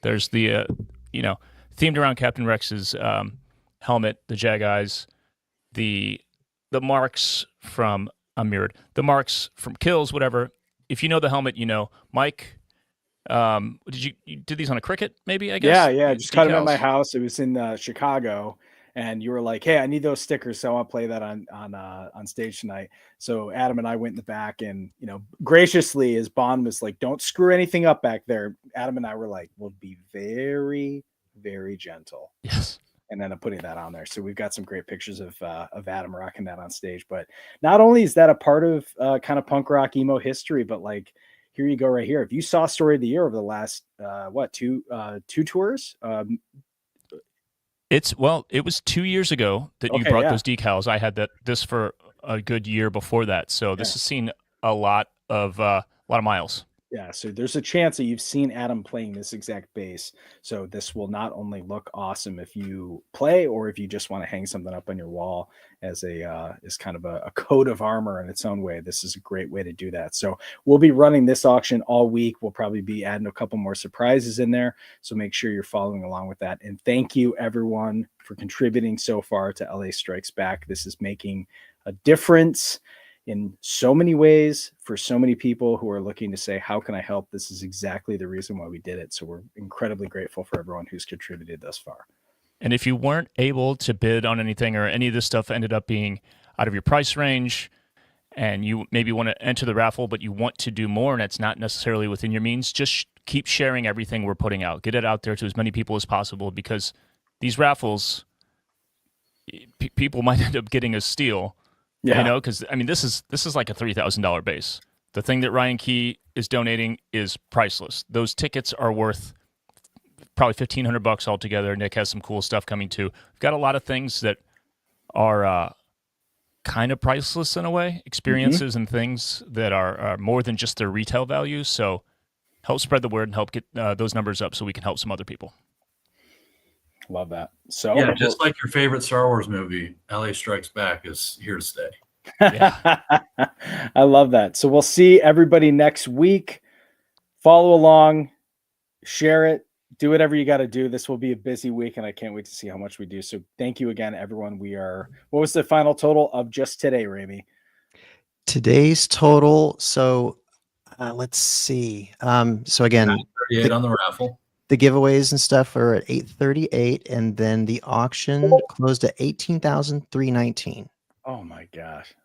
There's the, themed around Captain Rex's helmet, the Jag Eyes, the marks from the marks from kills, whatever. If you know the helmet, Mike. You did these on a Cricut, maybe? I guess. Yeah. Just cut them at my house. It was in Chicago, and you were like, "Hey, I need those stickers, so I want to play that on stage tonight." So Adam and I went in the back, and graciously, as Bond was like, "Don't screw anything up back there," Adam and I were like, "We'll be very, very gentle." Yes. And then I'm putting that on there. So we've got some great pictures of Adam rocking that on stage. But not only is that a part of kind of punk rock emo history, but like, here you go right here. If you saw Story of the Year over the last two tours, it was 2 years ago that you brought those decals. I had this for a good year before that, so this has seen a lot of miles. Yeah, so there's a chance that you've seen Adam playing this exact bass. So this will not only look awesome if you play, or if you just want to hang something up on your wall as as kind of a coat of armor in its own way. This is a great way to do that. So we'll be running this auction all week. We'll probably be adding a couple more surprises in there. So make sure you're following along with that. And thank you everyone for contributing so far to LA Strikes Back. This is making a difference in so many ways for so many people who are looking to say, how can I help? This is exactly the reason why we did it. So we're incredibly grateful for everyone who's contributed thus far. And if you weren't able to bid on anything, or any of this stuff ended up being out of your price range, and you maybe want to enter the raffle, but you want to do more and it's not necessarily within your means, just keep sharing everything we're putting out. Get it out there to as many people as possible, because these raffles, people might end up getting a steal. Yeah. Because this is like a $3,000 base. The thing that Ryan Key is donating is priceless. Those tickets are worth probably $1,500 altogether. Nick has some cool stuff coming too. We've got a lot of things that are kind of priceless in a way, experiences and things that are more than just their retail value. So help spread the word and help get those numbers up so we can help some other people. Love that. So yeah, just like your favorite Star Wars movie, LA Strikes Back is here to stay. Yeah. I love that. So we'll see everybody next week. Follow along, share it, do whatever you got to do. This will be a busy week, and I can't wait to see how much we do. So thank you again, everyone. What was the final total of just today, Ramey? Today's total. So let's see. So again, 38 on the raffle. The giveaways and stuff are at 838, and then the auction closed at 18,319. Oh my gosh,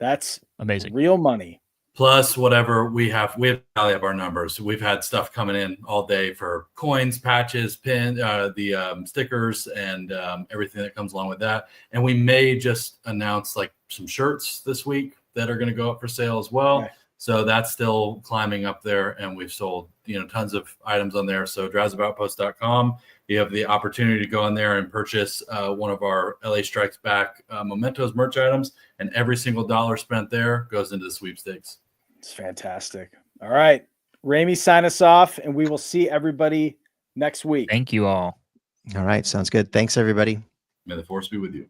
That's Amazing. real money. Plus whatever we tally up our numbers. We've had stuff coming in all day for coins, patches, pin, the stickers, and everything that comes along with that. And we may just announce like some shirts this week that are going to go up for sale as well. Okay. So that's still climbing up there, and we've sold tons of items on there. So drowsaboutpost.com. You have the opportunity to go in there and purchase one of our LA Strikes Back mementos merch items, and every single dollar spent there goes into the sweepstakes. It's fantastic. All right, Ramey, sign us off, and we will see everybody next week. Thank you all. All right. Sounds good. Thanks, everybody. May the force be with you.